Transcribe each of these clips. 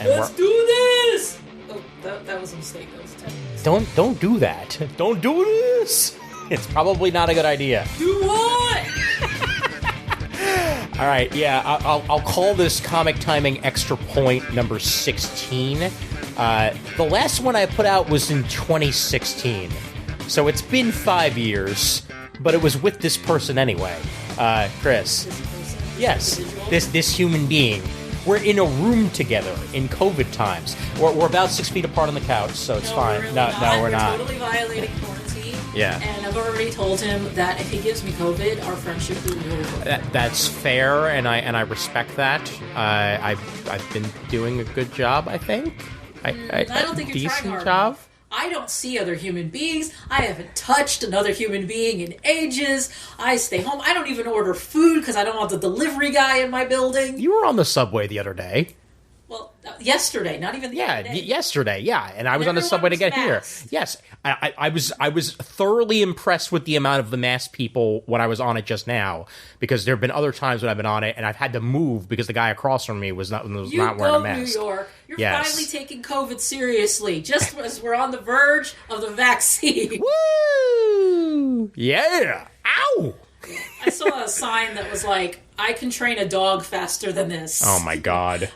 And let's do this! Oh, that was a mistake. That was 10 minutes. Don't do that. Don't do this! It's probably not a good idea. Do what? All right, yeah, I'll call this Comic Timing Extra Point number 16. The last one I put out was in 2016, so it's been 5 years, but it was with this person anyway. Chris. This person? Yes, Individual? this human being. We're in a room together in COVID times. We're about 6 feet apart on the couch, so it's fine. We're really No, we're not. Totally violating quarantine. Yeah. And I've already told him that if he gives me COVID, our friendship will really go. That's fair, and I respect that. I've been doing a good job, I think. I don't think you're trying hard job. enough. I don't see other human beings. I haven't touched another human being in ages. I stay home. I don't even order food because I don't want the delivery guy in my building. You were on the subway the other day. Well, yesterday, not even the other day. Yesterday, yeah, and I was on the everyone subway to was get masked. here. Yes, I was thoroughly impressed with the amount of the masked people when I was on it just now, because there have been other times when I've been on it and I've had to move because the guy across from me was not wearing a mask. New York. You're Yes. finally taking COVID seriously, just as we're on the verge of the vaccine. Woo! Yeah! Ow! I saw a sign that was like, I can train a dog faster than this. Oh my god.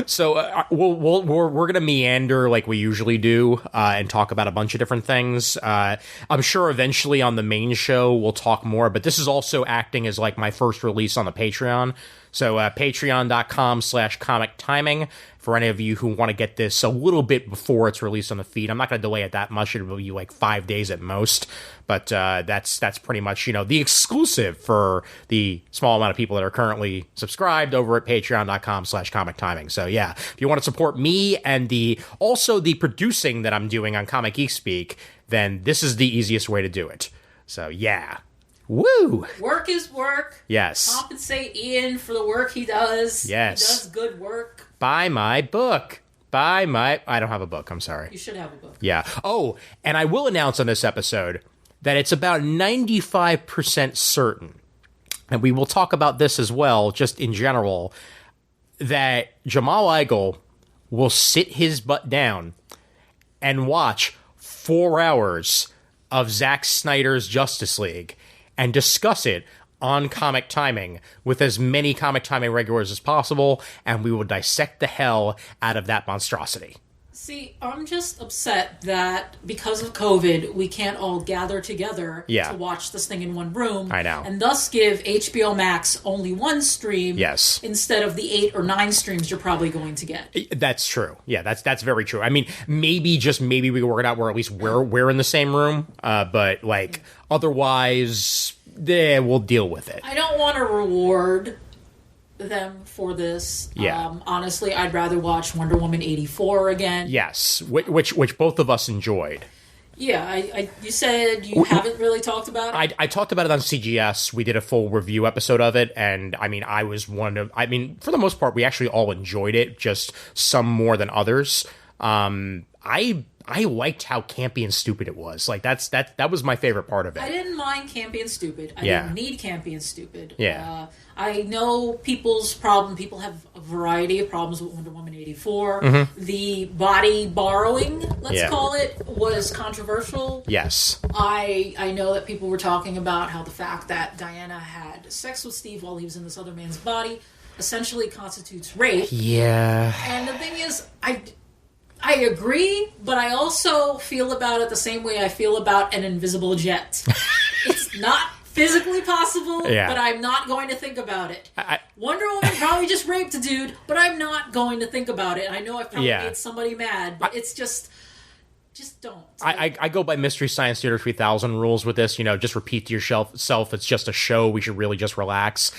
So we're going to meander like we usually do and talk about a bunch of different things. I'm sure eventually on the main show we'll talk more, but this is also acting as like my first release on the Patreon. So patreon.com/comic timing for any of you who want to get this a little bit before it's released on the feed. I'm not going to delay it that much. It'll be like 5 days at most. But that's pretty much, the exclusive for the small amount of people that are currently subscribed over at patreon.com/comic timing. So yeah, if you want to support me and also the producing that I'm doing on Comic Geek Speak, then this is the easiest way to do it. So yeah. Woo! Work is work. Yes. Compensate Ian for the work he does. Yes. He does good work. Buy my book. I don't have a book, I'm sorry. You should have a book. Yeah. Oh, and I will announce on this episode that it's about 95% certain, and we will talk about this as well, just in general, that Jamal Igle will sit his butt down and watch 4 hours of Zack Snyder's Justice League and discuss it on Comic Timing with as many Comic Timing regulars as possible, and we will dissect the hell out of that monstrosity. See, I'm just upset that because of COVID, we can't all gather together to watch this thing in one room. I know. And thus give HBO Max only one stream instead of the 8 or 9 streams you're probably going to get. That's true. Yeah, that's very true. I mean, maybe we can work it out where at least we're in the same room, but like otherwise, we'll deal with it. I don't want to reward them for this. Yeah. Honestly, I'd rather watch Wonder Woman 84 again. Yes, which both of us enjoyed. Yeah, you said you haven't really talked about it? I talked about it on CGS. We did a full review episode of it, and I mean, for the most part, we actually all enjoyed it, just some more than others. I liked how campy and stupid it was. Like that was my favorite part of it. I didn't mind campy and stupid. I didn't need campy and stupid. Yeah. I know people's problem. People have a variety of problems with Wonder Woman 84. Mm-hmm. The body borrowing, let's call it, was controversial. Yes. I know that people were talking about how the fact that Diana had sex with Steve while he was in this other man's body essentially constitutes rape. Yeah. And the thing is, I agree, but I also feel about it the same way I feel about an invisible jet. It's not physically possible, but I'm not going to think about it. Wonder Woman probably just raped a dude, but I'm not going to think about it. I know I've probably made somebody mad, but it's just don't. I go by Mystery Science Theater 3000 rules with this. Just repeat to yourself, it's just a show. We should really just relax.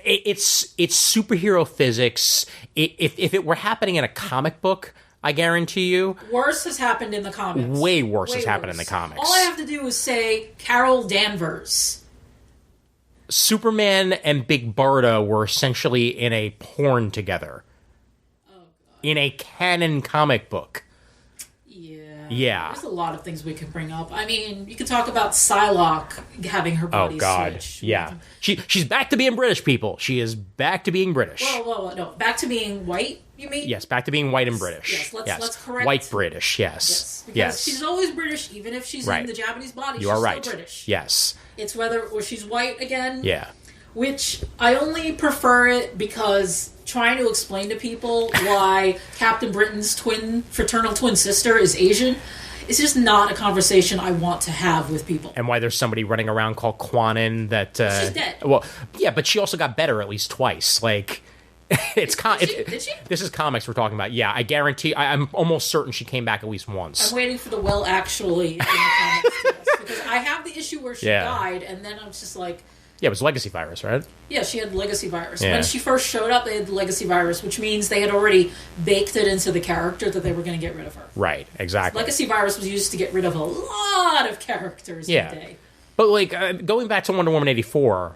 It's superhero physics. If it were happening in a comic book, I guarantee you. Worse has happened in the comics. Way worse has happened in the comics. All I have to do is say Carol Danvers. Superman and Big Barda were essentially in a porn together. Oh, God. In a canon comic book. Yeah. Yeah. There's a lot of things we can bring up. I mean, you could talk about Psylocke having her body switch. Yeah. She's back to being British, people. She is back to being British. Whoa, no. Back to being white, you mean? Yes, back to being white and British. Yes, let's correct. White British, yes. Because she's always British, even if she's in the Japanese body, she's still British. Yes. It's whether she's white again. Yeah. Which I only prefer it because trying to explain to people why Captain Britain's fraternal twin sister is Asian is just not a conversation I want to have with people. And why there's somebody running around called Kwanin that... she's dead. Well, yeah, but she also got better at least twice. Like, did she? This is comics we're talking about. Yeah, I guarantee... I'm almost certain she came back at least once. I'm waiting for the well actually in the comics to us, because I have the issue where she died, and then I was just like... Yeah, it was legacy virus, right? Yeah, she had legacy virus. Yeah. When she first showed up, they had the legacy virus, which means they had already baked it into the character that they were going to get rid of her. Right, exactly. Legacy virus was used to get rid of a lot of characters in the day. But, like, going back to Wonder Woman 84,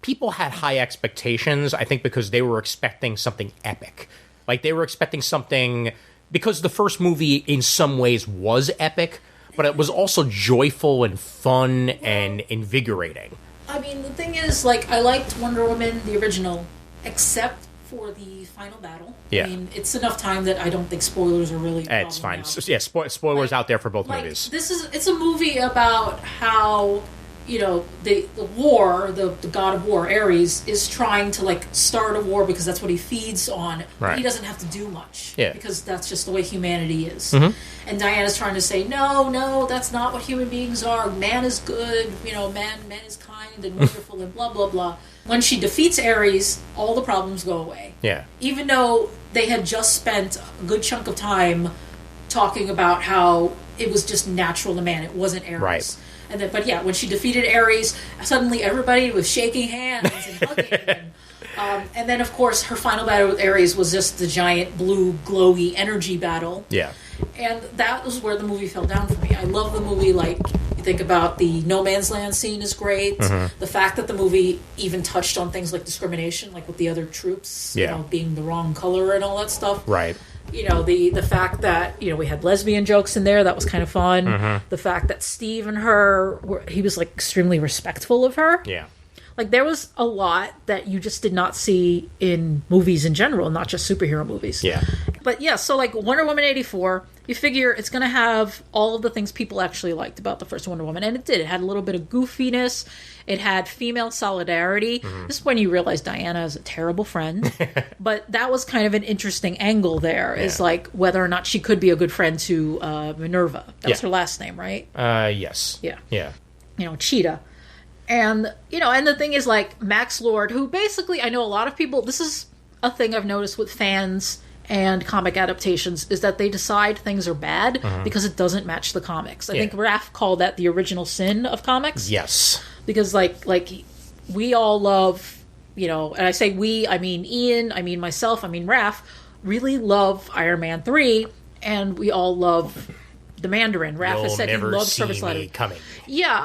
people had high expectations, I think, because they were expecting something epic. Like, they were expecting something... Because the first movie, in some ways, was epic, but it was also joyful and fun and invigorating. I mean, the thing is, like, I liked Wonder Woman, the original, except for the final battle. Yeah. I mean, it's enough time that I don't think spoilers are really... It's fine. Yeah, spoilers out there for both movies. It's a movie about how, you know, the war, the god of war, Ares, is trying to, like, start a war because that's what he feeds on. Right. He doesn't have to do much. Yeah. Because that's just the way humanity is. Mm-hmm. And Diana's trying to say, no, that's not what human beings are. Man is good, you know, man is kind and wonderful and blah, blah, blah. When she defeats Ares, all the problems go away. Yeah. Even though they had just spent a good chunk of time talking about how it was just natural to man, it wasn't Ares. Right. And then, but yeah, when she defeated Ares, suddenly everybody was shaking hands and hugging. And then, of course, her final battle with Ares was just the giant blue, glowy energy battle. Yeah. And that was where the movie fell down for me. I love the movie, like, you think about the No Man's Land scene is great. Mm-hmm. The fact that the movie even touched on things like discrimination, like with the other troops, you know, being the wrong color and all that stuff. Right. You know, the fact that, you know, we had lesbian jokes in there, that was kind of fun. Mm-hmm. The fact that Steve and her, he was, like, extremely respectful of her. Yeah. Like, there was a lot that you just did not see in movies in general, not just superhero movies. Yeah. But, yeah, so, like, Wonder Woman 84, you figure it's going to have all of the things people actually liked about the first Wonder Woman. And it did. It had a little bit of goofiness. It had female solidarity. Mm-hmm. This is when you realize Diana is a terrible friend. But that was kind of an interesting angle there, is, like, whether or not she could be a good friend to Minerva. That was her last name, right? Yes. Yeah. Yeah. You know, Cheetah. And, you know, and the thing is, like, Max Lord, who basically, I know a lot of people, this is a thing I've noticed with fans and comic adaptations, is that they decide things are bad because it doesn't match the comics. I think Raph called that the original sin of comics. Yes. Because, like we all love, you know, and I say we, I mean Ian, I mean myself, I mean Raph, really love Iron Man 3, and we all love the Mandarin. Raph has said he loves Service Letter. Yeah,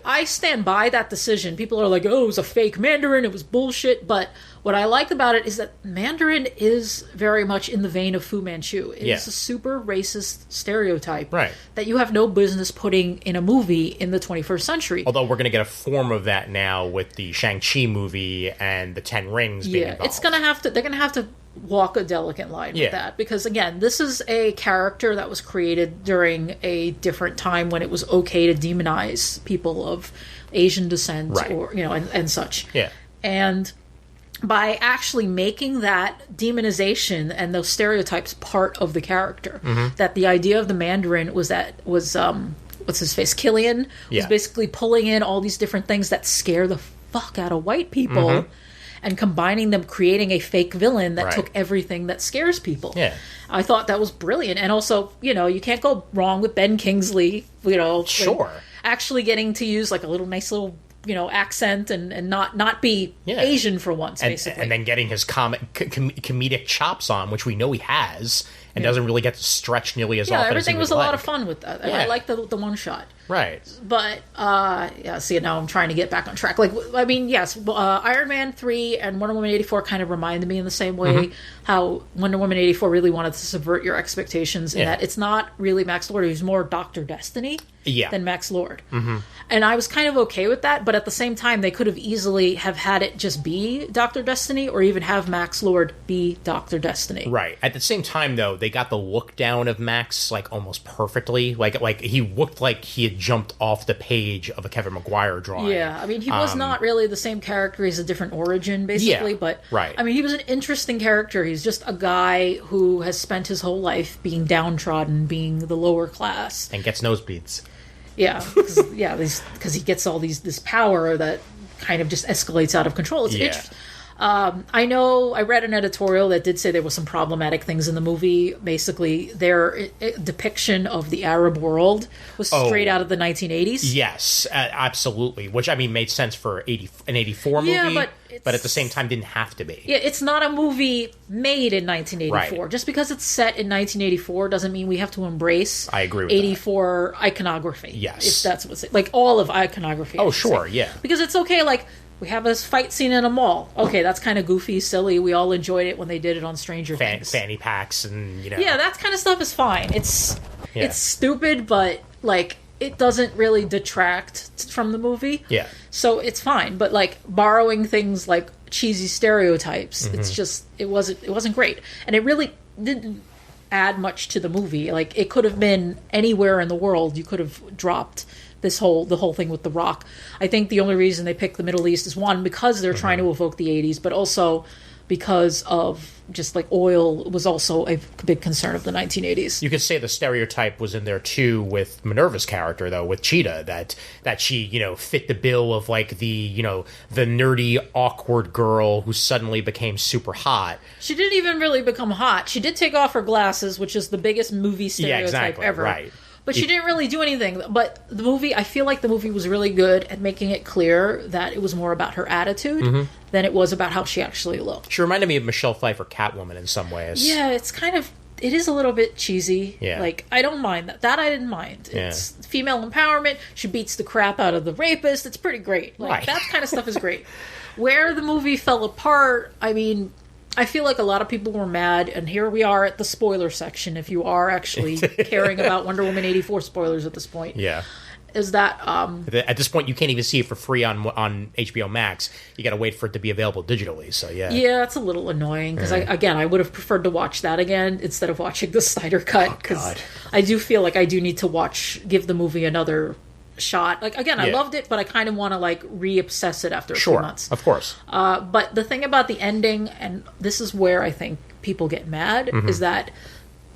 I stand by that decision. People are like, oh, it was a fake Mandarin, it was bullshit. But what I like about it is that Mandarin is very much in the vein of Fu Manchu. It is a super racist stereotype that you have no business putting in a movie in the 21st century. Although we're going to get a form of that now with the Shang-Chi movie and the Ten Rings being involved. It's going to have to, they're going to have to walk a delicate line with that, because again, this is a character that was created during a different time when it was okay to demonize people of Asian descent or, you know, and such. And by actually making that demonization and those stereotypes part of the character, that the idea of the Mandarin was what's his face, Killian, was basically pulling in all these different things that scare the fuck out of white people and combining them, creating a fake villain that took everything that scares people. I thought that was brilliant. And also, you know, you can't go wrong with Ben Kingsley, you know. Like actually getting to use, like, a little nice little, you know, accent and not be Asian for once, basically. And then getting his comedic chops on, which we know he has, and doesn't really get to stretch nearly as often as he would like. Everything was a lot of fun with that. I like the one shot. Right. But, see, now I'm trying to get back on track. Yes, Iron Man 3 and Wonder Woman 84 kind of reminded me in the same way how Wonder Woman 84 really wanted to subvert your expectations in that it's not really Max Lord, he's more Dr. Destiny than Max Lord. And I was kind of okay with that, but at the same time, they could have easily have had it just be Dr. Destiny or even have Max Lord be Dr. Destiny. Right. At the same time, though, they got the look down of Max, almost perfectly. Like he looked like he had jumped off the page of a Kevin Maguire drawing. Yeah, I mean, he was not really the same character. He's a different origin, basically. But, I mean, he was an interesting character. He's just a guy who has spent his whole life being downtrodden, being the lower class. And gets nosebleeds. Yeah, because he gets all this power that kind of just escalates out of control. It's interesting. I know I read an editorial that did say there were some problematic things in the movie. Basically, their depiction of the Arab world was straight out of the 1980s. Yes, absolutely. Which, I mean, made sense for an 84 movie, but at the same time didn't have to be. Yeah, it's not a movie made in 1984. Right. Just because it's set in 1984 doesn't mean we have to embrace I agree with 84 iconography. Yes. If that's what's it. All of iconography. Oh, sure, yeah. Because it's okay, we have a fight scene in a mall. Okay, that's kind of goofy, silly. We all enjoyed it when they did it on Stranger Things. Fanny packs and, Yeah, that kind of stuff is fine. It's stupid, but, it doesn't really detract from the movie. Yeah. So it's fine. But, borrowing things like cheesy stereotypes, it's just, it wasn't great. And it really didn't add much to the movie. It could have been anywhere in the world. You could have dropped the whole thing with The Rock. I think the only reason they picked the Middle East is, one, because they're trying to evoke the 80s, but also because of just oil was also a big concern of the 1980s. You could say the stereotype was in there too with Minerva's character, though, with Cheetah, that she, fit the bill of the nerdy, awkward girl who suddenly became super hot. She didn't even really become hot. She did take off her glasses, which is the biggest movie stereotype ever. Right. But she didn't really do anything. But the movie, I feel like the movie was really good at making it clear that it was more about her attitude than it was about how she actually looked. She reminded me of Michelle Pfeiffer Catwoman in some ways. Yeah, it is a little bit cheesy. Yeah. I don't mind that. That I didn't mind. It's female empowerment. She beats the crap out of the rapist. It's pretty great. That kind of stuff is great. Where the movie fell apart, I mean, I feel like a lot of people were mad, and here we are at the spoiler section, if you are actually caring about Wonder Woman 84 spoilers at this point. Yeah. Is that... at this point, you can't even see it for free on HBO Max. You got to wait for it to be available digitally, so yeah. Yeah, it's a little annoying, because, I would have preferred to watch that again instead of watching the Snyder Cut, because I do feel like I do need to give the movie another shot. I loved it, but I kind of want to re-obsess it after a few months. Of course. But the thing about the ending, and this is where I think people get mad, is that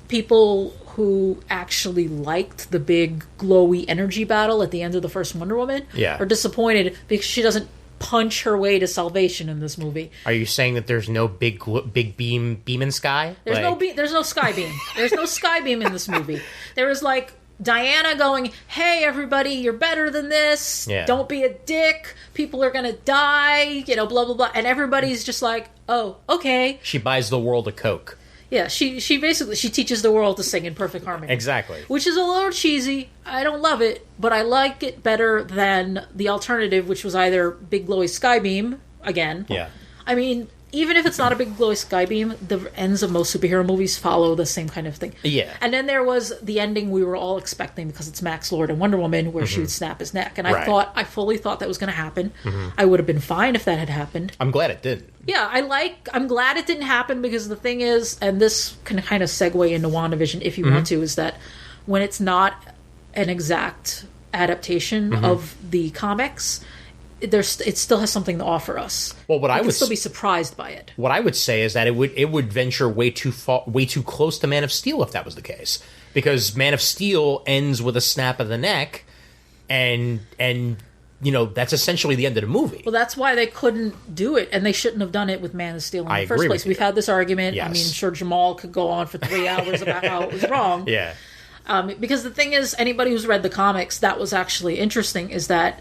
people who actually liked the big glowy energy battle at the end of the first Wonder Woman are disappointed because she doesn't punch her way to salvation in this movie. Are you saying that there's no big beam in sky? There's no sky beam. There's no sky beam in this movie. There is Diana going, hey, everybody, you're better than this. Yeah. Don't be a dick. People are going to die, blah, blah, blah. And everybody's just oh, okay. She buys the world a Coke. Yeah, she basically, she teaches the world to sing in perfect harmony. Exactly. Which is a little cheesy. I don't love it, but I like it better than the alternative, which was either big glowy skybeam, again. Yeah. I mean... Even if it's not a big glowy skybeam, the ends of most superhero movies follow the same kind of thing. Yeah. And then there was the ending we were all expecting because it's Max Lord and Wonder Woman where she would snap his neck. And I fully thought that was going to happen. I would have been fine if that had happened. I'm glad it didn't. Yeah, I'm glad it didn't happen because the thing is, and this can kind of segue into WandaVision if you want to, is that when it's not an exact adaptation of the comics... it still has something to offer us. Well, I would still be surprised by it. What I would say is that it would venture way too close to Man of Steel if that was the case, because Man of Steel ends with a snap of the neck, and that's essentially the end of the movie. Well, that's why they couldn't do it, and they shouldn't have done it with Man of Steel in the first place. We've had this argument. Yes. I mean, sure, Jamal could go on for 3 hours about how it was wrong. Yeah. Because the thing is, anybody who's read the comics, that was actually interesting. Is that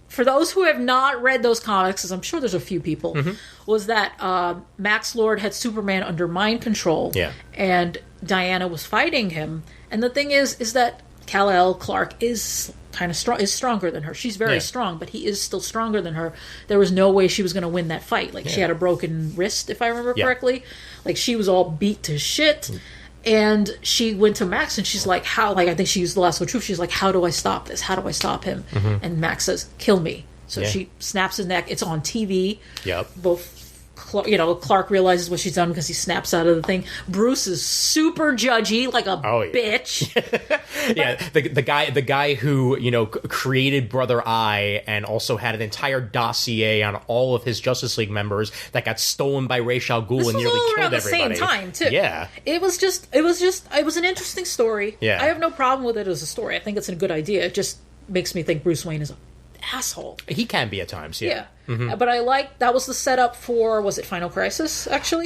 for those who have not read those comics, as I'm sure there's a few people, was that Max Lord had Superman under mind control, and Diana was fighting him. And the thing is that Kal-El Clark is kind of strong, is stronger than her. She's very strong, but he is still stronger than her. There was no way she was going to win that fight. Like, she had a broken wrist, if I remember correctly. Like, she was all beat to shit. And she went to Max, and she's like, how, like, I think she used the last word truth. She's like, how do I stop this? How do I stop him? And Max says, kill me. So she snaps his neck. It's on TV. Both, Clark realizes what she's done because he snaps out of the thing. Bruce is super judgy, like a bitch. The guy who, created Brother Eye and also had an entire dossier on all of his Justice League members that got stolen by Ra's al Ghul and nearly killed everybody. This was all around the same time, too. Yeah. It was an interesting story. Yeah. I have no problem with it as a story. I think it's a good idea. It just makes me think Bruce Wayne is an asshole. He can be at times, yeah. But I like, that was the setup for, was it Final Crisis, actually?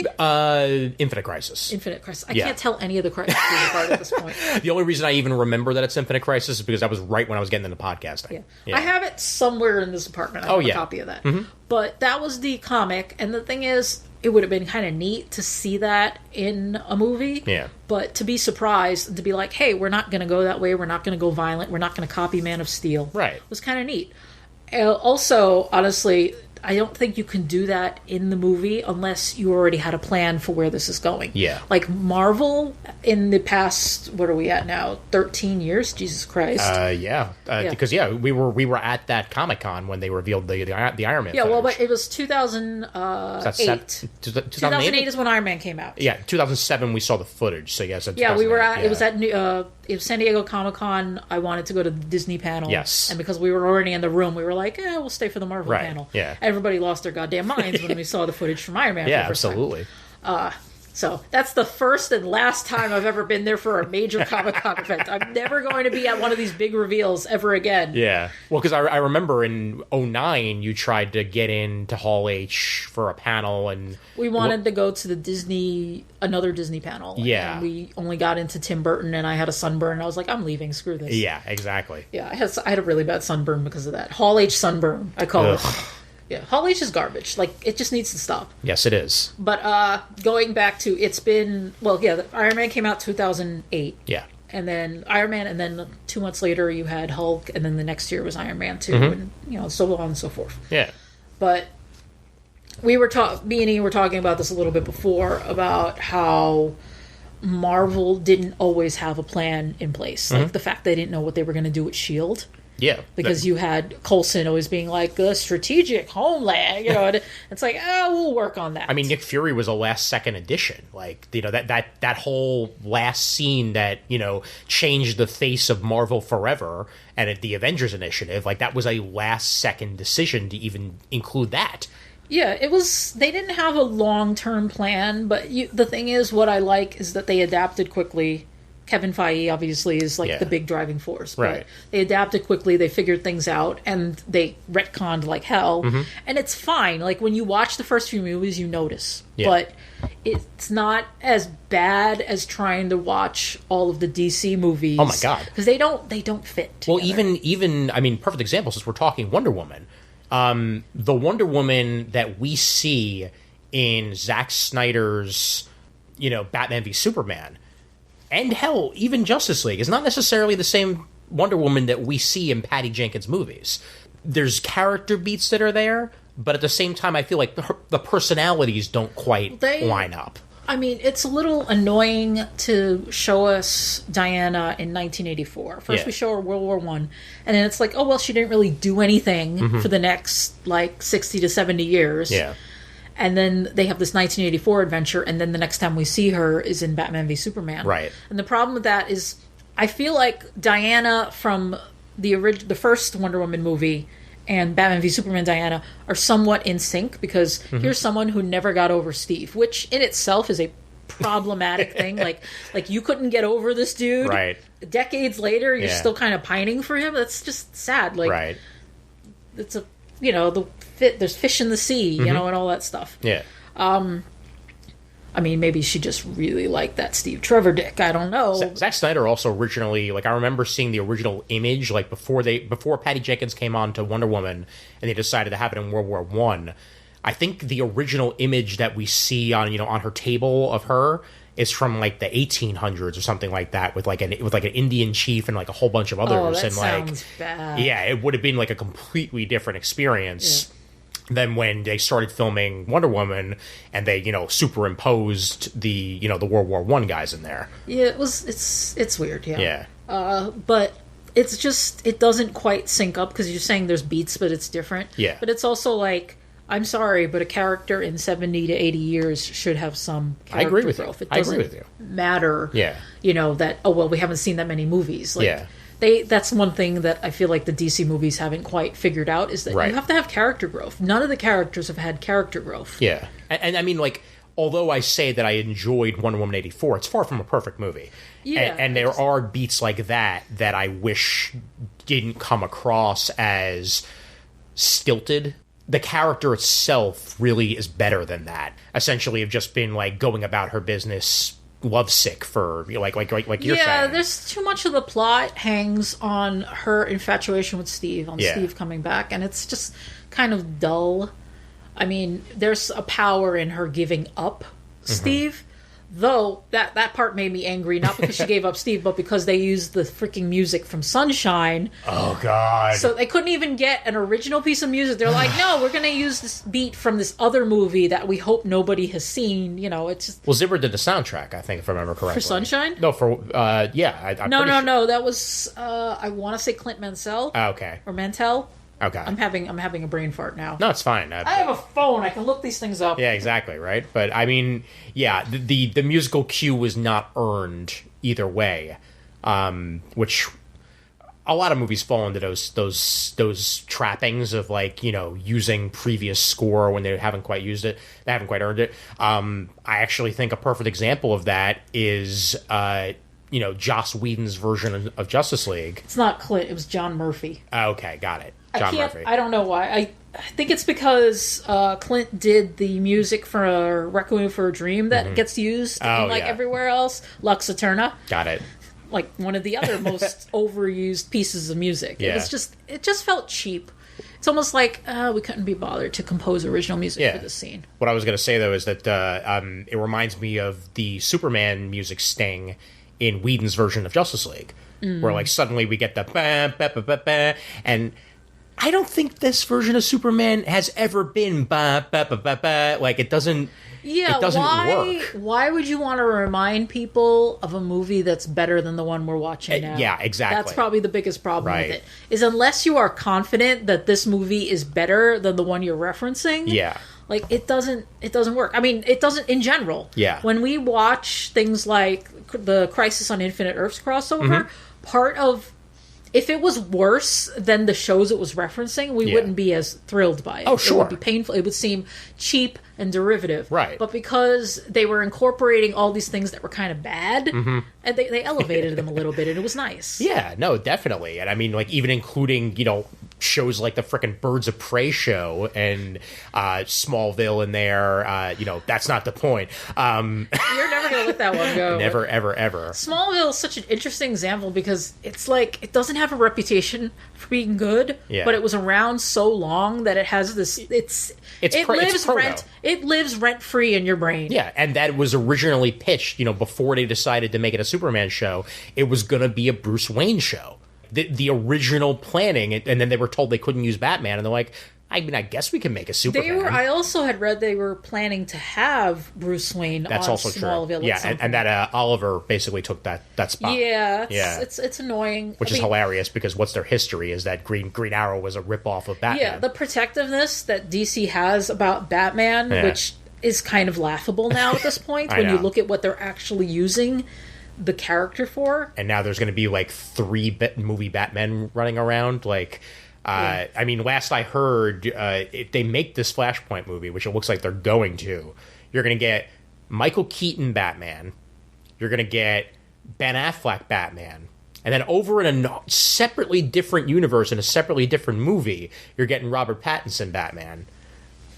Infinite Crisis. Infinite Crisis. I can't tell any of the Crisis apart at this point. The only reason I even remember that it's Infinite Crisis is because that was right when I was getting into podcasting. I have it somewhere in this apartment. I have a copy of that. But that was the comic, and the thing is, it would have been kind of neat to see that in a movie. Yeah. But to be surprised and to be like, hey, we're not going to go that way. We're not going to go violent. We're not going to copy Man of Steel. Right. It was kind of neat. Also, honestly, I don't think you can do that in the movie unless you already had a plan for where this is going. Yeah. Like Marvel in the past, what are we at now? 13 years? Jesus Christ. Because we were at that Comic-Con when they revealed the Iron Man. Yeah, well, but it was 2008. 2008 is when Iron Man came out. Yeah, 2007 we saw the footage. So yes, we were at. Yeah. It was San Diego Comic-Con. I wanted to go to the Disney panel. Yes. And because we were already in the room, we were like, we'll stay for the Marvel panel. Yeah. Everybody lost their goddamn minds when we saw the footage from Iron Man. Yeah, absolutely. So that's the first and last time I've ever been there for a major Comic-Con event. I'm never going to be at one of these big reveals ever again. Yeah. Well, because I remember in 2009 you tried to get into Hall H for a panel, and we wanted to go to the another Disney panel. Yeah. And we only got into Tim Burton, and I had a sunburn, and I was like, I'm leaving, screw this. Yeah, exactly. Yeah, I had a really bad sunburn because of that. Hall H sunburn, I call it. Yeah, Hall H is garbage. Like, it just needs to stop. Yes, it is. But going back to, it's been, Iron Man came out 2008. Yeah. And then Iron Man, and then 2 months later you had Hulk, and then the next year was Iron Man 2, and so on and so forth. Yeah. But me and Ian were talking about this a little bit before, about how Marvel didn't always have a plan in place. Like, the fact they didn't know what they were going to do with S.H.I.E.L.D. Yeah. Because you had Coulson always being like, the strategic homeland, and it's like, we'll work on that. I mean, Nick Fury was a last-second addition. Like, that whole last scene that, changed the face of Marvel forever, and at the Avengers Initiative, like, that was a last-second decision to even include that. Yeah, it was, they didn't have a long-term plan, but the thing is, what I like is that they adapted quickly. Kevin Feige obviously is the big driving force. But right. They adapted quickly, they figured things out, and they retconned like hell. And it's fine. Like, when you watch the first few movies, you notice. Yeah. But it's not as bad as trying to watch all of the DC movies. Oh my God. Because they don't fit together. Well, even I mean, perfect example, since we're talking Wonder Woman. The Wonder Woman that we see in Zack Snyder's, Batman v Superman, and hell, even Justice League, is not necessarily the same Wonder Woman that we see in Patty Jenkins' movies. There's character beats that are there, but at the same time, I feel like the personalities don't quite line up. I mean, it's a little annoying to show us Diana in 1984. First, we show her World War I, and then it's like, oh, well, she didn't really do anything for the next, 60 to 70 years. Yeah. And then they have this 1984 adventure, and then the next time we see her is in Batman v Superman. Right. And the problem with that is, I feel like Diana from the first Wonder Woman movie and Batman v Superman Diana are somewhat in sync, because here's someone who never got over Steve, which in itself is a problematic thing. Like you couldn't get over this dude. Right. Decades later, you're still kind of pining for him. That's just sad. Right. It's a there's fish in the sea, and all that stuff. Yeah. I mean, maybe she just really liked that Steve Trevor dick. I don't know. Zack Snyder also originally, like, I remember seeing the original image, like, before Patty Jenkins came on to Wonder Woman, and they decided to have it in World War One. I think the original image that we see on, on her table of her is from, like, the 1800s or something like that, with like an Indian chief and like a whole bunch of others. Oh, that and sounds bad. Yeah, it would have been like a completely different experience. Yeah. Than when they started filming Wonder Woman and they, superimposed the, the World War One guys in there. Yeah, it's weird, yeah. Yeah. But it's just, it doesn't quite sync up because you're saying there's beats, but it's different. Yeah. But it's also like, I'm sorry, but a character in 70 to 80 years should have some character growth. It doesn't matter, that, we haven't seen that many movies. Like, yeah. That's one thing that I feel like the DC movies haven't quite figured out, is that you have to have character growth. None of the characters have had character growth. Yeah. And I mean, like, although I say that I enjoyed Wonder Woman 84, it's far from a perfect movie. Yeah. And there are beats like that I wish didn't come across as stilted. The character itself really is better than that. Essentially, of just been, like, going about her business lovesick for, like you're saying. Yeah, there's too much of the plot hangs on her infatuation with Steve, Steve coming back, and it's just kind of dull. I mean, there's a power in her giving up Steve, though that part made me angry, not because she gave up Steve, but because they used the freaking music from Sunshine. Oh, God. So they couldn't even get an original piece of music. They're like, no, we're going to use this beat from this other movie that we hope nobody has seen. It's just... Well, Zimmer did the soundtrack, I think, if I remember correctly. For Sunshine? No, for, yeah. No. That was, I want to say Clint Mansell. Oh, okay. Or Mantell. Okay. I'm having a brain fart now. No, it's fine. I have a phone. I can look these things up. Yeah, exactly, right? But, I mean, yeah, the musical cue was not earned either way, which a lot of movies fall into those trappings of, like, using previous score when they haven't quite used it. They haven't quite earned it. I actually think a perfect example of that is... Joss Whedon's version of Justice League. It's not Clint. It was John Murphy. Okay, got it. John Murphy. I don't know why. I think it's because Clint did the music for Requiem for a Dream that gets used everywhere else. Lux Eterna. Got it. Like one of the other most overused pieces of music. Yeah. It just felt cheap. It's almost like we couldn't be bothered to compose original music for this scene. What I was going to say, though, is that it reminds me of the Superman music sting in Whedon's version of Justice League, where, like, suddenly we get the ba ba ba ba ba, and I don't think this version of Superman has ever been ba ba ba ba ba. Like, it doesn't. Yeah, it doesn't work. Why would you want to remind people of a movie that's better than the one we're watching now? Yeah, exactly. That's probably the biggest problem with it. Is unless you are confident that this movie is better than the one you're referencing. Yeah. Like, it doesn't work. I mean, it doesn't in general. Yeah. When we watch things like the Crisis on Infinite Earths crossover, part of... If it was worse than the shows it was referencing, we wouldn't be as thrilled by it. Oh, sure. It would be painful. It would seem cheap and derivative. Right. But because they were incorporating all these things that were kind of bad, and they elevated them a little bit, and it was nice. Yeah, no, definitely. And I mean, like, even including, shows like the frickin' Birds of Prey show and Smallville in there, that's not the point. You're never going to let that one go. Never, ever, ever. Smallville is such an interesting example because it's like, it doesn't have a reputation for being good, but it was around so long that it has this, it lives rent-free in your brain. Yeah, and that was originally pitched, before they decided to make it a Superman show, it was going to be a Bruce Wayne show. The original planning, and then they were told they couldn't use Batman, and they're like, I mean, I guess we can make a Superman. I also had read they were planning to have Bruce Wayne on Smallville. True. Yeah, and that Oliver basically took that spot. Yeah, it's annoying. Which is hilarious because what's their history is that Green Arrow was a ripoff of Batman. Yeah, the protectiveness that DC has about Batman, which is kind of laughable now at this point when you look at what they're actually using the character for. And now there's going to be like 3 movie Batmen running around, like... I mean, last I heard, if they make this Flashpoint movie, which it looks like they're going to, you're going to get Michael Keaton Batman, you're going to get Ben Affleck Batman, and then over in a separately different universe, in a separately different movie, you're getting Robert Pattinson Batman.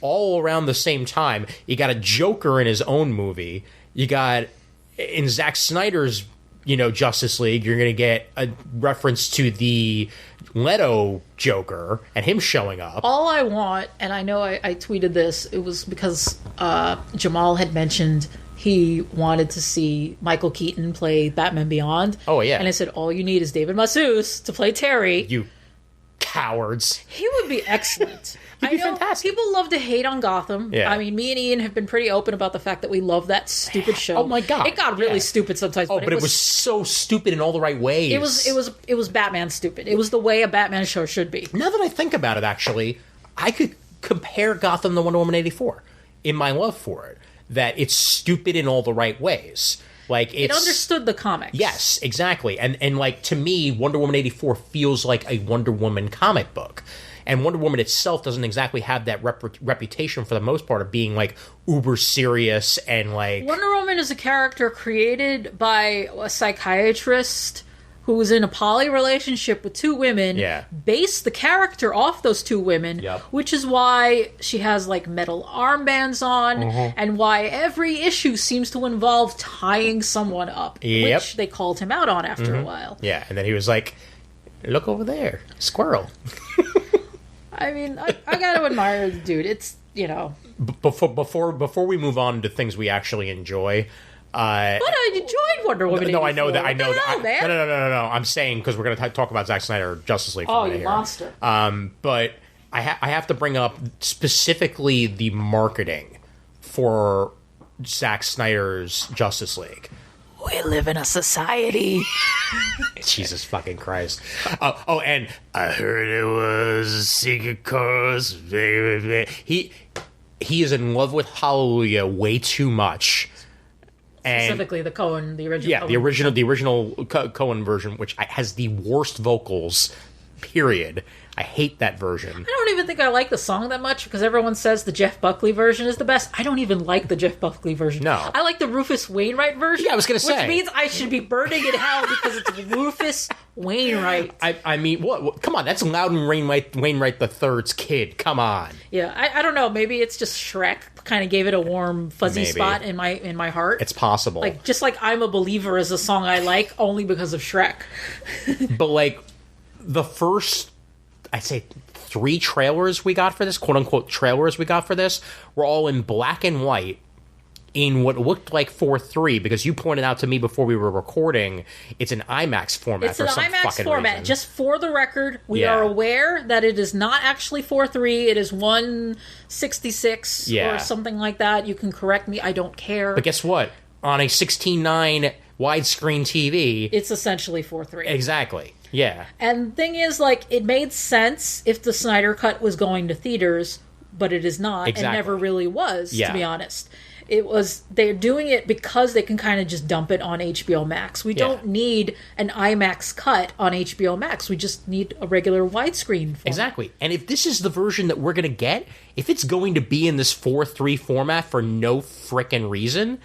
all around the same time. You got a Joker in his own movie. You got, in Zack Snyder's, Justice League, you're going to get a reference to the Leto Joker and him showing up. All I want, and I know I tweeted this, it was because Jamal had mentioned he wanted to see Michael Keaton play Batman Beyond. Oh, yeah. And I said, all you need is David Massus to play Terry. You cowards. He would be excellent. He'd be fantastic. People love to hate on Gotham. Yeah. I mean, me and Ian have been pretty open about the fact that we love that stupid show. Oh my God. It got really stupid sometimes. Oh, but it was so stupid in all the right ways. It was Batman stupid. It was the way a Batman show should be. Now that I think about it, actually, I could compare Gotham to Wonder Woman 84 in my love for it. That it's stupid in all the right ways. Like, it understood the comics. Yes, exactly. And like, to me, Wonder Woman 84 feels like a Wonder Woman comic book. And Wonder Woman itself doesn't exactly have that reputation, for the most part, of being, like, uber serious and, like... Wonder Woman is a character created by a psychiatrist who was in a poly relationship with two women, based the character off those two women, which is why she has, like, metal armbands on, and why every issue seems to involve tying someone up, which they called him out on after a while. Yeah, and then he was like, look over there, squirrel. I mean, I gotta admire the dude. It's, Before we move on to things we actually enjoy... but I enjoyed Wonder Woman. No, I know that. Man. No. I'm saying, because we're going to talk about Zack Snyder Justice League. Oh, you monster! But I have to bring up specifically the marketing for Zack Snyder's Justice League. We live in a society. Jesus fucking Christ! And I heard it was a secret cause. He is in love with Hallelujah way too much. Specifically, the Coen, the original. Yeah, Coen. the original Coen version, which has the worst vocals. Period. I hate that version. I don't even think I like the song that much because everyone says the Jeff Buckley version is the best. I don't even like the Jeff Buckley version. No, I like the Rufus Wainwright version. Yeah, I was going to say, which means I should be burning in hell because it's Rufus Wainwright. I mean, what? Come on, that's Loudon Wainwright the Third's kid. Come on. Yeah, I don't know. Maybe it's just Shrek kind of gave it a warm, fuzzy spot in my heart. It's possible. Like, just like I'm a Believer is a song I like only because of Shrek. But like the first, I'd say, 3 trailers we got for this, quote unquote trailers we got for this, were all in black and white in what looked like 4:3, because you pointed out to me before we were recording, it's an IMAX format. It's an IMAX format. Reason. Just for the record, we are aware that it is not actually 4:3. It is 166 or something like that. You can correct me. I don't care. But guess what? On a 16:9 widescreen TV, it's essentially 4:3. Exactly. Yeah. And the thing is, like, it made sense if the Snyder Cut was going to theaters, but it is not, and never really was, to be honest. They're doing it because they can kind of just dump it on HBO Max. We don't need an IMAX cut on HBO Max. We just need a regular widescreen format. Exactly. And if this is the version that we're going to get, if it's going to be in this 4:3 format for no frickin' reason,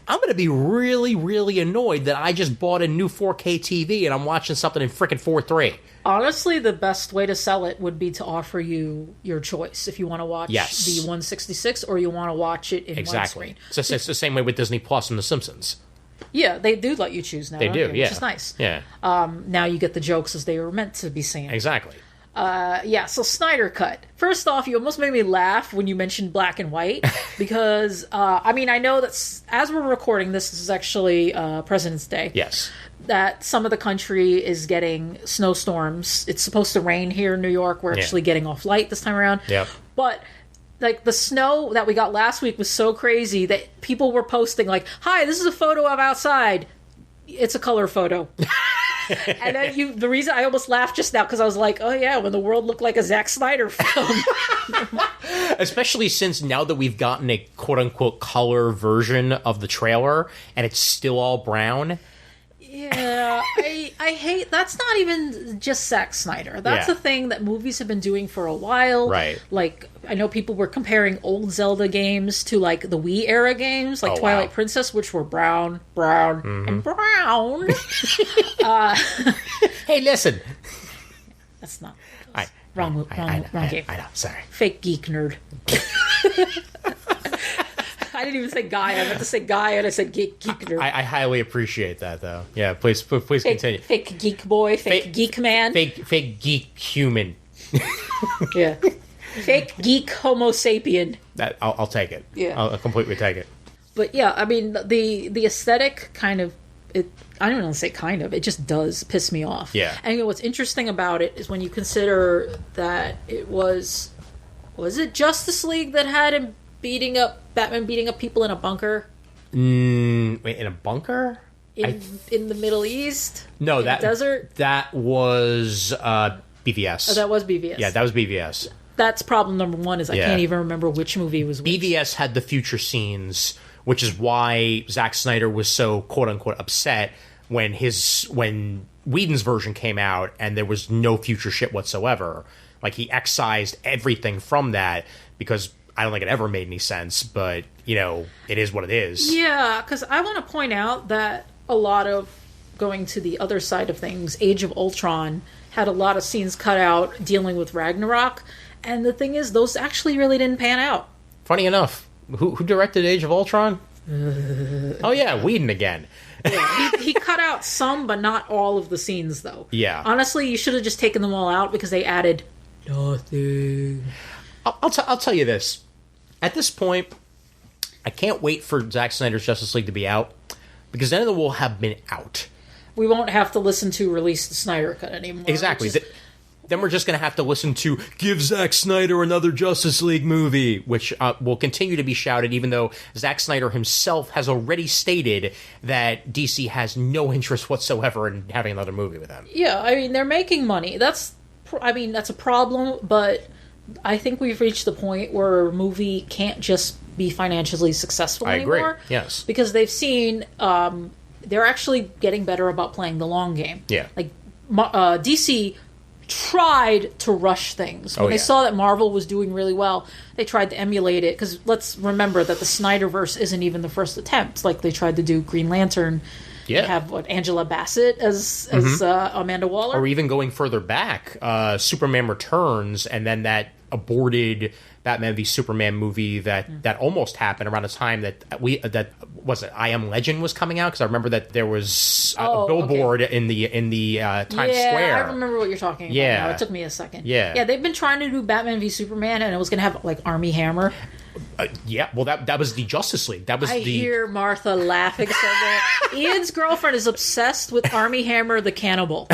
I'm going to be really, really annoyed that I just bought a new 4K TV and I'm watching something in frickin' 4:3. Honestly, the best way to sell it would be to offer you your choice if you want to watch the 166 or you want to watch it in widescreen. It's the same way with Disney Plus and The Simpsons. Yeah, they do let you choose now. They do, which is nice. Yeah. Now you get the jokes as they were meant to be seen. Exactly. So Snyder Cut. First off, you almost made me laugh when you mentioned black and white because, I know that as we're recording this is actually President's Day. Yes. That some of the country is getting snowstorms. It's supposed to rain here in New York. We're actually getting off light this time around. Yeah. But like the snow that we got last week was so crazy that people were posting like, "Hi, this is a photo of outside. It's a color photo." And then the reason I almost laughed just now because I was like, "Oh yeah, when the world looked like a Zack Snyder film." Especially since now that we've gotten a quote unquote color version of the trailer and it's still all brown. Yeah, I hate... That's not even just Zack Snyder. That's a thing that movies have been doing for a while. Right. Like, I know people were comparing old Zelda games to, like, the Wii-era games, like Twilight Princess, which were brown, and brown. Hey, listen. That's not... Wrong game. I know. Sorry. Fake geek nerd. I didn't even say guy. I meant to say guy, and I said geek nerd. I highly appreciate that, though. Yeah, please continue. Fake geek boy, fake geek man. Fake geek human. Yeah. Fake geek homo sapien. That I'll take it. Yeah. I'll completely take it. But yeah, I mean, the aesthetic kind of, I don't even want to say kind of, it just does piss me off. Yeah. And you know, what's interesting about it is when you consider that it was it Justice League that had him Batman beating up people in a bunker? Wait, in a bunker? In the Middle East? No, in the desert? That was BVS. Oh, that was BVS. Yeah, that was BVS. That's problem number one, is I can't even remember which movie was which. BVS had the future scenes, which is why Zack Snyder was so quote-unquote upset when Whedon's version came out and there was no future shit whatsoever. Like, he excised everything from that because I don't think it ever made any sense, but, you know, it is what it is. Yeah, because I want to point out that a lot of, going to the other side of things, Age of Ultron had a lot of scenes cut out dealing with Ragnarok, and the thing is, those actually really didn't pan out. Funny enough, who directed Age of Ultron? Oh yeah, Whedon again. Yeah, he cut out some, but not all of the scenes, though. Yeah. Honestly, you should have just taken them all out because they added nothing. I'll tell you this. At this point, I can't wait for Zack Snyder's Justice League to be out, because then it will have been out. We won't have to listen to Release the Snyder Cut anymore. Exactly. Then we're just going to have to listen to Give Zack Snyder Another Justice League Movie, which will continue to be shouted, even though Zack Snyder himself has already stated that DC has no interest whatsoever in having another movie with him. Yeah, I mean, they're making money. That's a problem, but I think we've reached the point where a movie can't just be financially successful anymore. I agree, yes. Because they've seen they're actually getting better about playing the long game. Yeah. Like, DC tried to rush things. When they saw that Marvel was doing really well, they tried to emulate it. Because let's remember that the Snyderverse isn't even the first attempt. Like, they tried to do Green Lantern. Yeah. Have Angela Bassett as Amanda Waller. Or even going further back, Superman Returns, and then that aborted Batman v Superman movie that almost happened around the time that I Am Legend was coming out, because I remember that there was a billboard in the Times Square. Yeah, I remember what you're talking about. Yeah, now. It took me a second. Yeah, they've been trying to do Batman v Superman, and it was going to have like Armie Hammer. Well, that was the Justice League. I hear Martha laughing somewhere. Ian's girlfriend is obsessed with Armie Hammer the cannibal.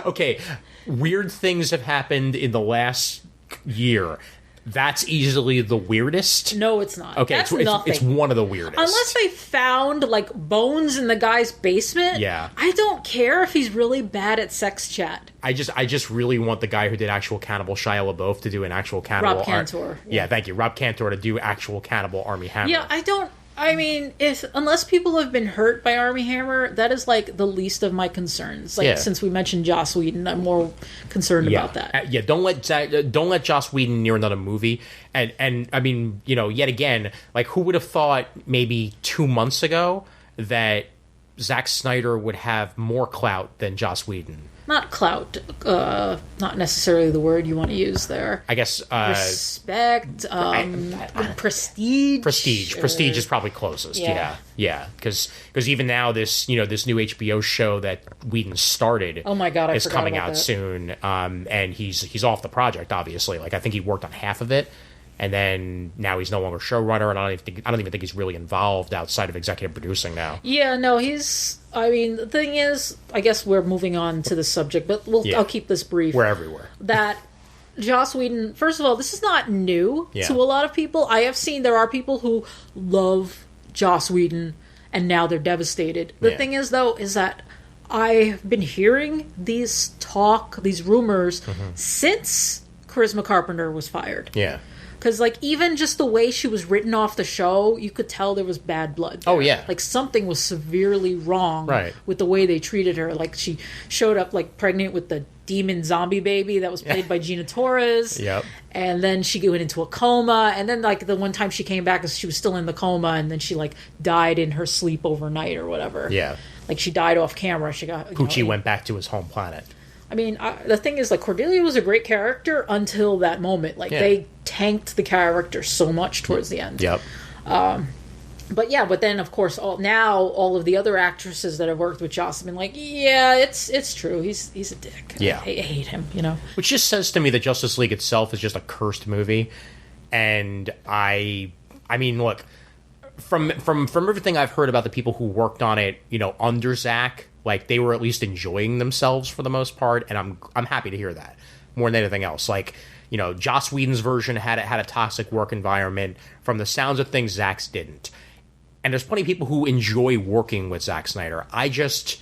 Okay, weird things have happened in the last year. That's easily the weirdest. No, it's not. Okay, that's nothing. It's one of the weirdest. Unless they found like bones in the guy's basement. Yeah, I don't care if he's really bad at sex chat. I just really want the guy who did actual Cannibal, Shia LaBeouf, to do an actual Cannibal. Rob Cantor. Yeah, thank you, Rob Cantor, to do actual Cannibal Armie Hammer. Yeah, I mean, unless people have been hurt by Armie Hammer, that is like the least of my concerns. Like, since we mentioned Joss Whedon, I'm more concerned about that. Don't let Joss Whedon near another movie. And I mean, you know, yet again, like, who would have thought maybe 2 months ago that Zack Snyder would have more clout than Joss Whedon? Not clout, not necessarily the word you want to use there. I guess respect, prestige. Prestige is probably closest. Yeah. Because even now this new HBO show that Whedon started, oh my God, is coming out soon. And he's off the project, obviously. Like, I think he worked on half of it, and then now he's no longer showrunner, and I don't even think he's really involved outside of executive producing now. Yeah, no, he's. I mean, the thing is, I guess we're moving on to the subject, but I'll keep this brief. We're everywhere. That Joss Whedon, first of all, this is not new to a lot of people. I have seen there are people who love Joss Whedon, and now they're devastated. The thing is, though, is that I've been hearing these rumors since Charisma Carpenter was fired. Yeah. Because, like, even just the way she was written off the show, you could tell there was bad blood there. Oh, yeah. Like, something was severely wrong with the way they treated her. Like, she showed up, like, pregnant with the demon zombie baby that was played by Gina Torres. Yep. And then she went into a coma. And then, like, the one time she came back, she was still in the coma. And then she, like, died in her sleep overnight or whatever. Yeah. Like, she died off camera. She got... Poochie went back to his home planet. I mean, the thing is, like, Cordelia was a great character until that moment. Like, they tanked the character so much towards the end. Yep. But then, of course, all of the other actresses that have worked with Joss have been like, yeah, it's true. He's a dick. Yeah. I hate him, you know? Which just says to me that Justice League itself is just a cursed movie. And I mean, look, from everything I've heard about the people who worked on it, you know, under Zack, like, they were at least enjoying themselves for the most part, and I'm happy to hear that more than anything else. Like, you know, Joss Whedon's version had a toxic work environment. From the sounds of things, Zack's didn't. And there's plenty of people who enjoy working with Zack Snyder. And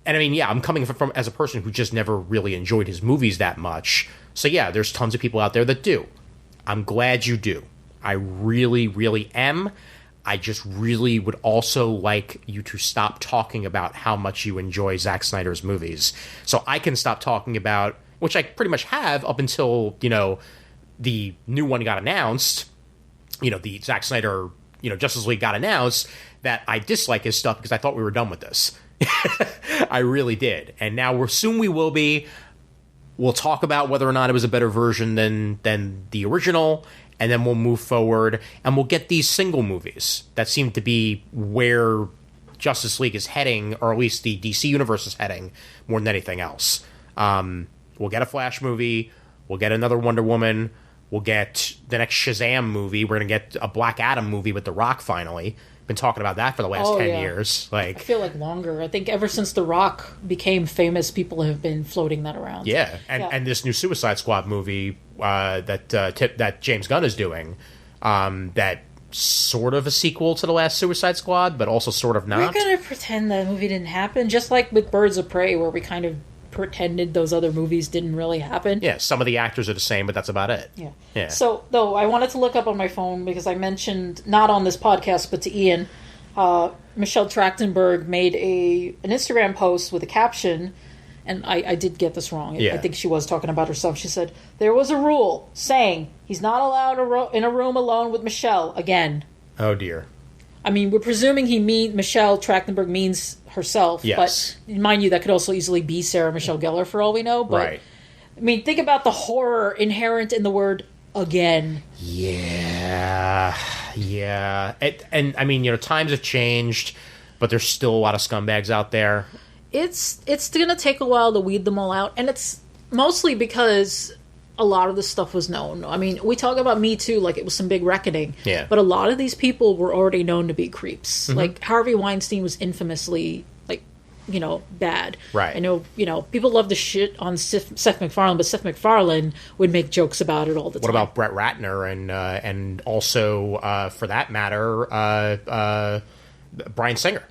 I mean, yeah, I'm coming from as a person who just never really enjoyed his movies that much. So yeah, there's tons of people out there that do. I'm glad you do. I really, really am. I just really would also like you to stop talking about how much you enjoy Zack Snyder's movies. So I can stop talking about, which I pretty much have up until, you know, the new one got announced, you know, the Zack Snyder, you know, Justice League got announced, that I dislike his stuff because I thought we were done with this. I really did. And now we will be. We'll talk about whether or not it was a better version than the original, and then we'll move forward, and we'll get these single movies that seem to be where Justice League is heading, or at least the DC universe is heading, more than anything else. We'll get a Flash movie. We'll get another Wonder Woman. We'll get the next Shazam movie. We're going to get a Black Adam movie with The Rock finally. Been talking about that for the last 10 years. Like, I feel like longer. I think ever since The Rock became famous, people have been floating that around. Yeah, and this new Suicide Squad movie that James Gunn is doing, that sort of a sequel to the last Suicide Squad, but also sort of not. We're going to pretend that movie didn't happen, just like with Birds of Prey, where we kind of pretended those other movies didn't really happen. Yeah, some of the actors are the same, but that's about it. Yeah. So, though, I wanted to look up on my phone because I mentioned, not on this podcast, but to Ian, Michelle Trachtenberg made an Instagram post with a caption, and I did get this wrong. I think she was talking about herself. She said, there was a rule saying he's not allowed in a room alone with Michelle again. Oh, dear. I mean, we're presuming Michelle Trachtenberg means herself. Yes. But mind you, that could also easily be Sarah Michelle Gellar for all we know. But, right. I mean, think about the horror inherent in the word again. Yeah. And I mean, you know, times have changed, but there's still a lot of scumbags out there. It's going to take a while to weed them all out. And it's mostly because a lot of this stuff was known. I mean, we talk about Me Too like it was some big reckoning. Yeah. But a lot of these people were already known to be creeps. Mm-hmm. Like, Harvey Weinstein was infamously, like, you know, bad. Right. I know, you know, people love to shit on Seth MacFarlane, but Seth MacFarlane would make jokes about it all the time. What about Brett Ratner and also, for that matter, Bryan Singer?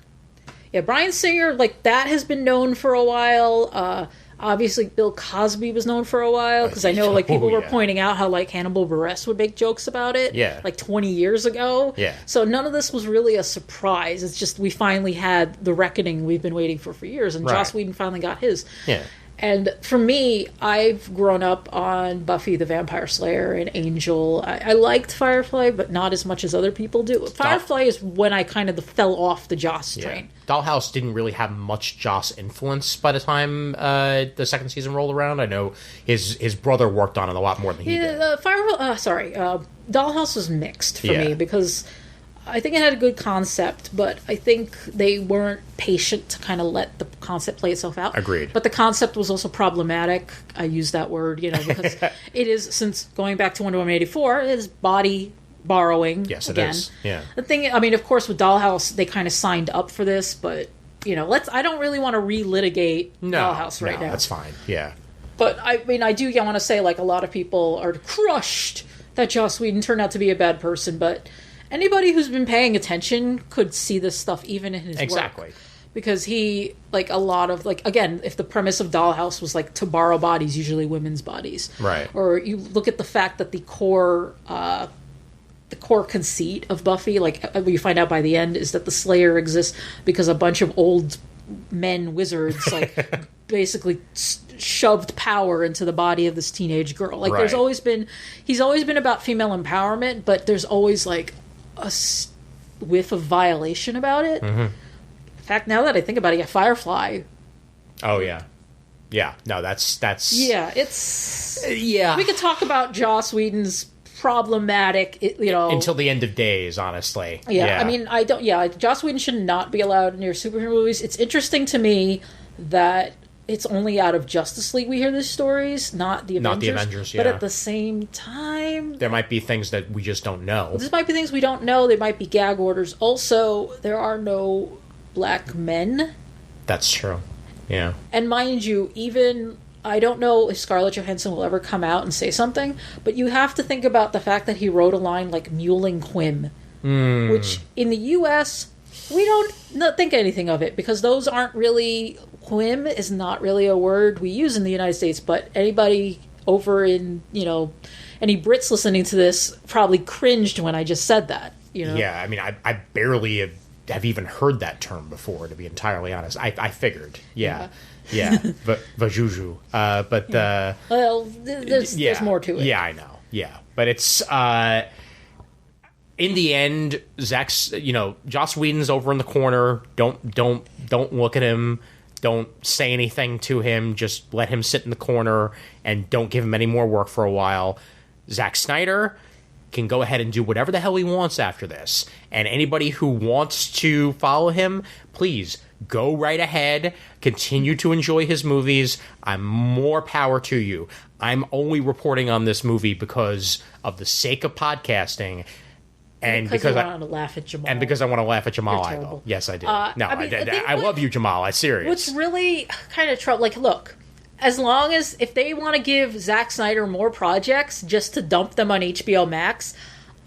Yeah, Bryan Singer, like, that has been known for a while. Obviously, Bill Cosby was known for a while, because I know, like, people were pointing out how, like, Hannibal Buress would make jokes about it, like, 20 years ago. Yeah. So none of this was really a surprise. It's just we finally had the reckoning we've been waiting for years, and Joss Whedon finally got his. Yeah. And for me, I've grown up on Buffy the Vampire Slayer and Angel. I liked Firefly, but not as much as other people do. Firefly is when I kind of fell off the Joss train. Dollhouse didn't really have much Joss influence by the time the second season rolled around. I know his brother worked on it a lot more than he did. Dollhouse was mixed for me because I think it had a good concept, but I think they weren't patient to kind of let the concept play itself out. Agreed. But the concept was also problematic. I use that word, you know, because it is, since going back to Wonder Woman 84, it is body borrowing. Yes, again. it is. Yeah. The thing, I mean, of course, with Dollhouse, they kind of signed up for this, but, you know, I don't really want to relitigate Dollhouse right now. That's fine. Yeah. But, I mean, I do want to say, like, a lot of people are crushed that Joss Whedon turned out to be a bad person, but anybody who's been paying attention could see this stuff even in his work. Because he, like, a lot of, like, again, if the premise of Dollhouse was, like, to borrow bodies, usually women's bodies. Right. Or you look at the fact that the core conceit of Buffy, like, what you find out by the end, is that the Slayer exists because a bunch of old men wizards, like, basically shoved power into the body of this teenage girl. Like, he's always been about female empowerment, but there's always, like, a whiff of violation about it. Mm-hmm. In fact, now that I think about it, Firefly. Oh, yeah. Yeah. No, that's... Yeah, it's... Yeah. We could talk about Joss Whedon's problematic, until the end of days, honestly. Yeah, I mean, Joss Whedon should not be allowed near superhero movies. It's interesting to me that it's only out of Justice League we hear these stories, not the Avengers. Not the Avengers, yeah. But at the same time... There might be things that we just don't know. There might be things we don't know. There might be gag orders. Also, there are no black men. That's true. Yeah. And mind you, even... I don't know if Scarlett Johansson will ever come out and say something, but you have to think about the fact that he wrote a line like Mewling Quim, which in the U.S., we don't think anything of it, because those aren't really... Quim is not really a word we use in the United States, but anybody over in, any Brits listening to this probably cringed when I just said that, Yeah, I mean, I barely have even heard that term before, to be entirely honest. I figured, yeah. But Vajuju. Well, there's more to it. Yeah, I know. Yeah, but it's in the end, Zack's. Joss Whedon's over in the corner. Don't look at him. Don't say anything to him. Just let him sit in the corner and don't give him any more work for a while. Zack Snyder can go ahead and do whatever the hell he wants after this. And anybody who wants to follow him, please go right ahead. Continue to enjoy his movies. I'm more power to you. I'm only reporting on this movie because of the sake of podcasting. And because I want to laugh at Jamal. And because I want to laugh at Jamal Igle. Yes, I do. I love you, Jamal. I'm serious. What's really kind of trouble, look, as long as, if they want to give Zack Snyder more projects just to dump them on HBO Max,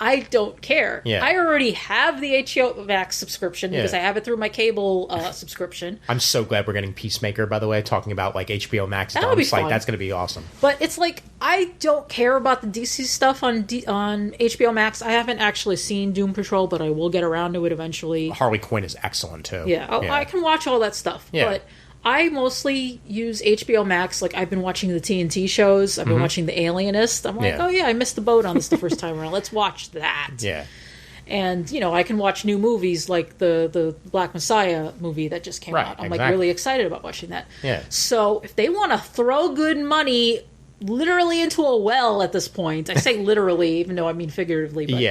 I don't care. Yeah. I already have the HBO Max subscription because I have it through my cable subscription. I'm so glad we're getting Peacemaker, by the way, talking about HBO Max. That'll be fun. That's going to be awesome. But it's I don't care about the DC stuff on HBO Max. I haven't actually seen Doom Patrol, but I will get around to it eventually. Harley Quinn is excellent, too. Yeah, I can watch all that stuff. Yeah. But I mostly use HBO Max. I've been watching the TNT shows. I've been watching The Alienist. I'm like, I missed the boat on this the first time around. Let's watch that. Yeah. And, I can watch new movies like the Black Messiah movie that just came out. I'm really excited about watching that. Yeah. So if they want to throw good money literally into a well at this point, I say literally, even though I mean figuratively, but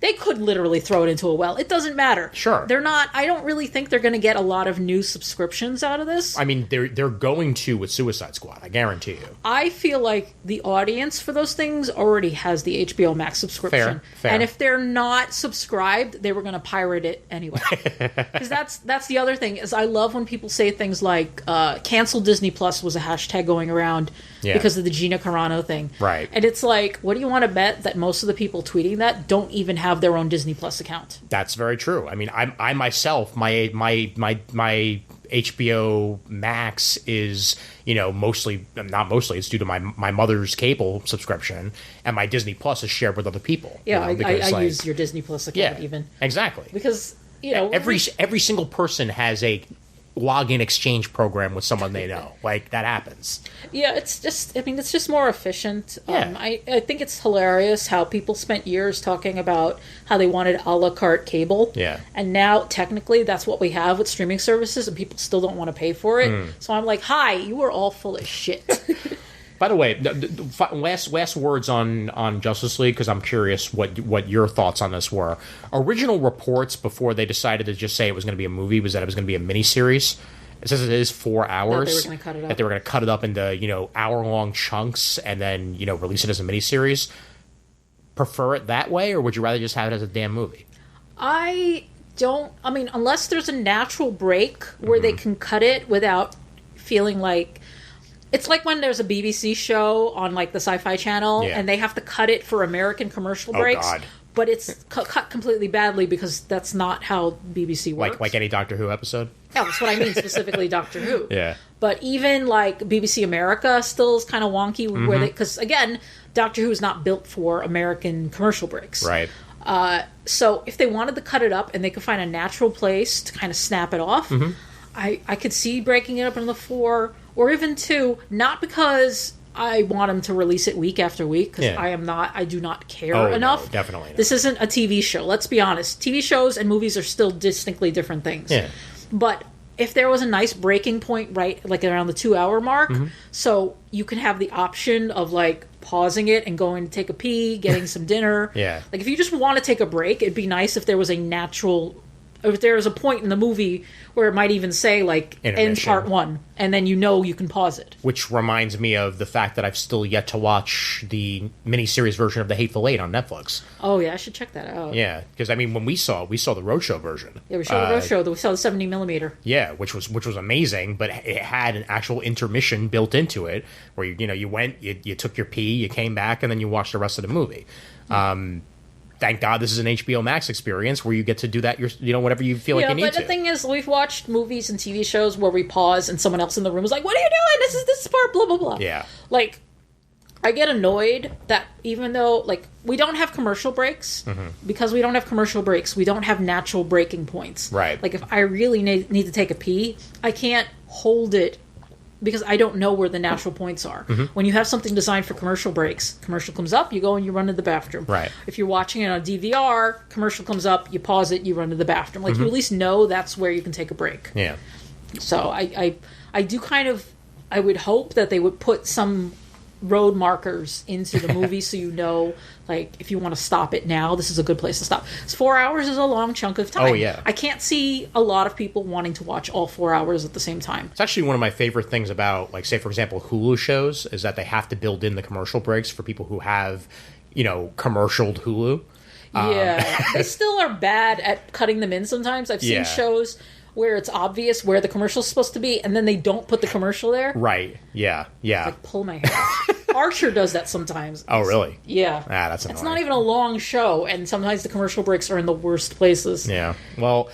they could literally throw it into a well. It doesn't matter. Sure. I don't really think they're going to get a lot of new subscriptions out of this. I mean, they're going to with Suicide Squad, I guarantee you. I feel like the audience for those things already has the HBO Max subscription. Fair. And if they're not subscribed, they were going to pirate it anyway. Because that's the other thing, is I love when people say things like, cancel Disney Plus was a hashtag going around because of the Gina Carano thing. Right. And it's like, what do you want to bet that most of the people tweeting that don't even have their own Disney Plus account? That's very true. I mean, I myself, my HBO Max is, mostly, not mostly, it's due to my mother's cable subscription, and my Disney Plus is shared with other people. Yeah, I use your Disney Plus account even. Exactly. Because, every single person has a login exchange program with someone they know. That happens. Yeah, it's just more efficient. Yeah. I think it's hilarious how people spent years talking about how they wanted a la carte cable. Yeah. And now, technically, that's what we have with streaming services, and people still don't want to pay for it. So I'm like, hi, you are all full of shit. By the way, last words on Justice League, because I'm curious what your thoughts on this were. Original reports before they decided to just say it was going to be a movie was that it was going to be a miniseries. It says it is 4 hours. That they were going to cut it up. That they were going to cut it up into hour-long chunks and then release it as a miniseries. Prefer it that way, or would you rather just have it as a damn movie? Unless there's a natural break where they can cut it without feeling like... It's like when there's a BBC show on the Sci-Fi Channel and they have to cut it for American commercial breaks. Oh, God. But it's cut completely badly because that's not how BBC works. Like any Doctor Who episode? Yeah, that's what I mean, specifically Doctor Who. Yeah. But even BBC America still is kind of wonky because, again, Doctor Who is not built for American commercial breaks. Right. So if they wanted to cut it up and they could find a natural place to kind of snap it off, I could see breaking it up into 4 or even 2, not because I want them to release it week after week, because I do not care enough. No, definitely not. This isn't a TV show, let's be honest. TV shows and movies are still distinctly different things. Yeah. But if there was a nice breaking point right like around the 2-hour mark, so you can have the option of like pausing it and going to take a pee, getting some dinner. Yeah. Like if you just want to take a break, it'd be nice if there was a natural, if there was a point in the movie where it might even say like end part 1, and then you can pause it. Which reminds me of the fact that I've still yet to watch the miniseries version of The Hateful Eight on Netflix. Oh yeah, I should check that out. Yeah, because I mean, when we saw the Roadshow version. Yeah, we saw the Roadshow. We saw the 70mm. Yeah, which was amazing, but it had an actual intermission built into it, where you went, you took your pee, you came back, and then you watched the rest of the movie. Thank God this is an HBO Max experience where you get to do that, whatever you feel like you need to. Yeah, but the thing is, we've watched movies and TV shows where we pause and someone else in the room is like, what are you doing? This is part, blah, blah, blah. Yeah. Like, I get annoyed that even though, like, we don't have commercial breaks, because we don't have commercial breaks, we don't have natural breaking points. Right. Like, if I really need to take a pee, I can't hold it because I don't know where the natural points are. When you have something designed for commercial breaks, commercial comes up, you go and you run to the bathroom. Right. If you're watching it on DVR, commercial comes up, you pause it, you run to the bathroom. Like, you at least know that's where you can take a break. Yeah. So I do kind of, I would hope that they would put some road markers into the movie so like, if you want to stop it now, this is a good place to stop. 4 hours is a long chunk of time. Oh, yeah. I can't see a lot of people wanting to watch all 4 hours at the same time. It's actually one of my favorite things about, like, say, for example, Hulu shows, is that they have to build in the commercial breaks for people who have, commercialed Hulu. Yeah. They still are bad at cutting them in sometimes. I've seen shows where it's obvious where the commercial's supposed to be, and then they don't put the commercial there. Right. Yeah. Yeah. Like, pull my hair out. Archer does that sometimes. Oh, really? Yeah. That's annoying. It's not even a long show, and sometimes the commercial breaks are in the worst places. Yeah. Well,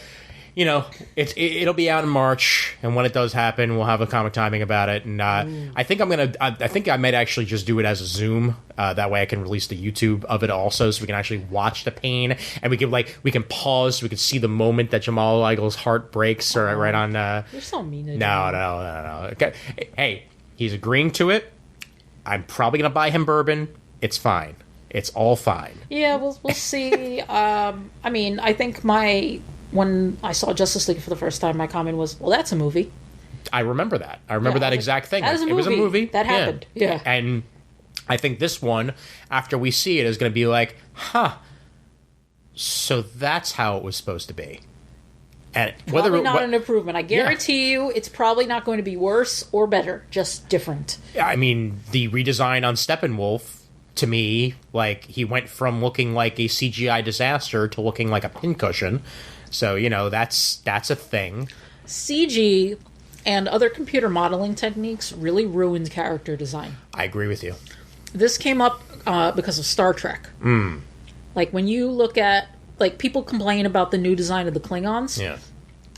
it'll be out in March, and when it does happen, we'll have a comic timing about it. And I think I might actually just do it as a Zoom. That way, I can release the YouTube of it also, so we can actually watch the pain, and we can pause, so we can see the moment that Jamal Eigel's heart breaks, or right on. You're so mean. No. Okay. Hey, he's agreeing to it. I'm probably gonna buy him bourbon. It's fine. It's all fine. Yeah, we'll see. I mean, I think when I saw Justice League for the first time, my comment was, well, that's a movie. I remember that. I remember that exact thing. It was a movie. That happened. Yeah. And I think this one, after we see it, is going to be like, so that's how it was supposed to be. And probably not an improvement. I guarantee you it's probably not going to be worse or better, just different. I mean, the redesign on Steppenwolf, to me, like, he went from looking like a CGI disaster to looking like a pincushion. So, that's a thing. CG and other computer modeling techniques really ruined character design. I agree with you. This came up because of Star Trek. Like, when you look at, like, people complain about the new design of the Klingons. Yeah.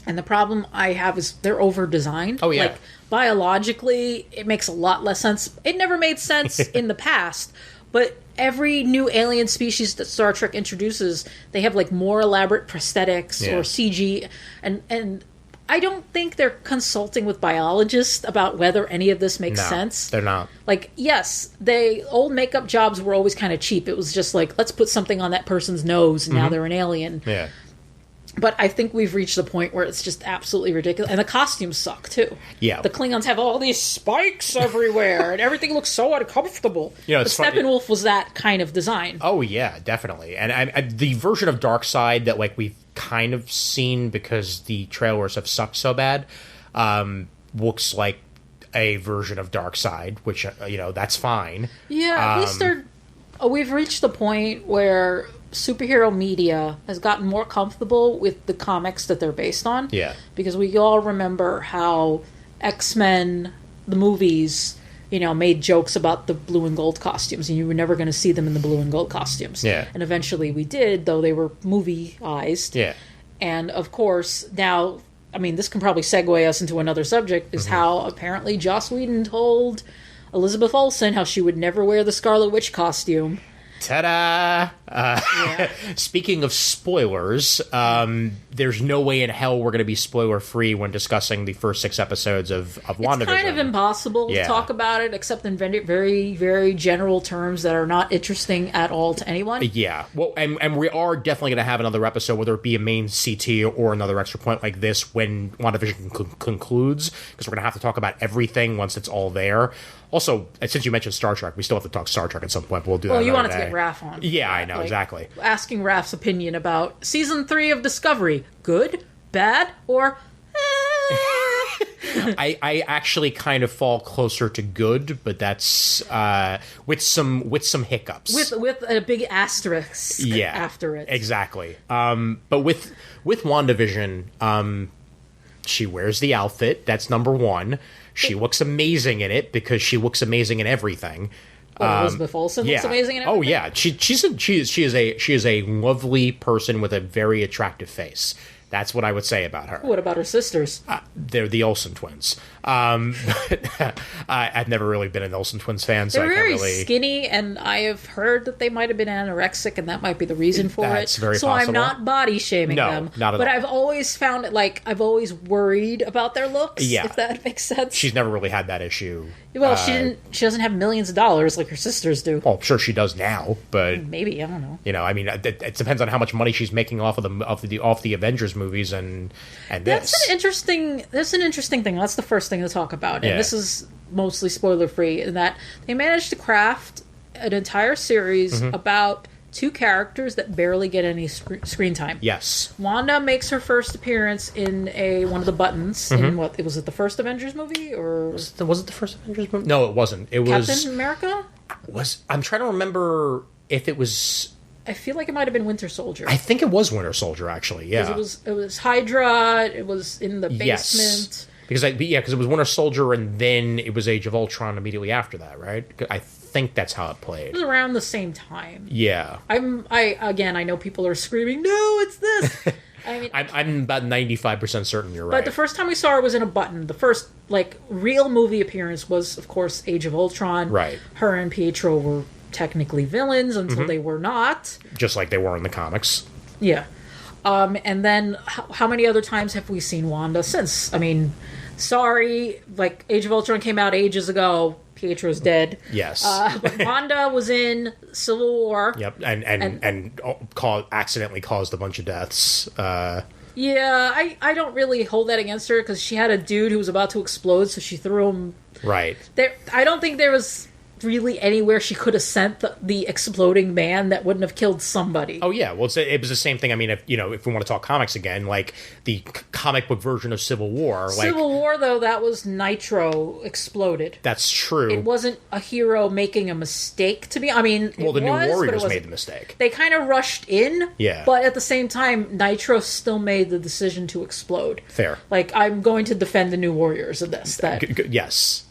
And the problem I have is they're over-designed. Oh, yeah. Like, biologically, it makes a lot less sense. It never made sense in the past, but every new alien species that Star Trek introduces, they have, like, more elaborate prosthetics or CG, and I don't think they're consulting with biologists about whether any of this makes sense. They're not. Like, yes, old makeup jobs were always kind of cheap. It was just like, let's put something on that person's nose, and now they're an alien. Yeah. But I think we've reached the point where it's just absolutely ridiculous. And the costumes suck, too. Yeah. The Klingons have all these spikes everywhere, and everything looks so uncomfortable. But Steppenwolf was that kind of design. Oh, yeah, definitely. And the version of Darkseid that, like, we've kind of seen because the trailers have sucked so bad looks like a version of Darkseid, which, that's fine. Yeah, at least we've reached the point where superhero media has gotten more comfortable with the comics that they're based on. Yeah. Because we all remember how X-Men, the movies, made jokes about the blue and gold costumes, and you were never going to see them in the blue and gold costumes. Yeah. And eventually we did, though they were movieized. Yeah. And, of course, now, I mean, this can probably segue us into another subject, is how apparently Joss Whedon told Elizabeth Olsen how she would never wear the Scarlet Witch costume. Ta-da! Speaking of spoilers, there's no way in hell we're going to be spoiler-free when discussing the first 6 episodes of WandaVision. It's kind of impossible to talk about it, except in very, very, very general terms that are not interesting at all to anyone. Yeah. Well, and we are definitely going to have another episode, whether it be a main CT or another extra point like this, when WandaVision concludes, because we're going to have to talk about everything once it's all there. Also, since you mentioned Star Trek, we still have to talk Star Trek at some point, but we'll do that. Well, you wanted to get Raph on. Yeah, I know, exactly. Asking Raph's opinion about Season 3 of Discovery. Good? Bad? Or... I actually kind of fall closer to good, but that's with some hiccups. With a big asterisk after it. Exactly. But with WandaVision, she wears the outfit. That's number one. She looks amazing in it because she looks amazing in everything. Elizabeth Olsen looks amazing in everything. Oh yeah, she is a lovely person with a very attractive face. That's what I would say about her. What about her sisters? They're the Olsen twins. But I've never really been an Olsen twins fan, so they're I can't really... very skinny, and I have heard that they might have been anorexic, and that might be the reason for That's it. very so possible. I'm not body shaming them. No, not at all. But I've always found it, I've always worried about their looks, if that makes sense. She's never really had that issue. Well, she doesn't have millions of dollars like her sisters do. Oh, I'm sure she does now, but maybe, I don't know. You know, I mean, it depends on how much money she's making off the Avengers movies and this. That's an interesting thing. That's the first thing to talk about, and this is mostly spoiler free. In that they managed to craft an entire series about 2 characters that barely get any screen time. Yes, Wanda makes her first appearance in one of the buttons in what was it, the first Avengers movie, or was it the first Avengers movie? No, it wasn't. It was Captain America. I'm trying to remember if it was. I feel like it might have been Winter Soldier. I think it was Winter Soldier, actually. Yeah, it was Hydra. It was in the basement. Yes. Because it was Winter Soldier, and then it was Age of Ultron immediately after that, right? I think that's how it played. It was around the same time. Yeah. I know people are screaming, "No, it's this." I mean, I'm about 95% certain you're right. But the first time we saw her was in a button. The first real movie appearance was, of course, Age of Ultron. Right. Her and Pietro were technically villains until they were not. Just like they were in the comics. Yeah. And then how many other times have we seen Wanda since? I mean, sorry, Age of Ultron came out ages ago. Pietro's dead. Yes. But Wanda was in Civil War. Yep, and accidentally caused a bunch of deaths. Yeah, I don't really hold that against her because she had a dude who was about to explode, so she threw him. Right. I don't think there was really anywhere she could have sent the exploding man that wouldn't have killed somebody. Oh yeah, well it was the same thing. I mean, if we want to talk comics again, the comic book version of Civil War. Civil War, though, that was Nitro exploded. That's true. It wasn't a hero making a mistake to be. I mean, the New Warriors made the mistake. They kind of rushed in. Yeah. But at the same time, Nitro still made the decision to explode. Fair. I'm going to defend the New Warriors of this. Yes.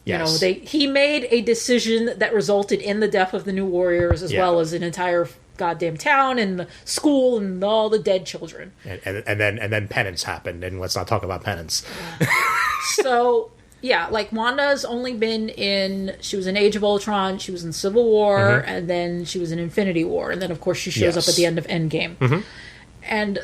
Yes. He made a decision that resulted in the death of the New Warriors as well as an entire goddamn town and the school and all the dead children. And then Penance happened, and let's not talk about Penance. So, yeah, Wanda's only been she was in Age of Ultron, she was in Civil War, and then she was in Infinity War, and then of course she shows up at the end of Endgame. And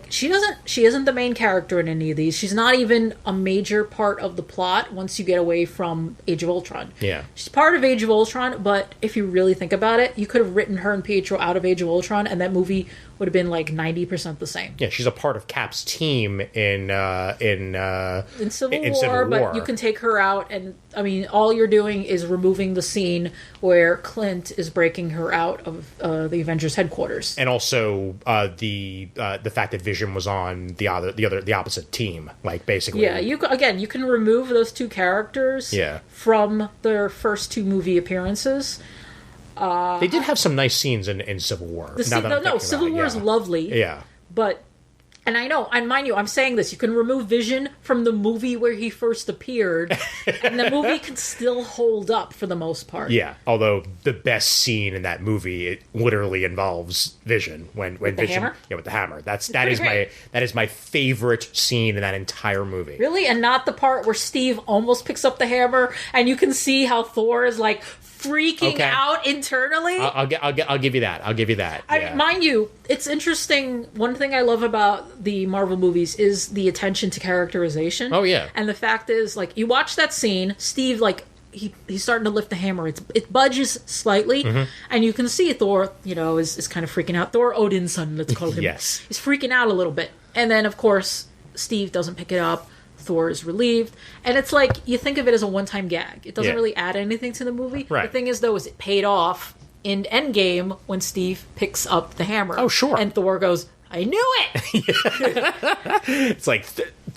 she isn't the main character in any of these. She's not even a major part of the plot once you get away from Age of Ultron. Yeah. She's part of Age of Ultron, but if you really think about it, you could have written her and Pietro out of Age of Ultron, and that movie would have been 90% the same. Yeah, she's a part of Cap's team in Civil War, but you can take her out, and I mean, all you're doing is removing the scene where Clint is breaking her out of the Avengers headquarters, and also the fact that Vision was on the opposite team, basically. Yeah, you can remove those 2 characters from their first 2 movie appearances. They did have some nice scenes in Civil War. Civil War is lovely. Yeah. But And I know, and mind you, I'm saying this, you can remove Vision from the movie where he first appeared, and the movie can still hold up for the most part. Yeah, although the best scene in that movie, it literally involves Vision. When with Vision, hammer? Yeah, with the hammer. That is my favorite scene in that entire movie. Really? And not the part where Steve almost picks up the hammer, and you can see how Thor is, like, freaking out internally. I'll give you that. I'll give you that. Yeah. Mind you, it's interesting. One thing I love about the Marvel movies is the attention to characterization. Oh, yeah. And the fact is, like, you watch that scene, Steve, like, he's starting to lift the hammer. It budges slightly, and you can see Thor, is kind of freaking out. Thor, Odin's son, let's call him. Yes. He's freaking out a little bit. And then, of course, Steve doesn't pick it up. Thor is relieved, and it's like you think of it as a one-time gag. It doesn't really add anything to the movie. Right. The thing is, though, is it paid off in Endgame when Steve picks up the hammer. Oh, sure. And Thor goes, "I knew it." It's like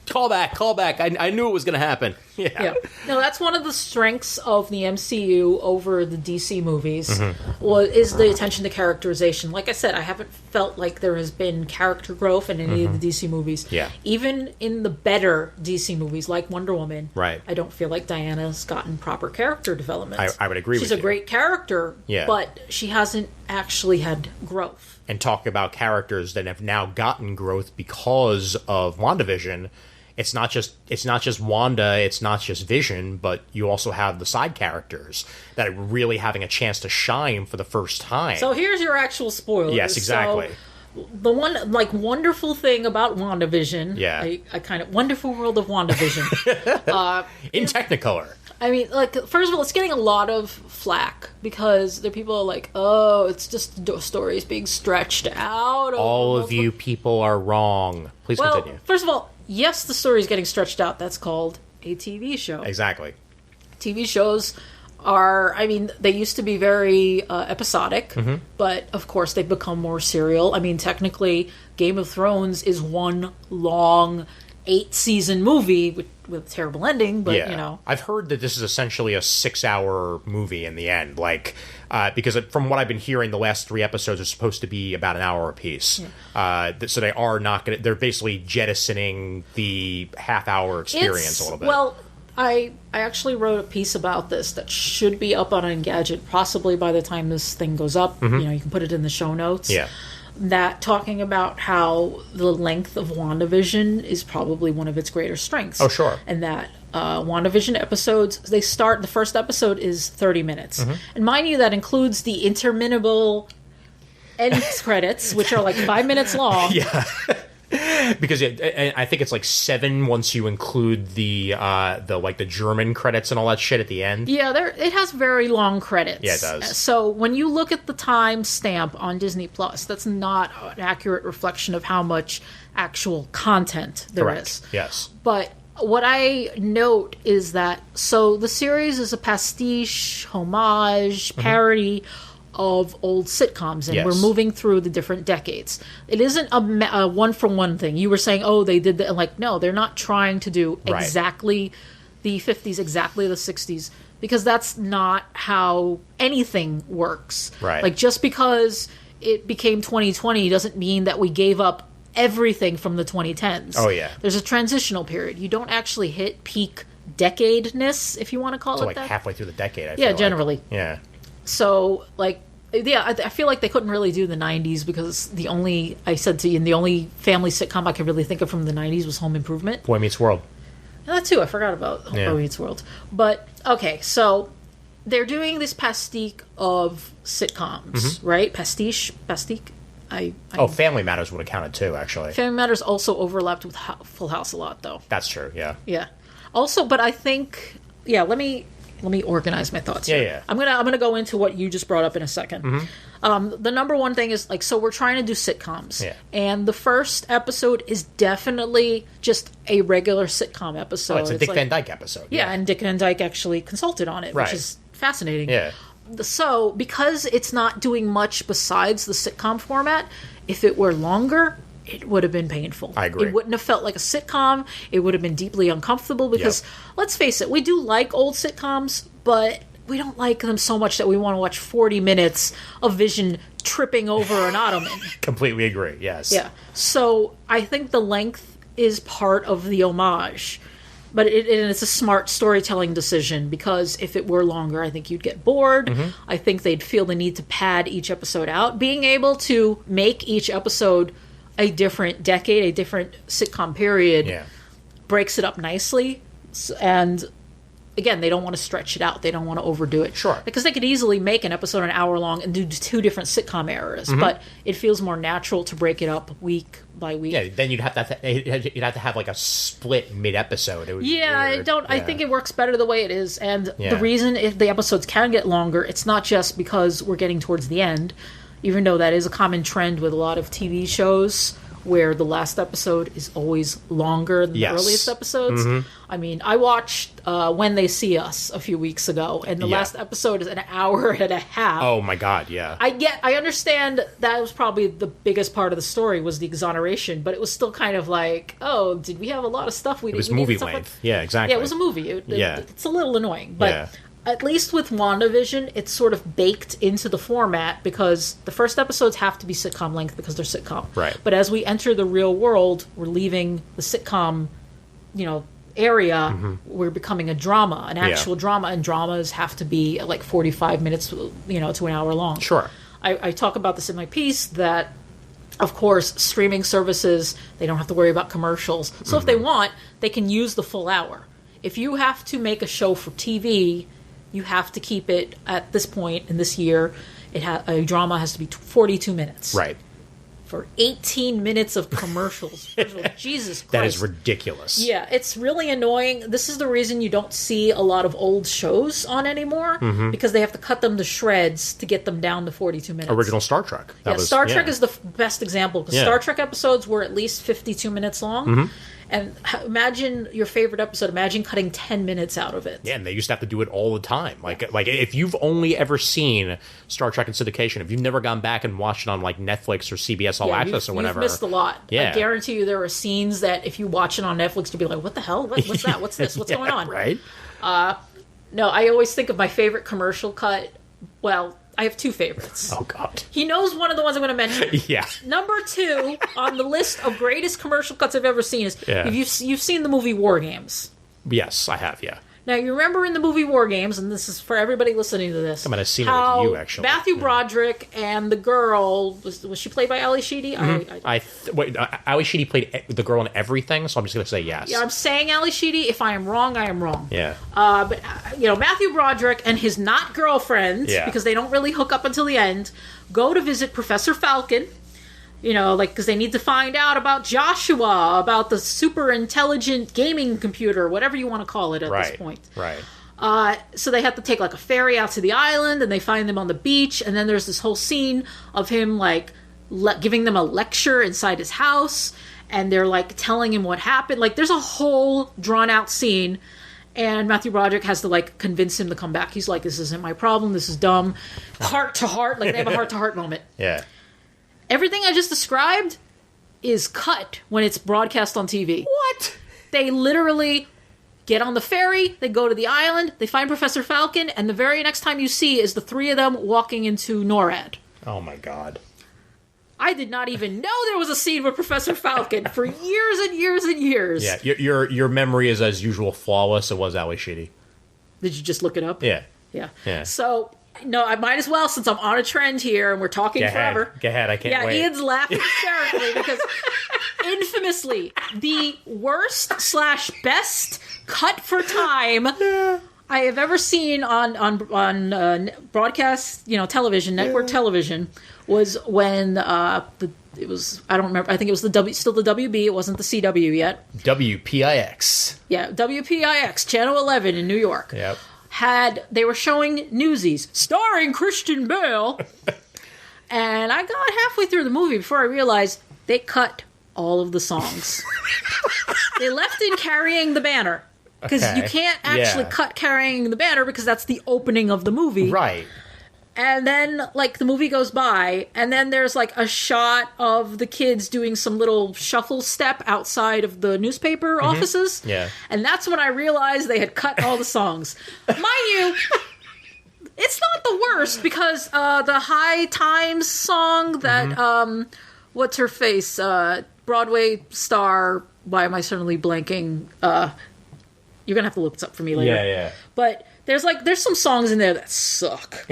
call back. I knew it was going to happen. Yeah. No, that's one of the strengths of the MCU over the DC movies, is the attention to characterization. Like I said, I haven't felt like there has been character growth in any of the DC movies. Yeah. Even in the better DC movies, like Wonder Woman, right. I don't feel like Diana's gotten proper character development. I would agree with you. She's a great character, but she hasn't actually had growth. And talk about characters that have now gotten growth because of WandaVision. It's not just Wanda, it's not just Vision, but you also have the side characters that are really having a chance to shine for the first time. So here's your actual spoilers. Yes, exactly. So, the one, like, wonderful thing about WandaVision, I kind of, wonderful world of WandaVision. In Technicolor. I mean, like, first of all, it's getting a lot of flack because there are people like, oh, it's just stories being stretched out. All of you people are wrong. Please continue. First of all, yes, the story is getting stretched out. That's called a TV show. Exactly. TV shows are, I mean, they used to be very episodic, but of course they've become more serial. I mean, technically, Game of Thrones is one long 8-season movie with a terrible ending, but I've heard that this is essentially a 6-hour movie in the end, like, because from what I've been hearing, the last 3 episodes are supposed to be about an hour apiece. So they are not going to, they're basically jettisoning the half-hour experience a little bit. Well, I actually wrote a piece about this that should be up on Engadget possibly by the time this thing goes up. You can put it in the show notes. Yeah. That talking about how the length of WandaVision is probably one of its greater strengths. Oh, sure. And that WandaVision episodes, the first episode is 30 minutes. And mind you, that includes the interminable end credits, which are like 5 minutes long. Yeah. Because I think it's like 7 once you include the German credits and all that shit at the end. Yeah, it has very long credits. Yeah, it does. So when you look at the time stamp on Disney Plus, that's not an accurate reflection of how much actual content there is. Yes. But what I note is that the series is a pastiche, homage, parody of old sitcoms, and we're moving through the different decades. It isn't a one-for-one thing. You were saying, oh, they did that. Like, no, they're not trying to do exactly the 50s, exactly the 60s, because that's not how anything works. Right. Like, just because it became 2020 doesn't mean that we gave up everything from the 2010s. Oh, yeah. There's a transitional period. You don't actually hit peak decade-ness, if you want to call it that. Halfway through the decade, I feel like. Generally. Yeah. So, like, I feel like they couldn't really do the 90s because the only family sitcom I could really think of from the 90s was Home Improvement. Boy Meets World. And that too, I forgot about Boy Meets World. But, okay, so they're doing this pastiche of sitcoms, right? Pastiche? Family Matters would have counted too, actually. Family Matters also overlapped with Full House a lot, though. That's true, yeah. Yeah. Also, but I think, let me organize my thoughts here. Yeah. I'm gonna go into what you just brought up in a second. The number one thing is, like, so we're trying to do sitcoms. Yeah. And the first episode is definitely just a regular sitcom episode. Oh, it's a Dick Van Dyke episode. Yeah, and Dick Van Dyke actually consulted on it, which is fascinating. Yeah. So, because it's not doing much besides the sitcom format, if it were longer, it would have been painful. I agree. It wouldn't have felt like a sitcom. It would have been deeply uncomfortable because, let's face it, we do like old sitcoms, but we don't like them so much that we want to watch 40 minutes of Vision tripping over an ottoman. Completely agree, yes. Yeah. So I think the length is part of the homage. But it's a smart storytelling decision, because if it were longer, I think you'd get bored. I think they'd feel the need to pad each episode out. Being able to make each episode a different decade, a different sitcom period, breaks it up nicely. And again, they don't want to stretch it out. They don't want to overdo it. Sure. Because they could easily make an episode an hour long and do 2 different sitcom eras. But it feels more natural to break it up week by week. Yeah, then you'd have to have like a split mid-episode. It would be weird. I think it works better the way it is. And the reason if the episodes can get longer, it's not just because we're getting towards the end, even though that is a common trend with a lot of TV shows, where the last episode is always longer than the earliest episodes. I mean, I watched When They See Us a few weeks ago, and the last episode is an hour and a half. Oh my god, yeah. I understand that was probably the biggest part of the story was the exoneration, but it was still kind of like, oh, did we have a lot of stuff we didn't... It was movie length. Yeah, exactly. Yeah, it was a movie. It's a little annoying, but... At least with WandaVision, it's sort of baked into the format, because the first episodes have to be sitcom length because they're sitcom. Right. But as we enter the real world, we're leaving the sitcom, area. We're becoming a drama, an actual drama, and dramas have to be like 45 minutes, to an hour long. Sure. I talk about this in my piece that, of course, streaming services, they don't have to worry about commercials. So if they want, they can use the full hour. If you have to make a show for TV, you have to keep it, at this point in this year, a drama has to be 42 minutes. Right. For 18 minutes of commercials. Jesus Christ. That is ridiculous. Yeah, it's really annoying. This is the reason you don't see a lot of old shows on anymore, because they have to cut them to shreds to get them down to 42 minutes. Original Star Trek. Star Trek is the best example, because Star Trek episodes were at least 52 minutes long. And imagine your favorite episode. Imagine cutting 10 minutes out of it. Yeah, and they used to have to do it all the time. Like if you've only ever seen Star Trek in syndication, if you've never gone back and watched it on like Netflix or CBS All Access or whatever, you've missed a lot. Yeah. I guarantee you there are scenes that if you watch it on Netflix, you'll be like, what the hell? What's that? What's this? What's going on? Right? No, I always think of my favorite commercial cut. Well, I have 2 favorites. Oh, God. He knows one of the ones I'm going to mention. Yeah. Number 2 on the list of greatest commercial cuts I've ever seen is, you've seen the movie War Games. Yes, I have, yeah. Now, you remember in the movie War Games, and this is for everybody listening to this. I might have seen it with you, actually. Matthew Broderick and the girl, was she played by Ali Sheedy? Ali Sheedy played the girl in everything, so I'm just going to say yes. Yeah, I'm saying Ali Sheedy. If I am wrong, I am wrong. Yeah. But Matthew Broderick and his not girlfriend, because they don't really hook up until the end, go to visit Professor Falcon. Because they need to find out about Joshua, about the super intelligent gaming computer, whatever you want to call it at this point. Right. So they have to take like a ferry out to the island, and they find them on the beach, and then there's this whole scene of him like giving them a lecture inside his house, and they're like telling him what happened. Like there's a whole drawn out scene, and Matthew Broderick has to like convince him to come back. He's like, "This isn't my problem. This is dumb." Heart to heart, like they have a heart to heart moment. Yeah. Everything I just described is cut when it's broadcast on TV. What? They literally get on the ferry, they go to the island, they find Professor Falcon, and the very next time you see is the 3 of them walking into NORAD. Oh my God. I did not even know there was a scene with Professor Falcon for years and years and years. Yeah, your memory is as usual flawless. It was Ali Sheedy. Did you just look it up? Yeah. Yeah. So... No, I might as well, since I'm on a trend here and we're talking forever. Go ahead, I can't wait. Yeah, Ian's laughing hysterically because infamously, the worst/best cut for time I have ever seen on broadcast, television, network television, was when it was, I don't remember, I think it was still the WB, it wasn't the CW yet. WPIX. Yeah, WPIX, Channel 11 in New York. Yep. They were showing Newsies, starring Christian Bale, and I got halfway through the movie before I realized they cut all of the songs. They left in Carrying the Banner, because you can't actually cut Carrying the Banner, because that's the opening of the movie. Right. And then, the movie goes by, and then there's, a shot of the kids doing some little shuffle step outside of the newspaper offices. Yeah. And that's when I realized they had cut all the songs. Mind you, It's not the worst because the High Times song that what's her face Broadway star. Why am I suddenly blanking? You're gonna have to look this up for me later. Yeah. But there's some songs in there that suck.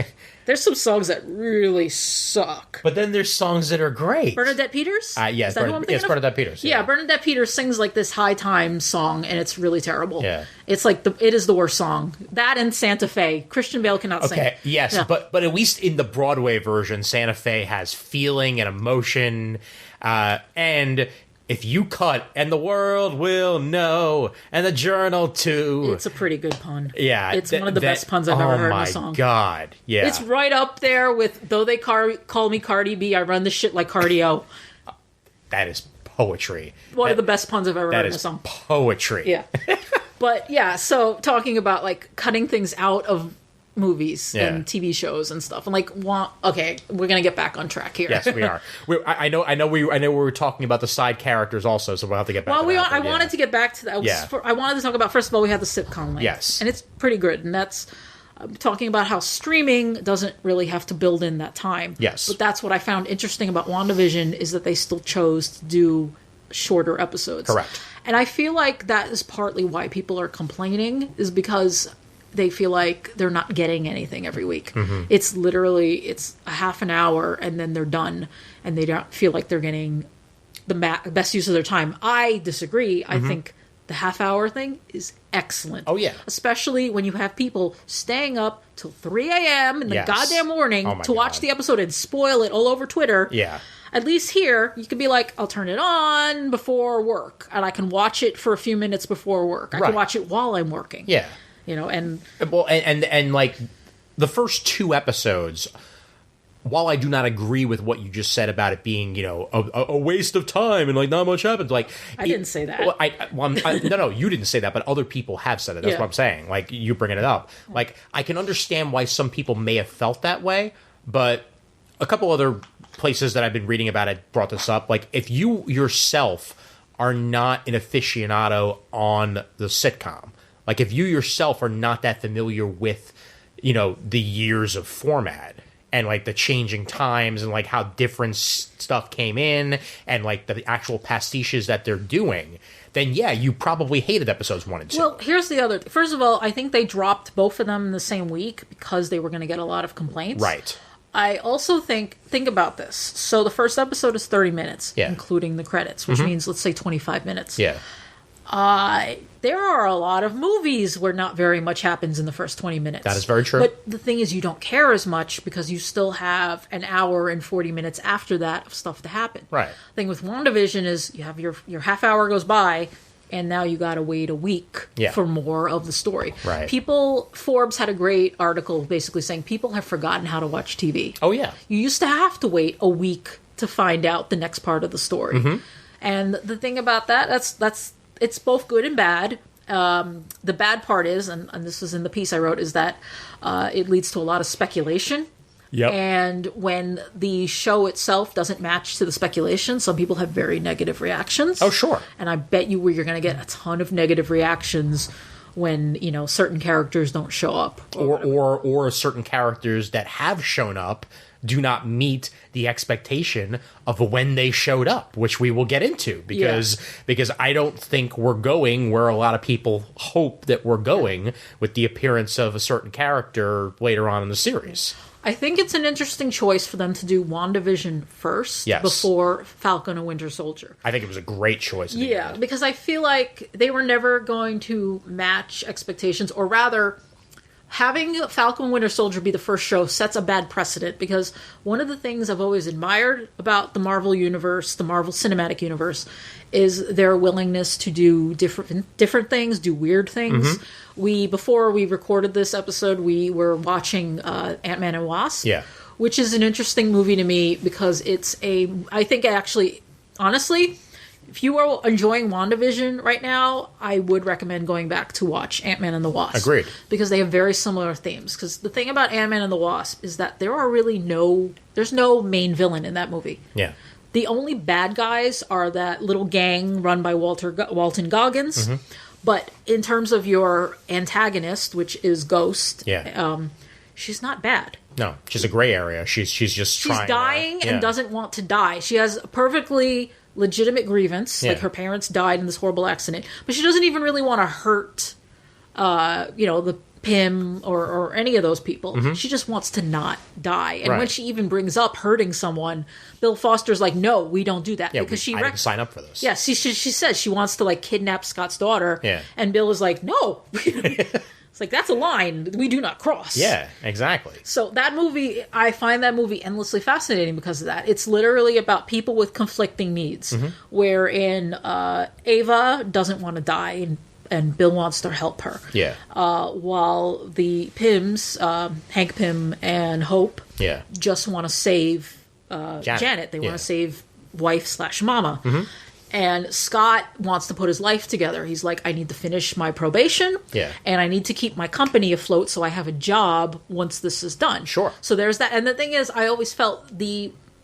There's some songs that really suck. But then there's songs that are great. Bernadette Peters? Yes, Bernadette Peters. Yeah, Bernadette Peters sings like this High Times song, and it's really terrible. Yeah. It's like it is the worst song. That and Santa Fe. Christian Bale cannot sing. Okay, yes, yeah. but at least in the Broadway version, Santa Fe has feeling and emotion, and if you cut, and the world will know, and the journal too. It's a pretty good pun. Yeah. It's one of the best puns I've ever heard in a song. Oh my God, yeah. It's right up there with, though they call me Cardi B, I run the shit like cardio. That is poetry. One of the best puns I've ever heard in a song. That is poetry. Yeah. But yeah, so talking about like cutting things out of movies and TV shows and stuff. I'm like, okay, we're gonna get back on track here. Yes, we are. I know we were talking about the side characters also, so we'll have to get back. Well, I wanted to get back to that. I wanted to talk about, first of all, we had the sitcom length. Yes, and it's pretty good, and that's talking about how streaming doesn't really have to build in that time. Yes, but that's what I found interesting about WandaVision is that they still chose to do shorter episodes. Correct. And I feel like that is partly why people are complaining, is because they feel like they're not getting anything every week. Mm-hmm. It's a half an hour and then they're done, and they don't feel like they're getting the best use of their time. I disagree. Mm-hmm. I think the half hour thing is excellent. Oh, yeah. Especially when you have people staying up till 3 a.m. in the goddamn morning to watch the episode and spoil it all over Twitter. Yeah. At least here, you can be like, I'll turn it on before work, and I can watch it for a few minutes before work. I can watch it while I'm working. Yeah. You know, and like the first 2 episodes, while I do not agree with what you just said about it being, you know, a waste of time and like not much happens, like I didn't say that. No, you didn't say that, but other people have said it. That's what I'm saying. Like you bringing it up, like I can understand why some people may have felt that way, but a couple other places that I've been reading about it brought this up. Like if you yourself are not an aficionado on the sitcom. Like, if you yourself are not that familiar with, you know, the years of format and, like, the changing times and, like, how different stuff came in and, like, the actual pastiches that they're doing, then, yeah, you probably hated episodes 1 and 2. Well, here's the other... First of all, I think they dropped both of them in the same week because they were going to get a lot of complaints. Right. I also think about this. So the first episode is 30 minutes, including the credits, which means, let's say, 25 minutes. Yeah. There are a lot of movies where not very much happens in the first 20 minutes. That is very true. But the thing is, you don't care as much because you still have an hour and 40 minutes after that of stuff to happen. Right. The thing with WandaVision is you have your half hour goes by, and now you got to wait a week for more of the story. Right. Forbes had a great article basically saying people have forgotten how to watch TV. Oh, yeah. You used to have to wait a week to find out the next part of the story. Mm-hmm. And the thing about that's it's both good and bad. The bad part is, and this is in the piece I wrote, is that it leads to a lot of speculation. Yep. And when the show itself doesn't match to the speculation, some people have very negative reactions. Oh, sure. And I bet you're going to get a ton of negative reactions when, you know, certain characters don't show up. Or certain characters that have shown up do not meet the expectation of when they showed up, which we will get into because I don't think we're going where a lot of people hope that we're going with the appearance of a certain character later on in the series. I think it's an interesting choice for them to do WandaVision first before Falcon and Winter Soldier. I think it was a great choice. Yeah, because I feel like they were never going to match expectations, or rather, having Falcon and Winter Soldier be the first show sets a bad precedent, because one of the things I've always admired about the Marvel Universe, the Marvel Cinematic Universe, is their willingness to do different things, do weird things. Mm-hmm. Before we recorded this episode, we were watching Ant-Man and Wasp, which is an interesting movie to me because I think actually, honestly, if you are enjoying WandaVision right now, I would recommend going back to watch Ant-Man and the Wasp. Agreed. Because they have very similar themes. Because the thing about Ant-Man and the Wasp is that there's no main villain in that movie. Yeah. The only bad guys are that little gang run by Walton Goggins. Mm-hmm. But in terms of your antagonist, which is Ghost, she's not bad. No, she's a gray area. She's trying. She's dying and doesn't want to die. She has a perfectly legitimate grievance. Like, her parents died in this horrible accident. But she doesn't even really want to hurt, the Pym or any of those people. She just wants to not die. And when she even brings up hurting someone, Bill Foster's like, no, we don't do that. Because I didn't sign up for this. Yeah, she says she wants to, like, kidnap Scott's daughter. Yeah. And Bill is like, no. It's like, that's a line we do not cross. Yeah, exactly. So that movie, I find that movie endlessly fascinating because of that. It's literally about people with conflicting needs, wherein Ava doesn't want to die and Bill wants to help her. Yeah. While the Pyms, Hank Pym and Hope, just want to save Janet. They want to save wife/mama. And Scott wants to put his life together. He's like, I need to finish my probation. Yeah. And I need to keep my company afloat so I have a job once this is done. Sure. So there's that. And the thing is, I always felt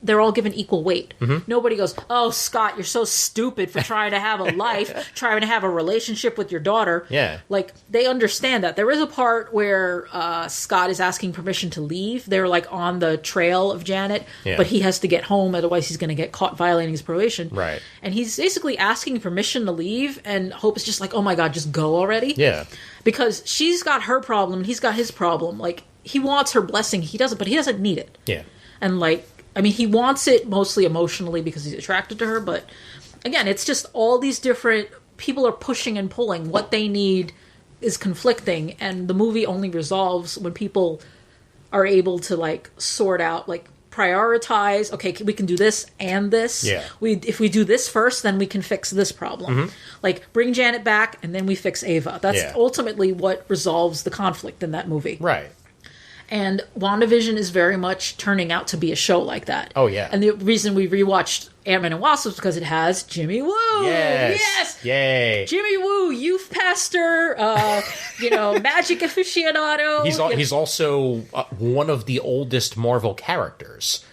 they're all given equal weight. Nobody goes, oh, Scott, you're so stupid for trying to have a life, trying to have a relationship with your daughter. Yeah. Like, they understand that. There is a part where Scott is asking permission to leave. They're, like, on the trail of Janet, but he has to get home, otherwise he's going to get caught violating his probation. Right. And he's basically asking permission to leave, and Hope is just like, oh my God, just go already. Yeah. Because she's got her problem, he's got his problem. Like, he wants her blessing, he doesn't, but he doesn't need it. Yeah. And, like, I mean, he wants it mostly emotionally because he's attracted to her, but again, it's just all these different people are pushing and pulling. What they need is conflicting, and the movie only resolves when people are able to, like, sort out, like, prioritize, okay, we can do this and this. Yeah. If we do this first, then we can fix this problem. Like, bring Janet back, and then we fix Ava. That's ultimately what resolves the conflict in that movie. Right. And WandaVision is very much turning out to be a show like that. Oh, yeah. And the reason we rewatched Ant-Man and Wasp is because it has Jimmy Woo. Yes. Yay. Jimmy Woo, youth pastor, magic aficionado. He's also one of the oldest Marvel characters.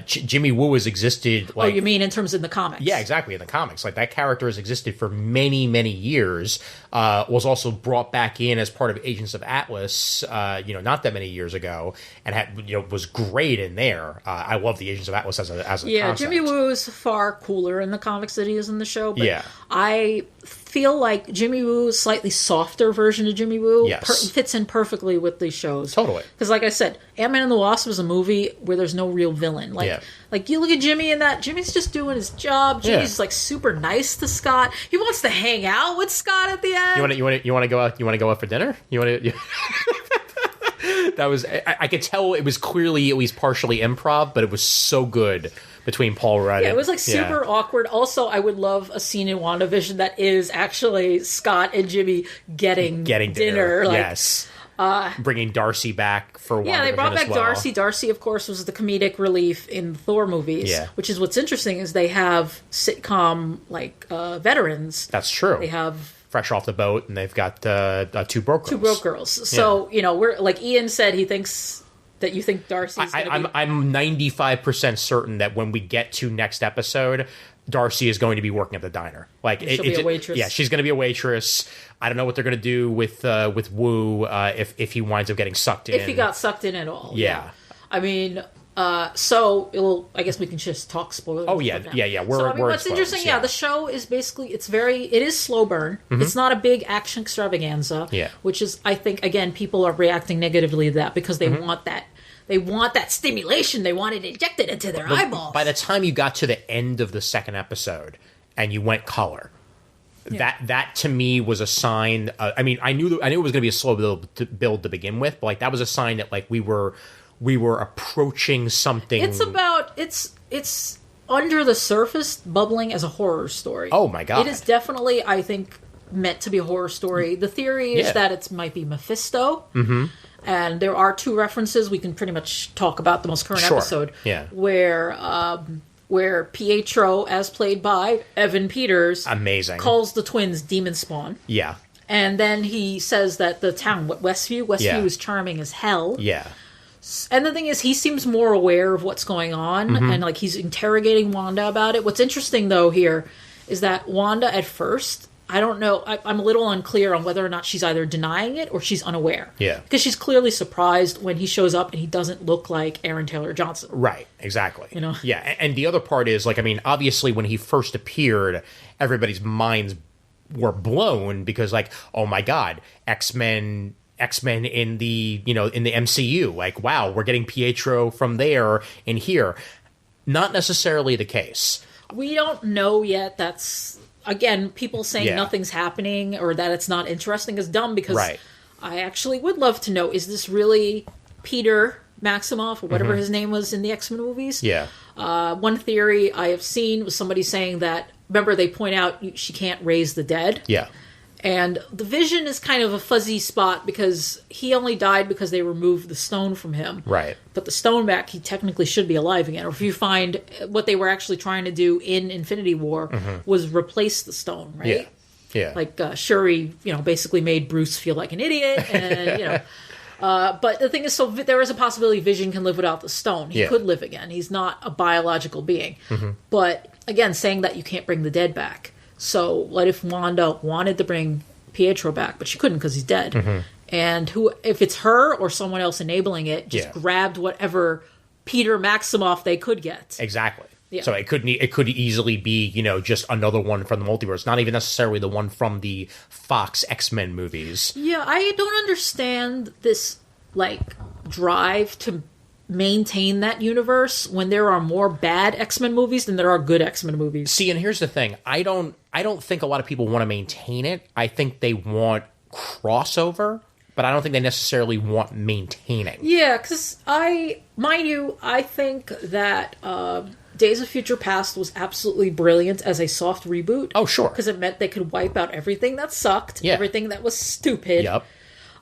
Jimmy Woo has existed. Like, you mean in terms of the comics? Yeah, exactly. In the comics, like, that character has existed for many, many years. Was also brought back in as part of Agents of Atlas, not that many years ago, and was great in there. I love the Agents of Atlas as a concept. Jimmy Woo is far cooler in the comics than he is in the show. But I feel like Jimmy Woo's slightly softer version of Jimmy Woo fits in perfectly with these shows. Totally. Because, like I said, Ant-Man and the Wasp was a movie where there's no real villain. Like you look at Jimmy in that, Jimmy's just doing his job. Jimmy's like super nice to Scott. He wants to hang out with Scott at the end. You want to go out? You want to go out for dinner? You want to? That was. I could tell it was clearly at least partially improv, but it was so good between Paul Rudd. Yeah, it was like super awkward. Also, I would love a scene in WandaVision that is actually Scott and Jimmy getting dinner. Yes. Bringing Darcy back for WandaVision. Yeah, they brought back well. Darcy. Darcy, of course, was the comedic relief in the Thor movies. Yeah. Which is what's interesting is they have sitcom veterans. That's true. They have fresh off the boat, and they've got two broke girls. Two broke girls. So we're like Ian said, he thinks that you think Darcy's going to be... I'm 95% certain that when we get to next episode, Darcy is going to be working at the diner. Like, she'll be a waitress. Yeah, she's going to be a waitress. I don't know what they're going to do with Wu if he winds up getting sucked in. If he got sucked in at all. Yeah. I mean, I guess we can just talk spoilers. Oh, yeah. Yeah. We're what's interesting, the show is basically, it is slow burn. Mm-hmm. It's not a big action extravaganza. Yeah. Which is, I think, again, people are reacting negatively to that because they want that. They want that stimulation. They want it injected into their eyeballs. By the time you got to the end of the second episode and you went color, that to me was a sign. I knew it was going to be a slow build to begin with, but like that was a sign that like we were approaching something. It's under the surface, bubbling as a horror story. Oh my god! It is definitely, I think, meant to be a horror story. The theory is that it might be Mephisto. Mm-hmm. And there are two references. We can pretty much talk about the most current episode. Yeah. Where Pietro, as played by Evan Peters, amazing, calls the twins demon spawn. Yeah. And then he says that the town, Westview is charming as hell. Yeah. And the thing is, he seems more aware of what's going on, and like he's interrogating Wanda about it. What's interesting, though, here is that Wanda, at first, I don't know. I'm a little unclear on whether or not she's either denying it or she's unaware. Yeah. Because she's clearly surprised when he shows up and he doesn't look like Aaron Taylor Johnson. Right, exactly. You know? Yeah, and the other part is, like, I mean, obviously when he first appeared, everybody's minds were blown because, like, oh my God, X-Men in the, you know, in the MCU. Like, wow, we're getting Pietro from there in here. Not necessarily the case. We don't know yet. That's... Again, people saying nothing's happening or that it's not interesting is dumb because I actually would love to know, is this really Peter Maximoff or whatever his name was in the X-Men movies? Yeah. One theory I have seen was somebody saying that, remember they point out she can't raise the dead? Yeah. And the Vision is kind of a fuzzy spot because he only died because they removed the stone from him. Right. But the stone back, he technically should be alive again. Or if you find what they were actually trying to do in Infinity War was replace the stone, right? Yeah. Like Shuri, you know, basically made Bruce feel like an idiot, and you know. But the thing is, so there is a possibility Vision can live without the stone. He could live again. He's not a biological being. But again, saying that you can't bring the dead back. So what if Wanda wanted to bring Pietro back, but she couldn't because he's dead? And if it's her or someone else enabling it, just grabbed whatever Peter Maximoff they could get. Exactly. Yeah. So it could easily be, you know, just another one from the multiverse, not even necessarily the one from the Fox X-Men movies. Yeah, I don't understand this, like, drive to maintain that universe when there are more bad X-Men movies than there are good X-Men movies. See, and here's the thing. I don't think a lot of people want to maintain it. I think they want crossover, but I don't think they necessarily want maintaining. Yeah, because mind you, I think that Days of Future Past was absolutely brilliant as a soft reboot. Oh, sure. Because it meant they could wipe out everything that sucked, everything that was stupid. Yep.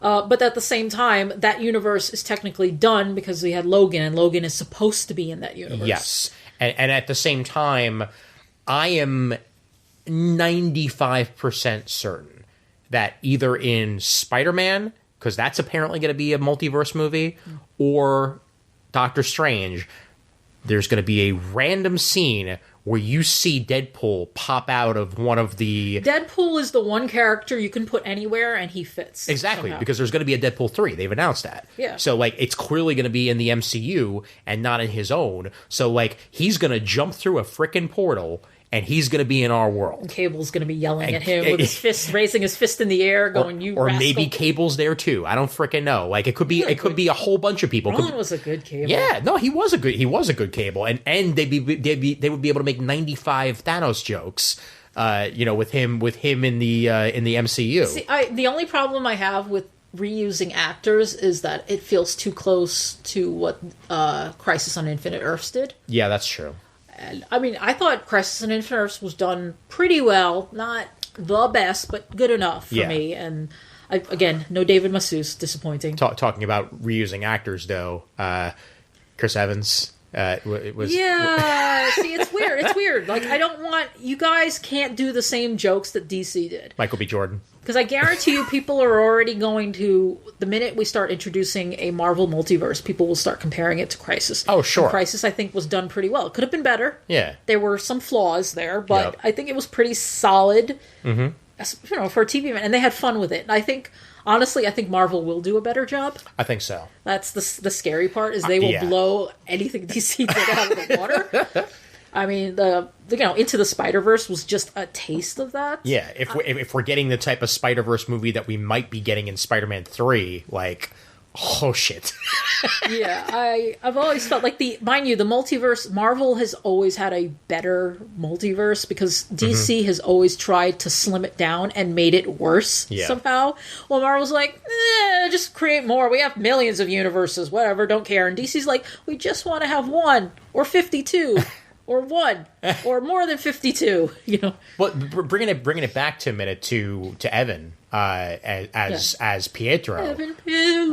But at the same time, that universe is technically done because we had Logan, and Logan is supposed to be in that universe. Yes. And at the same time, I am 95% certain that either in Spider-Man, because that's apparently going to be a multiverse movie, or Doctor Strange, there's going to be a random scene where you see Deadpool pop out of one of the... Deadpool is the one character you can put anywhere and he fits. Exactly, somehow. because there's going to be a Deadpool 3. They've announced that. Yeah. So, like, it's clearly going to be in the MCU and not in his own. So, like, he's going to jump through a frickin' portal and he's going to be in our world. And Cable's going to be yelling at him with his fist, raising his fist in the air, going, "You rascal!" Or maybe Cable's there too. I don't frickin' know. Like, it could be a whole bunch of people. Ron was a good Cable. Yeah, no, he was a good Cable, and they would be able to make 95 Thanos jokes. You know, with him in the MCU. See, the only problem I have with reusing actors is that it feels too close to what Crisis on Infinite Earths did. Yeah, that's true. And, I mean, I thought Crisis on Infinite Earths was done pretty well. Not the best, but good enough for me. And, again, no David Masseuse. Disappointing. Talking about reusing actors, though, Chris Evans... it was see, it's weird. It's weird. Like, I don't want... You guys can't do the same jokes that DC did. Michael B. Jordan. Because I guarantee you people are already going to... The minute we start introducing a Marvel multiverse, people will start comparing it to Crisis. Oh, sure. And Crisis, I think, was done pretty well. It could have been better. Yeah. There were some flaws there, but I think it was pretty solid, you know, for a TV event. And they had fun with it. And I think... Honestly, I think Marvel will do a better job. I think so. That's the scary part, is they will blow anything DC did out of the water. I mean, Into the Spider-Verse was just a taste of that. Yeah, if we're getting the type of Spider-Verse movie that we might be getting in Spider-Man 3, like, oh shit. I've always felt like mind you, the multiverse, Marvel has always had a better multiverse because DC has always tried to slim it down and made it worse somehow. Well, Marvel's like, just create more. We have millions of universes, whatever, don't care. And DC's like, we just want to have one or 52. Or one, or more than 52, you know. Well, bringing it back to a minute to Evan as Pietro. Evan,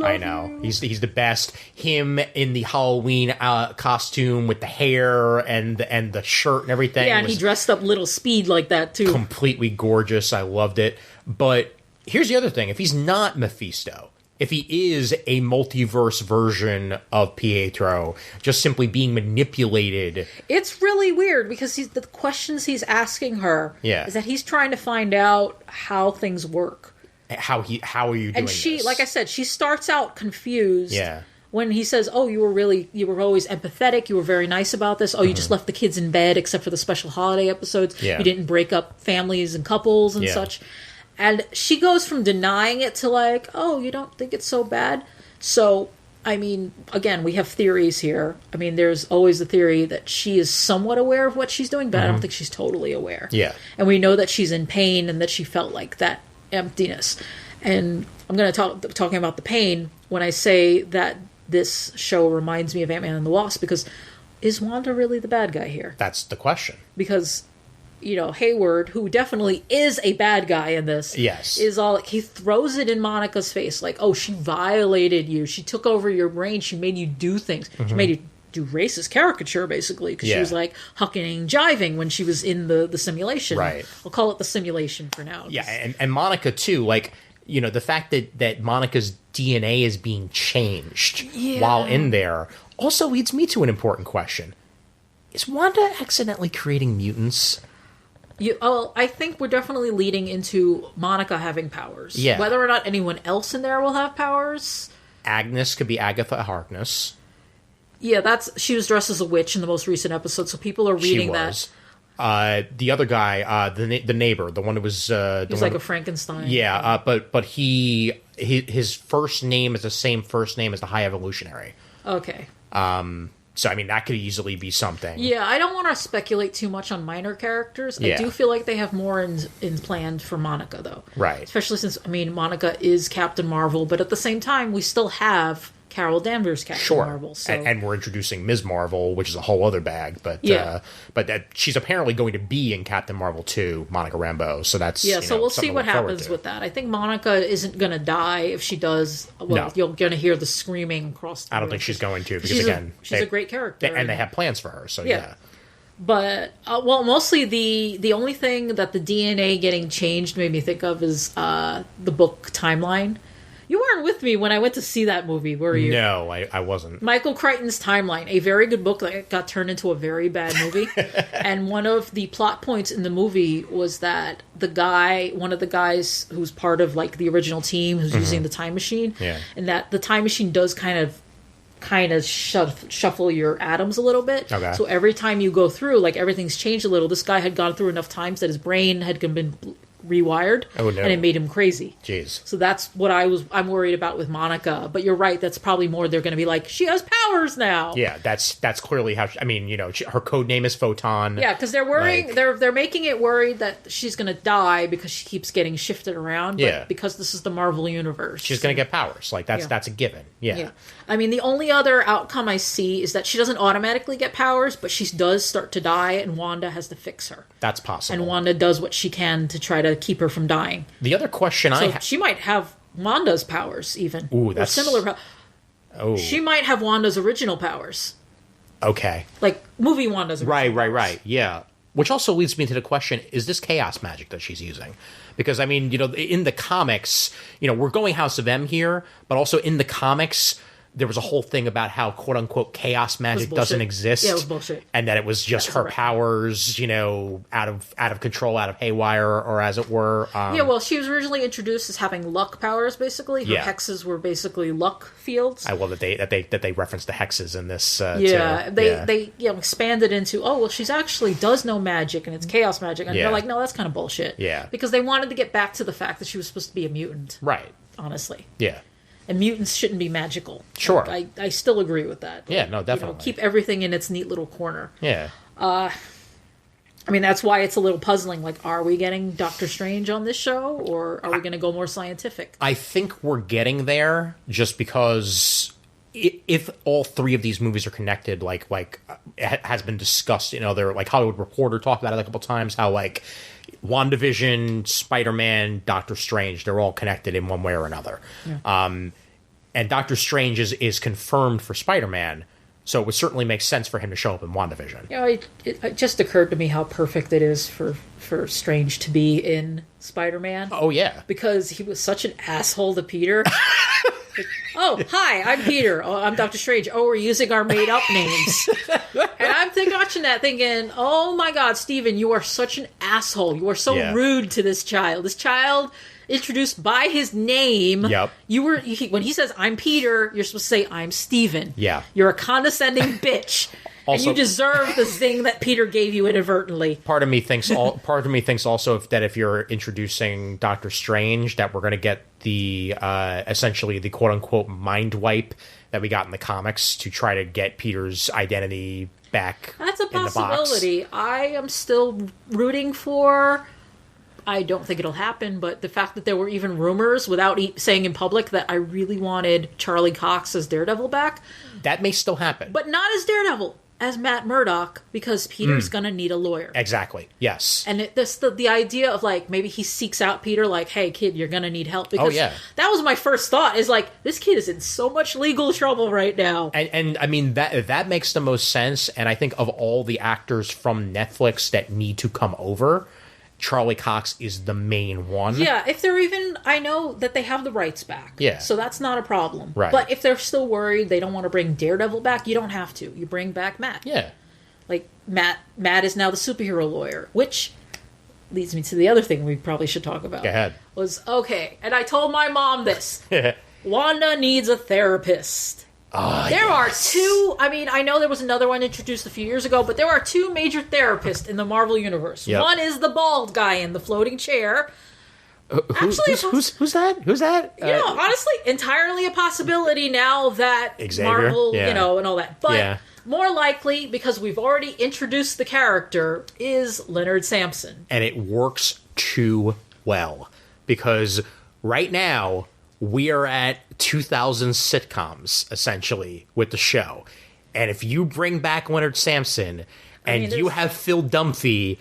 I know he's the best. Him in the Halloween costume with the hair and the shirt and everything. Yeah, and he dressed up Little Speed like that too. Completely gorgeous. I loved it. But here's the other thing: if he's not Mephisto, if he is a multiverse version of Pietro, just simply being manipulated. It's really weird because the questions he's asking her is that he's trying to find out how things work. How are you doing and she, this? Like I said, she starts out confused. Yeah. When he says, "Oh, you were always empathetic. You were very nice about this. Oh, you just left the kids in bed except for the special holiday episodes. Yeah. You didn't break up families and couples and such." And she goes from denying it to like, "Oh, you don't think it's so bad?" So, I mean, again, we have theories here. I mean, there's always the theory that she is somewhat aware of what she's doing, but I don't think she's totally aware. Yeah. And we know that she's in pain and that she felt like that emptiness. And I'm going to talking about the pain when I say that this show reminds me of Ant-Man and the Wasp, because is Wanda really the bad guy here? That's the question. Because, Hayward, who definitely is a bad guy in this, is all he throws it in Monica's face, like, "Oh, she violated you. She took over your brain. She made you do things. She made you do racist caricature, basically, because she was like hucking and jiving when she was in the simulation." Right. I'll call it the simulation for now. Yeah, and Monica too, like, the fact that Monica's DNA is being changed while in there also leads me to an important question. Is Wanda accidentally creating mutants? I think we're definitely leading into Monica having powers. Yeah. Whether or not anyone else in there will have powers. Agnes could be Agatha Harkness. Yeah, she was dressed as a witch in the most recent episode, so people are reading that. The other guy, the neighbor, the one who was... he was like a Frankenstein. Yeah, but his first name is the same first name as the High Evolutionary. Okay. So, I mean, that could easily be something. Yeah, I don't want to speculate too much on minor characters. Yeah. I do feel like they have more in planned for Monica, though. Right. Especially since, Monica is Captain Marvel, but at the same time, we still have Carol Danvers Captain Marvel. So. And we're introducing Ms. Marvel, which is a whole other bag. But but she's apparently going to be in Captain Marvel 2, Monica Rambeau. So that's so we'll see what happens with that. I think Monica isn't going to die. If she does, you're going to hear the screaming across the room. I don't think she's going to, because she's a great character. And they have plans for her, so yeah. But, mostly the only thing that the DNA getting changed made me think of is the book timeline. You weren't with me when I went to see that movie, were you? No, I wasn't. Michael Crichton's Timeline, a very good book that got turned into a very bad movie. And one of the plot points in the movie was that one of the guys who's part of like the original team who's using the time machine, and that the time machine does kind of shuffle your atoms a little bit. Okay. So every time you go through, like, everything's changed a little. This guy had gone through enough times that his brain had been rewired, and it made him crazy. Jeez. So that's what I'm worried about with Monica. But you're right, that's probably more they're going to be like, she has powers now. Yeah, that's clearly how her code name is Photon. Yeah, because they're worrying, they're making it worried that she's going to die because she keeps getting shifted around. But because this is the Marvel universe, she's going to get powers. Like, that's a given. Yeah. I mean, the only other outcome I see is that she doesn't automatically get powers, but she does start to die, and Wanda has to fix her. That's possible. And Wanda does what she can to try to keep her from dying. The other question she might have Wanda's powers, even. Ooh, that's... Or similar powers. She might have Wanda's original powers. Okay. Like, movie Wanda's original powers. Right. Yeah. Which also leads me to the question, is this chaos magic that she's using? Because, I mean, in the comics, we're going House of M here, but also in the comics... There was a whole thing about how "quote-unquote" chaos magic doesn't exist. Yeah, it was bullshit. And that it was just her powers, out of control, out of haywire, or as it were. She was originally introduced as having luck powers, basically. Her hexes were basically luck fields. I love that they referenced the hexes in this. They expanded into, she's actually does know magic, and it's chaos magic. And they're like, no, that's kind of bullshit. Yeah. Because they wanted to get back to the fact that she was supposed to be a mutant. Right. Honestly. Yeah. And mutants shouldn't be magical. Sure. I still agree with that. Yeah, no, definitely. Keep everything in its neat little corner. Yeah. I mean, that's why it's a little puzzling. Like, are we getting Doctor Strange on this show, or are we going to go more scientific? I think we're getting there just because if all three of these movies are connected, like it has been discussed in other, like, Hollywood Reporter talked about it a couple times, how, like, WandaVision, Spider-Man, Doctor Strange, they're all connected in one way or another. Yeah. And Doctor Strange is confirmed for Spider-Man, so it would certainly make sense for him to show up in WandaVision. It just occurred to me how perfect it is for Strange to be in Spider-Man. Oh, yeah. Because he was such an asshole to Peter. Oh, hi, I'm Peter. Oh, I'm Dr. Strange. Oh, we're using our made-up names. And I'm watching that thinking, oh my God, Steven, you are such an asshole. You are so rude to this child. This child introduced by his name. Yep. When he says, I'm Peter, you're supposed to say, I'm Steven. Yeah. You're a condescending bitch. Also, and you deserve the zing that Peter gave you inadvertently. Part of me thinks also that if you're introducing Doctor Strange, that we're going to get the essentially the quote unquote mind wipe that we got in the comics to try to get Peter's identity back. That's a possibility. I am still rooting for. I don't think it'll happen, but the fact that there were even rumors without saying in public that I really wanted Charlie Cox as Daredevil back. That may still happen. But not as Daredevil, as Matt Murdock, because Peter's going to need a lawyer. Exactly, yes. And the idea of, like, maybe he seeks out Peter, like, hey, kid, you're going to need help. Because that was my first thought, is like, this kid is in so much legal trouble right now. And I mean, that makes the most sense, and I think of all the actors from Netflix that need to come over, Charlie Cox is the main one. Yeah, if they're even... I know that they have the rights back. Yeah. So that's not a problem. Right. But if they're still worried they don't want to bring Daredevil back, you don't have to. You bring back Matt. Yeah. Like, Matt is now the superhero lawyer, which leads me to the other thing we probably should talk about. Go ahead. Okay, and I told my mom this. Wanda needs a therapist. There are two... I mean, I know there was another one introduced a few years ago, but there are two major therapists in the Marvel Universe. Yep. One is the bald guy in the floating chair. Who's that? Who's that? You know, honestly, entirely a possibility now that Xavier? Marvel, and all that. But more likely, because we've already introduced the character, is Leonard Samson. And it works too well. Because right now... we are at 2000 sitcoms, essentially, with the show. And if you bring back Leonard Samson and you have Phil Dunphy...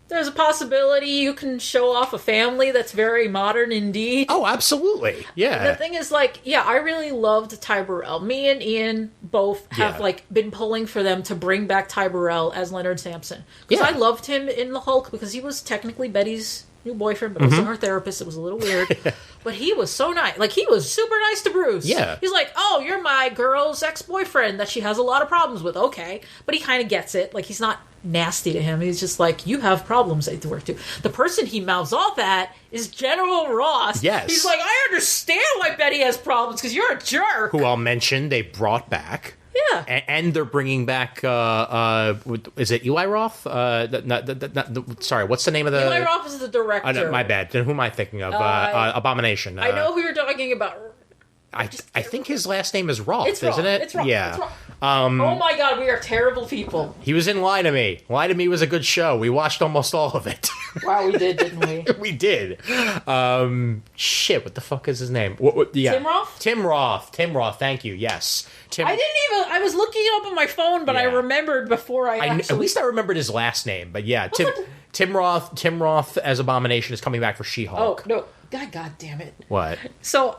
there's a possibility you can show off a family that's very modern indeed. Oh, absolutely. Yeah. The thing is, like, I really loved Ty Burrell. Me and Ian both have, been pulling for them to bring back Ty Burrell as Leonard Samson. Because I loved him in The Hulk because he was technically Betty's new boyfriend, but also her therapist. It was a little weird. But he was so nice. Like, he was super nice to Bruce. Yeah. He's like, oh, you're my girl's ex-boyfriend that she has a lot of problems with. Okay. But he kind of gets it. Like, he's not nasty to him. He's just like, you have problems I have to work to. The person he mouths off at is General Ross. Yes. He's like, I understand why Betty has problems because you're a jerk. Who I'll mention they brought back. Yeah. And they're bringing back, is it Eli Roth? Sorry, what's the name of the... Eli Roth is the director. My bad. Then who am I thinking of? Abomination. I know who you're talking about. I think his last name is Roth, isn't it? It's Roth. Yeah. It's Roth. Oh my God, we are terrible people. He was in Lie to Me. Lie to Me was a good show. We watched almost all of it. Wow, we did, didn't we? We did. Shit, what the fuck is his name? Tim Roth? Tim Roth, thank you, yes. I was looking it up on my phone, but I remembered before at least I remembered his last name, but yeah, Tim Roth as Abomination is coming back for She-Hulk. Oh, no. God damn it. What? So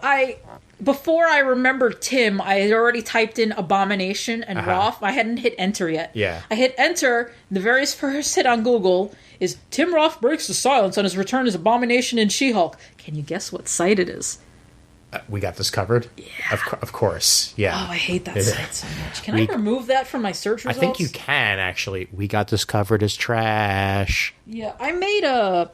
before I remembered Tim, I had already typed in Abomination and Roth. I hadn't hit enter yet. Yeah. I hit enter. The very first hit on Google is Tim Roth breaks the silence on his return as Abomination and She-Hulk. Can you guess what site it is? We got this covered? Yeah. Of course, yeah. Oh, I hate that site so much. Can I remove that from my search results? I think you can, actually. We got this covered as trash. Yeah, I made a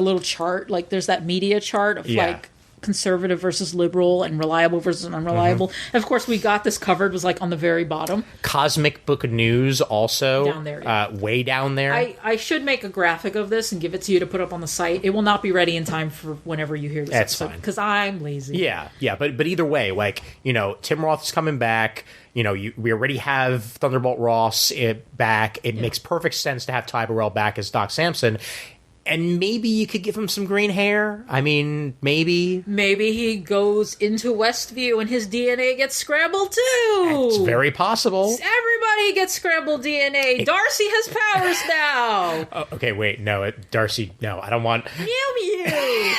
little chart. Like, there's that media chart of, like, conservative versus liberal and reliable versus unreliable. And of course, we got this covered, was like on the very bottom. Cosmic Book of News also. Down there. Way down there. I should make a graphic of this and give it to you to put up on the site. It will not be ready in time for whenever you hear this That's episode. Because I'm lazy. Yeah. But either way, like, Tim Roth's coming back. We already have Thunderbolt Ross back. It makes perfect sense to have Ty Burrell back as Doc Samson. And maybe you could give him some green hair. I mean, maybe. Maybe he goes into Westview and his DNA gets scrambled too. It's very possible. Everybody gets scrambled DNA. Darcy has powers now. Okay, wait. No, Darcy, no. I don't want... Mew.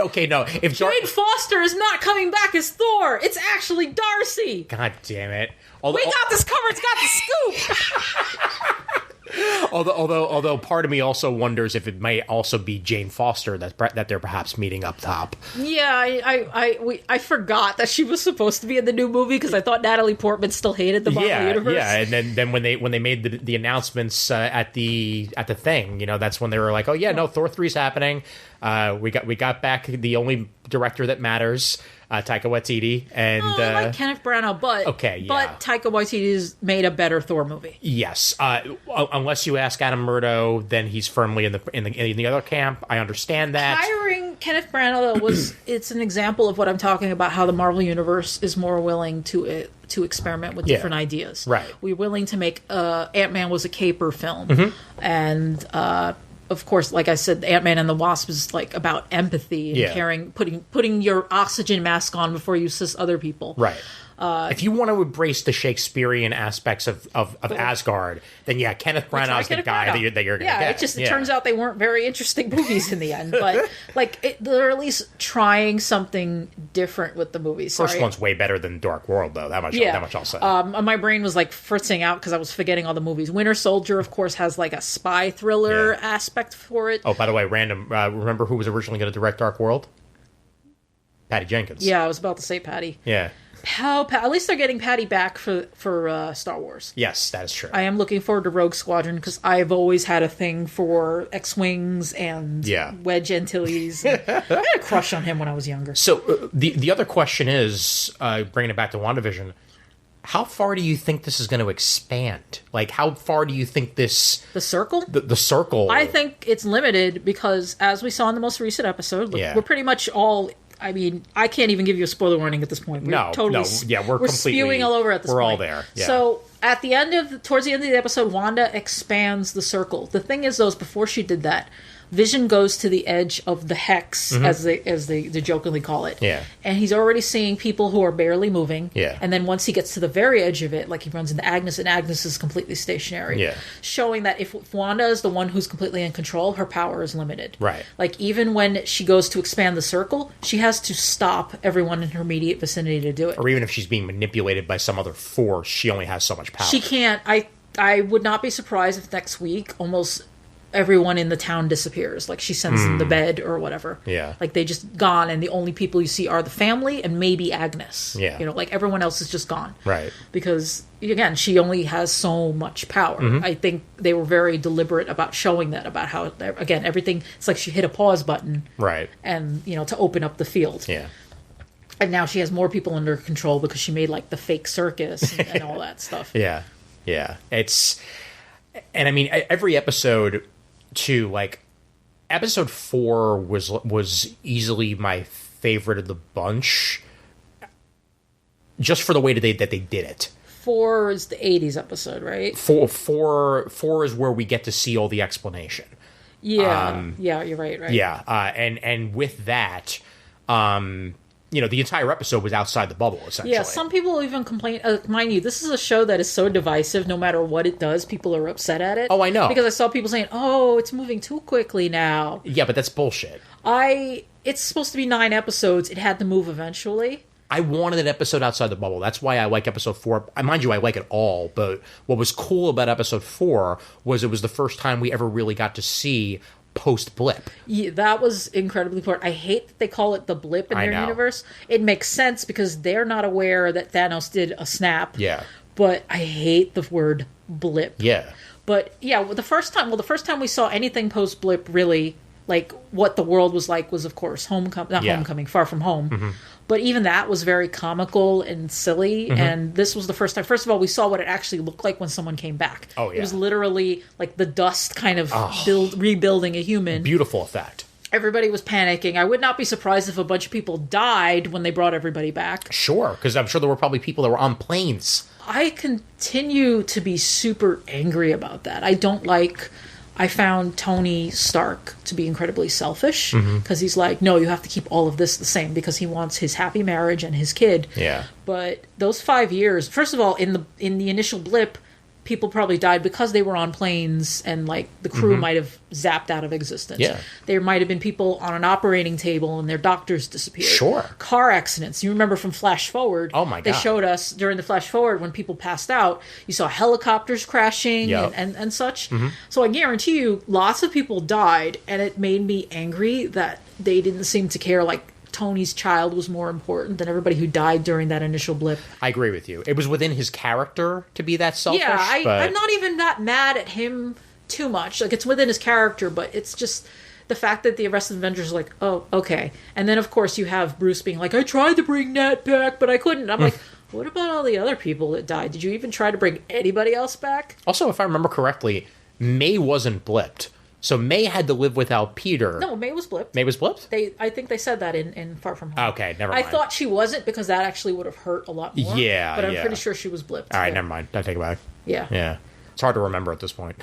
Okay, no. If Jane Foster is not coming back as Thor. It's actually Darcy. God damn it. We got this covered. It's got the scoop. Although part of me also wonders if it might also be Jane Foster that they're perhaps meeting up top. Yeah, I forgot that she was supposed to be in the new movie because I thought Natalie Portman still hated the Marvel Universe. Yeah, and then when they made the announcements at the thing, that's when they were like, oh yeah, no, Thor 3's happening. We got back the only director that matters, Taika Waititi, and I like Kenneth Branagh, but Taika Waititi's made a better Thor movie. Yes, unless you ask Adam Murdo, then he's firmly in the other camp. I understand that. Hiring Kenneth Branagh it's an example of what I'm talking about. How the Marvel Universe is more willing to experiment with different ideas. Right, we're willing to make Ant-Man was a caper film, and. Of course, like I said, Ant-Man and the Wasp is like about empathy and caring, putting your oxygen mask on before you assist other people. Right. If you want to embrace the Shakespearean aspects of Asgard, then Kenneth Branagh's the guy that you're going to get. It turns out they weren't very interesting movies in the end, but they're at least trying something different with the movies. First one's way better than Dark World, though. That much I'll say. My brain was like fritzing out because I was forgetting all the movies. Winter Soldier, of course, has like a spy thriller aspect for it. Oh, by the way, random. Remember who was originally going to direct Dark World? Patty Jenkins. Yeah, I was about to say Patty. Yeah. At least they're getting Patty back for Star Wars. Yes, that is true. I am looking forward to Rogue Squadron because I've always had a thing for X-Wings and Wedge Antilles. I had a crush on him when I was younger. So the other question is, bringing it back to WandaVision, how far do you think this is going to expand? Like, how far do you think this... The circle? The circle... I think it's limited because, as we saw in the most recent episode, we're pretty much all... I mean, I can't even give you a spoiler warning at this point. We're completely spewing all over at this point. We're all there. Yeah. So at the towards the end of the episode, Wanda expands the circle. The thing is, though, before she did that, Vision goes to the edge of the hex, as they jokingly call it. Yeah. And he's already seeing people who are barely moving. Yeah. And then once he gets to the very edge of it, like he runs into Agnes, and Agnes is completely stationary. Yeah. Showing that if Wanda is the one who's completely in control, her power is limited. Right. Like, even when she goes to expand the circle, she has to stop everyone in her immediate vicinity to do it. Or even if she's being manipulated by some other force, she only has so much power. She can't. I would not be surprised if next week almost everyone in the town disappears. Like, she sends them to bed or whatever. Yeah. Like, they just gone, and the only people you see are the family and maybe Agnes. Yeah. Like, everyone else is just gone. Right. Because, again, she only has so much power. I think they were very deliberate about showing that, about how, again, everything, it's like she hit a pause button. Right. And, to open up the field. Yeah. And now she has more people under control because she made, like, the fake circus and all that stuff. Yeah. Yeah. And I mean, every episode... too, like, episode 4 was easily my favorite of the bunch, just for the way that they did it. 4 is the 80s episode, right? 4 is where we get to see all the explanation. Yeah, you're right. Yeah, and with that, the entire episode was outside the bubble, essentially. Yeah, some people even complain. Mind you, this is a show that is so divisive. No matter what it does, people are upset at it. Oh, I know. Because I saw people saying, "Oh, it's moving too quickly now." Yeah, but that's bullshit. It's supposed to be 9 episodes. It had to move eventually. I wanted an episode outside the bubble. That's why I like episode 4. Mind you, I like it all, but what was cool about episode 4 was it was the first time we ever really got to see post-blip. Yeah, that was incredibly important. I hate that they call it the blip in their universe. It makes sense because they're not aware that Thanos did a snap. Yeah. But I hate the word blip. Yeah. But yeah, the first time we saw anything post-blip really, like what the world was like, was of course Homecoming, Far From Home. But even that was very comical and silly, and this was the first time. First of all, we saw what it actually looked like when someone came back. Oh, yeah. It was literally like the dust kind of rebuilding a human. Beautiful effect. Everybody was panicking. I would not be surprised if a bunch of people died when they brought everybody back. Sure, because I'm sure there were probably people that were on planes. I continue to be super angry about that. I found Tony Stark to be incredibly selfish because he's like, no, you have to keep all of this the same because he wants his happy marriage and his kid. Yeah. But those 5 years, first of all, in the initial blip, people probably died because they were on planes and like the crew might have zapped out of existence. Yeah. There might have been people on an operating table and their doctors disappeared. Sure. Car accidents. You remember from Flash Forward? Oh my God. They showed us during the Flash Forward when people passed out, you saw helicopters crashing and such. So I guarantee you lots of people died, and it made me angry that they didn't seem to care. Like, Tony's child was more important than everybody who died during that initial blip. I agree with you. It was within his character to be that selfish. Yeah, I'm not even that mad at him too much. Like, it's within his character, but it's just the fact that the rest of the Avengers are like, oh, okay. And then, of course, you have Bruce being like, I tried to bring Nat back, but I couldn't. I'm like, what about all the other people that died? Did you even try to bring anybody else back? Also, if I remember correctly, May wasn't blipped. So May had to live without Peter. No, May was blipped. May was blipped? I think they said that in Far From Home. Okay, never mind. I thought she wasn't because that actually would have hurt a lot more. Yeah, but I'm pretty sure she was blipped. All right, never mind. I take it back. Yeah. Yeah. It's hard to remember at this point.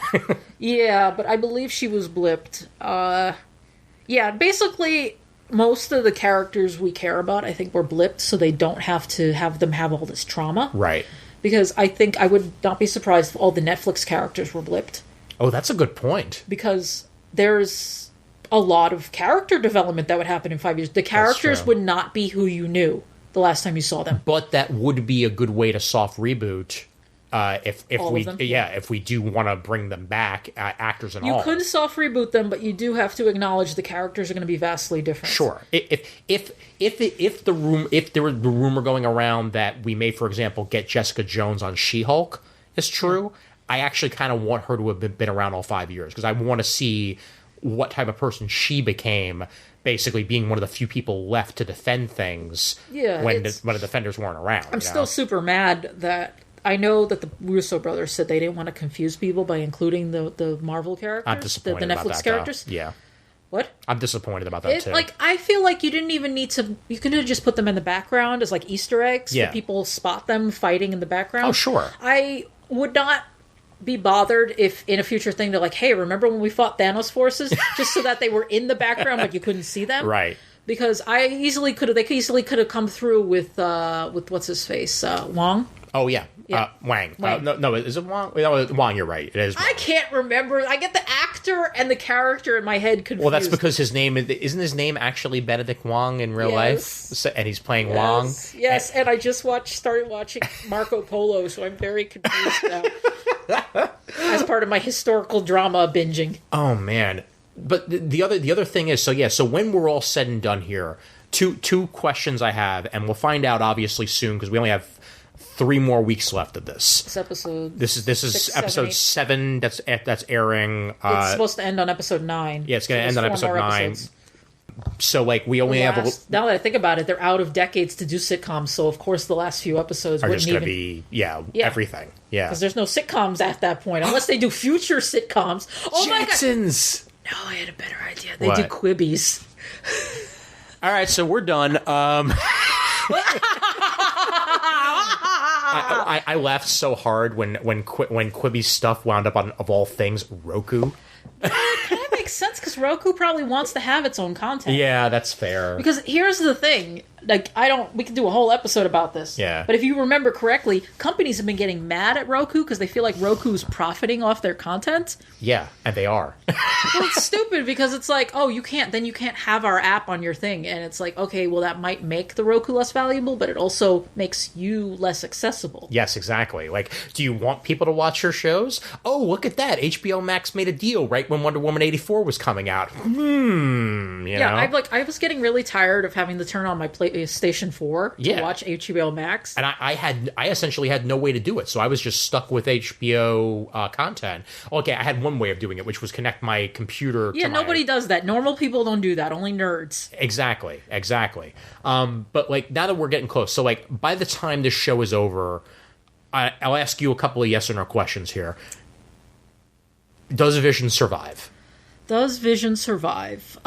Yeah, but I believe she was blipped. Yeah, basically, most of the characters we care about, I think, were blipped, so they don't have to have them have all this trauma. Right. Because I think I would not be surprised if all the Netflix characters were blipped. Oh, that's a good point. Because there's a lot of character development that would happen in 5 years. The characters would not be who you knew the last time you saw them. But that would be a good way to soft reboot if we do want to bring them back, actors and all. You could soft reboot them, but you do have to acknowledge the characters are going to be vastly different. Sure. If there was the rumor going around that we may, for example, get Jessica Jones on She-Hulk is true, I actually kind of want her to have been around all 5 years because I want to see what type of person she became, basically being one of the few people left to defend things when the defenders weren't around. I'm still super mad that I know that the Russo brothers said they didn't want to confuse people by including the Marvel characters, I'm disappointed the about Netflix that, characters. Though. Yeah. What? I'm disappointed about that too. Like, I feel like you didn't even need to. You could have just put them in the background as like Easter eggs so people spot them fighting in the background. Oh, sure. I would not be bothered if in a future thing they're like, hey, remember when we fought Thanos forces? Just so that they were in the background but you couldn't see them. Right. Because they easily could have come through with what's his face? Wong? Oh, yeah. Wang. No, is it Wong? No, Wong, you're right. It is Wong. I can't remember. I get the actor and the character in my head confused. Well, that's because his name isn't his name actually Benedict Wong in real life? So, and he's playing Wong? Yes, and I just started watching Marco Polo, so I'm very confused now. As part of my historical drama binging. Oh, man. But the other thing is, so when we're all said and done here, two questions I have, and we'll find out obviously soon because we only have 3 more weeks left of this. This is episode 7 that's airing. It's supposed to end on episode 9. Yeah, it's going to end on episode 9. Episodes. So, like, we only have... Now that I think about it, they're out of decades to do sitcoms, so of course the last few episodes are wouldn't just going to be, everything. Yeah. Because there's no sitcoms at that point, unless they do future sitcoms. Oh, Jacksons! My God. No, I had a better idea. They do Quibbies. All right, so we're done. I laughed so hard when Quibi's stuff wound up on, of all things, Roku. It kind of makes sense because Roku probably wants to have its own content. Yeah, that's fair. Because here's the thing. Like, we could do a whole episode about this. Yeah. But if you remember correctly, companies have been getting mad at Roku because they feel like Roku's profiting off their content. Yeah, and they are. Well, it's stupid because it's like, oh, you can't have our app on your thing. And it's like, okay, well, that might make the Roku less valuable, but it also makes you less accessible. Yes, exactly. Like, do you want people to watch your shows? Oh, look at that. HBO Max made a deal right when Wonder Woman 84 was coming out. You know? I was getting really tired of having to turn on my PlayStation 4 to watch HBO Max. And I essentially had no way to do it, so I was just stuck with HBO content. Okay, I had one way of doing it, which was connect my computer to nobody does that. Normal people don't do that, only nerds. Exactly. But, like, now that we're getting close, so, like, by the time this show is over, I'll ask you a couple of yes or no questions here. Does Vision survive? Does Vision survive?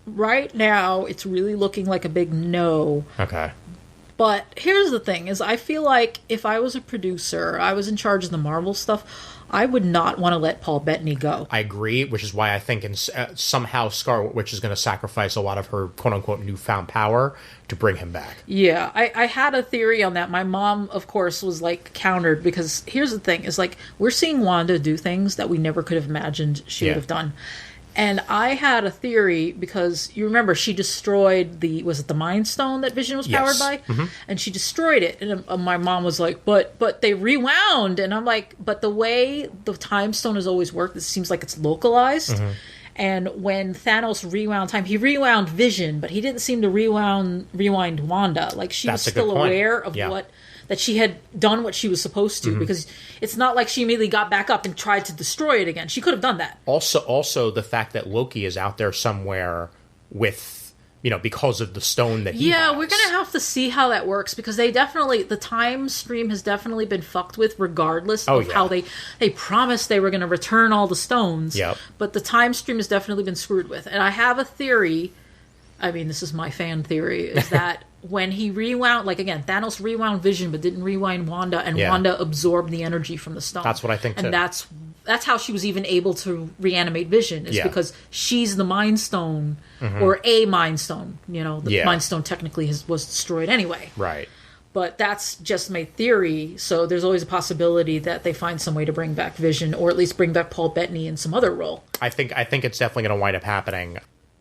Right now, it's really looking like a big no. Okay. But here's the thing, is I feel like if I was a producer, I was in charge of the Marvel stuff, I would not want to let Paul Bettany go. I agree, which is why I think somehow Scarlet Witch is going to sacrifice a lot of her quote-unquote newfound power to bring him back. Yeah, I had a theory on that. My mom, of course, was like countered, because here's the thing, is like we're seeing Wanda do things that we never could have imagined she would have done. And I had a theory, because you remember she destroyed was it the Mind Stone that Vision was powered by? Mm-hmm. And she destroyed it. And my mom was like, but they rewound. And I'm like, but the way the Time Stone has always worked, it seems like it's localized. Mm-hmm. And when Thanos rewound time, he rewound Vision, but he didn't seem to rewind Wanda. Like she was still aware of that she had done what she was supposed to, mm-hmm. because it's not like she immediately got back up and tried to destroy it again. She could have done that. Also the fact that Loki is out there somewhere with, because of the stone that he has. We're going to have to see how that works, because the time stream has definitely been fucked with, regardless of how they promised they were going to return all the stones. Yep. But the time stream has definitely been screwed with. And I have a theory, this is my fan theory, is that when he rewound, again, Thanos rewound Vision but didn't rewind Wanda, and Wanda absorbed the energy from the stone. That's what I think, too. And that's how she was even able to reanimate Vision, is because she's the Mind Stone, mm-hmm. or a Mind Stone. The Mind Stone technically was destroyed anyway. Right. But that's just my theory, so there's always a possibility that they find some way to bring back Vision, or at least bring back Paul Bettany in some other role. I think it's definitely going to wind up happening.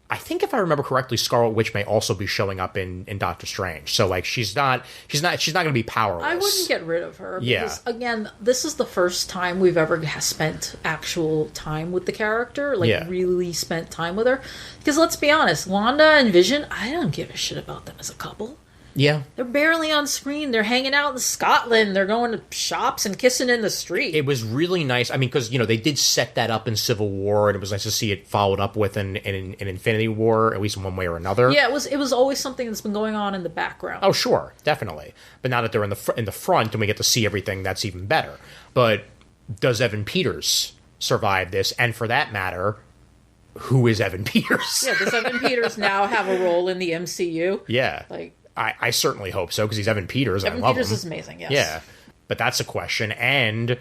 I think if I remember correctly, Scarlet Witch may also be showing up in Doctor Strange. So she's not going to be powerless. I wouldn't get rid of her, because again, this is the first time we've ever spent actual time with the character, really spent time with her. Because let's be honest, Wanda and Vision, I don't give a shit about them as a couple. Yeah. They're barely on screen. They're hanging out in Scotland. They're going to shops and kissing in the street. It was really nice. Because, they did set that up in Civil War, and it was nice to see it followed up with in Infinity War, at least in one way or another. Yeah, it was always something that's been going on in the background. Oh, sure. Definitely. But now that they're in the front and we get to see everything, that's even better. But does Evan Peters survive this? And for that matter, who is Evan Peters? Yeah, does Evan Peters now have a role in the MCU? Yeah. I certainly hope so, because he's Evan Peters. Evan Peters is amazing, yes. Yeah, but that's a question. And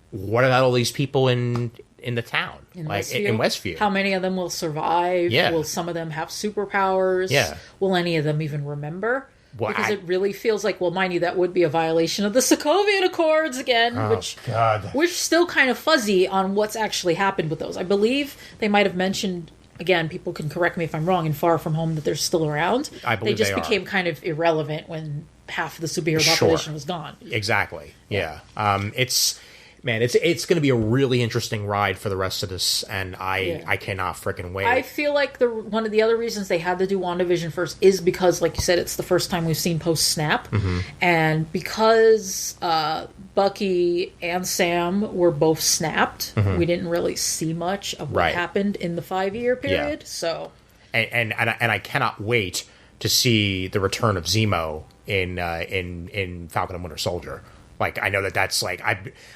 what about all these people in the town, in Westview? How many of them will survive? Yeah. Will some of them have superpowers? Yeah. Will any of them even remember? Well, because it really feels like, mind you, that would be a violation of the Sokovian Accords again, which we're still kind of fuzzy on what's actually happened with those. I believe they might have mentioned. Again, people can correct me if I'm wrong, in Far From Home, that they're still around. I believe they just became kind of irrelevant when half of the superhero population was gone. Exactly. Yeah. It's going to be a really interesting ride for the rest of this, and I cannot freaking wait. I feel like one of the other reasons they had to do WandaVision first is because, like you said, it's the first time we've seen post-snap, mm-hmm. and because Bucky and Sam were both snapped, mm-hmm. we didn't really see much of what happened in the 5-year period. Yeah. So, and I cannot wait to see the return of Zemo in Falcon and Winter Soldier. I know that's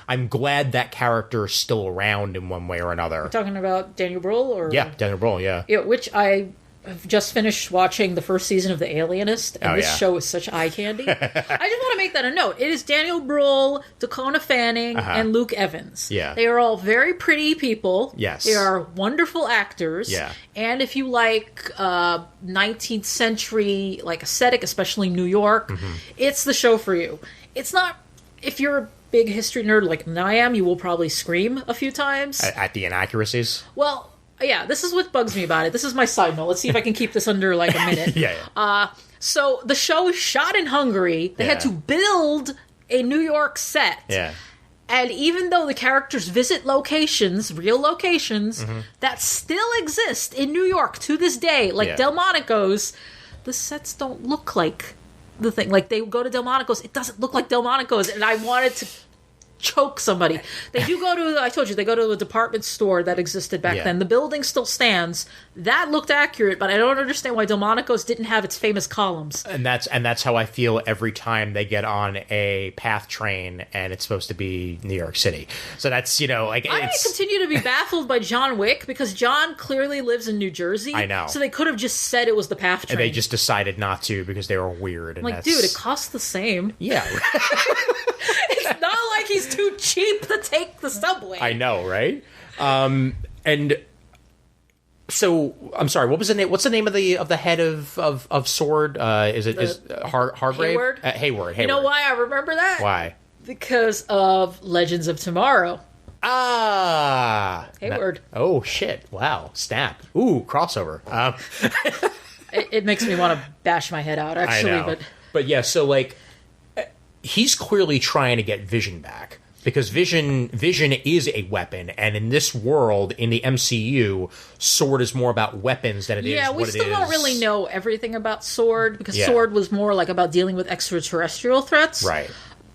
I'm glad that character is still around in one way or another. You're talking about Daniel Bruhl, or Daniel Bruhl, yeah. Which I have just finished watching the first season of The Alienist, and this show is such eye candy. I just want to make that a note. It is Daniel Bruhl, Dakota Fanning, and Luke Evans. Yeah. They are all very pretty people. Yes. They are wonderful actors. Yeah. And if you like 19th century aesthetic, especially New York, mm-hmm. it's the show for you. It's not... If you're a big history nerd like I am, you will probably scream a few times. At the inaccuracies? Well, yeah, this is what bugs me about it. This is my side note. Let's see if I can keep this under a minute. Yeah. So the show is shot in Hungary. They had to build a New York set. Yeah. And even though the characters visit locations, real locations, mm-hmm. that still exist in New York to this day, Delmonico's, the sets don't look like the thing. They go to Delmonico's, it doesn't look like Delmonico's, and I wanted to choke somebody. They do go to, I told you, they go to a department store that existed back then. The building still stands. That looked accurate, but I don't understand why Delmonico's didn't have its famous columns. And that's how I feel every time they get on a PATH train and it's supposed to be New York City. So that's, I continue to be baffled by John Wick, because John clearly lives in New Jersey. I know. So they could have just said it was the PATH train. And they just decided not to because they were weird. And dude, it costs the same. Yeah. It's not like he's too cheap to take the subway. I know, right? And so I'm sorry. What was the name? What's the name of the head of Sword? Is Hargrave? Hayward. You know why I remember that? Why? Because of Legends of Tomorrow. Hayward. Oh shit! Wow. Snap. Ooh, crossover. It makes me want to bash my head out, actually. I know. But yeah, so he's clearly trying to get Vision back, because Vision is a weapon, and in this world, in the MCU, Sword is more about weapons than it is what it is. Yeah, we still don't really know everything about Sword, because Sword was more about dealing with extraterrestrial threats. Right.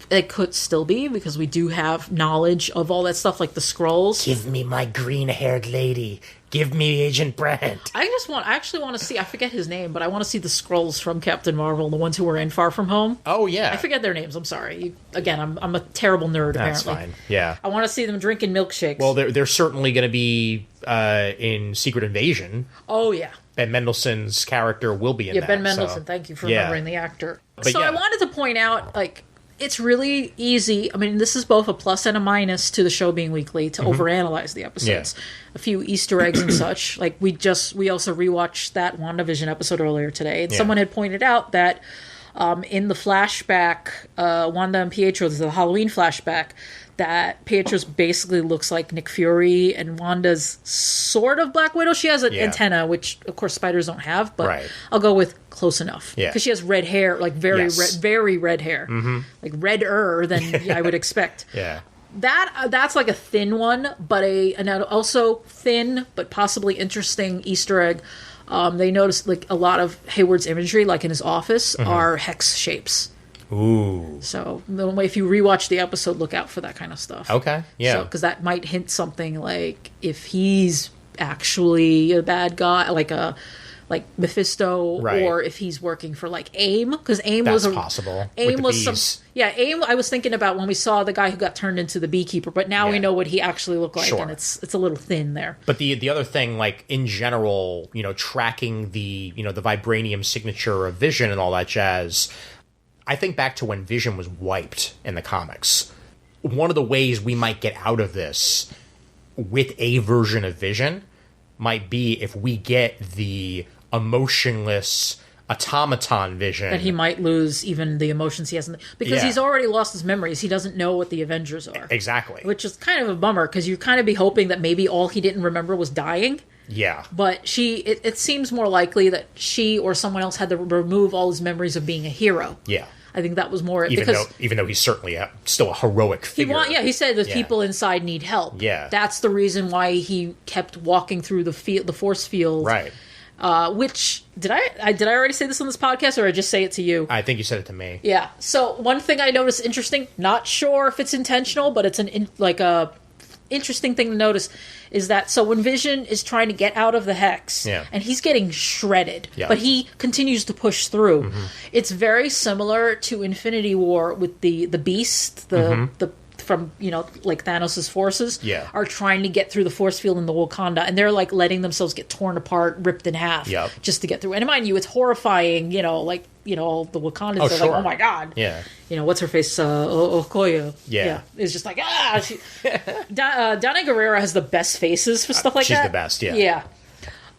It could still be, because we do have knowledge of all that stuff, like the Skrulls. Give me my green-haired lady. Give me Agent Brent. I actually want to see, I forget his name, but I want to see the Skrulls from Captain Marvel, the ones who were in Far From Home. Oh, yeah. I forget their names, I'm sorry. Again, I'm a terrible nerd, apparently. That's fine, yeah. I want to see them drinking milkshakes. Well, they're certainly going to be in Secret Invasion. Oh, yeah. Ben Mendelsohn's character will be in that. Yeah, Ben Mendelsohn, thank you for remembering the actor. I wanted to point out, it's really easy. I mean, this is both a plus and a minus to the show being weekly, to overanalyze the episodes. Yeah. A few Easter eggs and such. We also rewatched that WandaVision episode earlier today, and someone had pointed out that in the flashback, Wanda and Pietro, the Halloween flashback, that Pietro's basically looks like Nick Fury, and Wanda's sort of Black Widow. She has an antenna, which of course spiders don't have, but I'll go with close enough. Yeah, because she has red hair, very red hair, like redder than I would expect. Yeah, that's a thin one, but an also thin but possibly interesting Easter egg. They noticed a lot of Hayward's imagery, in his office, are hex shapes. Ooh. So if you rewatch the episode, look out for that kind of stuff. Okay, yeah. Because that might hint something if he's actually a bad guy, like Mephisto, or if he's working for AIM, because AIM was possible. AIM was AIM. I was thinking about when we saw the guy who got turned into the beekeeper, but now we know what he actually looked like, and it's a little thin there. But the other thing, in general, tracking the the vibranium signature of Vision and all that jazz. I think back to when Vision was wiped in the comics. One of the ways we might get out of this with a version of Vision might be if we get the emotionless automaton Vision. That he might lose even the emotions he has. Because he's already lost his memories. He doesn't know what the Avengers are. Exactly. Which is kind of a bummer, because you kind of be hoping that maybe all he didn't remember was dying. Yeah. But it seems more likely that she or someone else had to remove all his memories of being a hero. Yeah. I think that was more even though he's certainly still a heroic figure. He said that people inside need help. Yeah, that's the reason why he kept walking through the force field. Right. Which did I already say this on this podcast, or I just say it to you? I think you said it to me. Yeah. So one thing I noticed interesting, not sure if it's intentional, but it's a interesting thing to notice, is that when Vision is trying to get out of the hex, and he's getting shredded, but he continues to push through. It's very similar to Infinity War with the Beast, the from Thanos' forces are trying to get through the force field in the Wakanda, and they're letting themselves get torn apart, ripped in half, just to get through. And mind you, it's horrifying. The Wakandans are oh my god, what's her face, Okoye, it's just Donna Guerrero has the best faces for stuff like she's that. She's the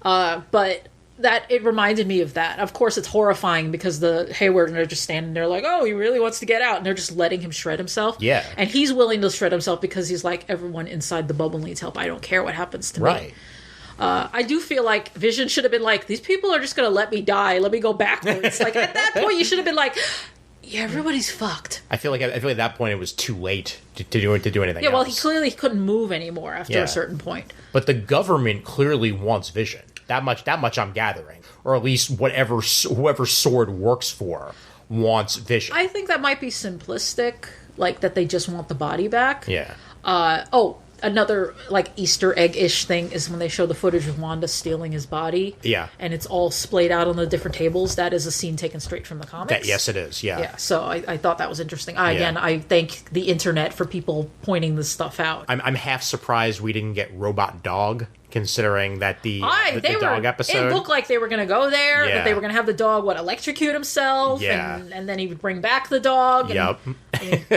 best, but that it reminded me of that. Of course, it's horrifying because the Hayward and they're just standing there oh, he really wants to get out, and they're just letting him shred himself. Yeah, and he's willing to shred himself because he's everyone inside the bubble needs help. I don't care what happens to me. I do feel like Vision should have been these people are just going to let me die. Let me go backwards. At that point, you should have been yeah, everybody's fucked. I feel like at that point it was too late to do anything else. Yeah, well, he clearly couldn't move anymore after a certain point. But the government clearly wants Vision. That much I'm gathering, or at least whoever Sword works for wants Vision. I think that might be simplistic. like that they just want the body back. Yeah. Another like Easter egg-ish thing is when they show the footage of Wanda stealing his body. Yeah. And it's all splayed out on the different tables. That is a scene taken straight from the comics. Yes, it is. Yeah. Yeah. So I thought that was interesting. Again, I thank the internet for people pointing this stuff out. I'm half surprised we didn't get Robot Dog, considering that the dog episode. It looked like they were going to go there. Yeah. That they were going to have the dog electrocute himself. Yeah. And then he would bring back the dog. Yep.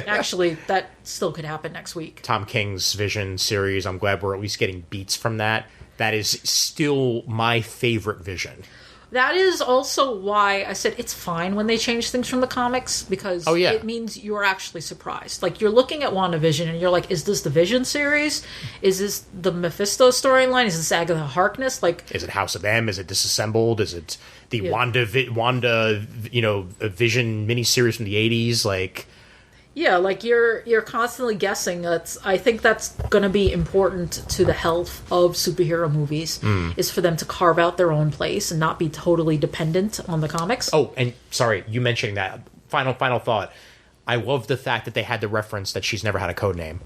Actually, that still could happen next week. Tom King's Vision series. I'm glad we're at least getting beats from that. That is still my favorite Vision. That is also why I said it's fine when they change things from the comics, because it means you're actually surprised. Like, you're looking at WandaVision and you're like, is this the Vision series? Is this the Mephisto storyline? Is this Agatha Harkness? Like, is it House of M? Is it Disassembled? Is it the Wanda Vision miniseries from the 80s? Like... Yeah, like you're constantly guessing. I think that's going to be important to the health of superhero movies, is for them to carve out their own place and not be totally dependent on the comics. Oh, and sorry, you mentioning that. Final thought. I love the fact that they had the reference that she's never had a code name.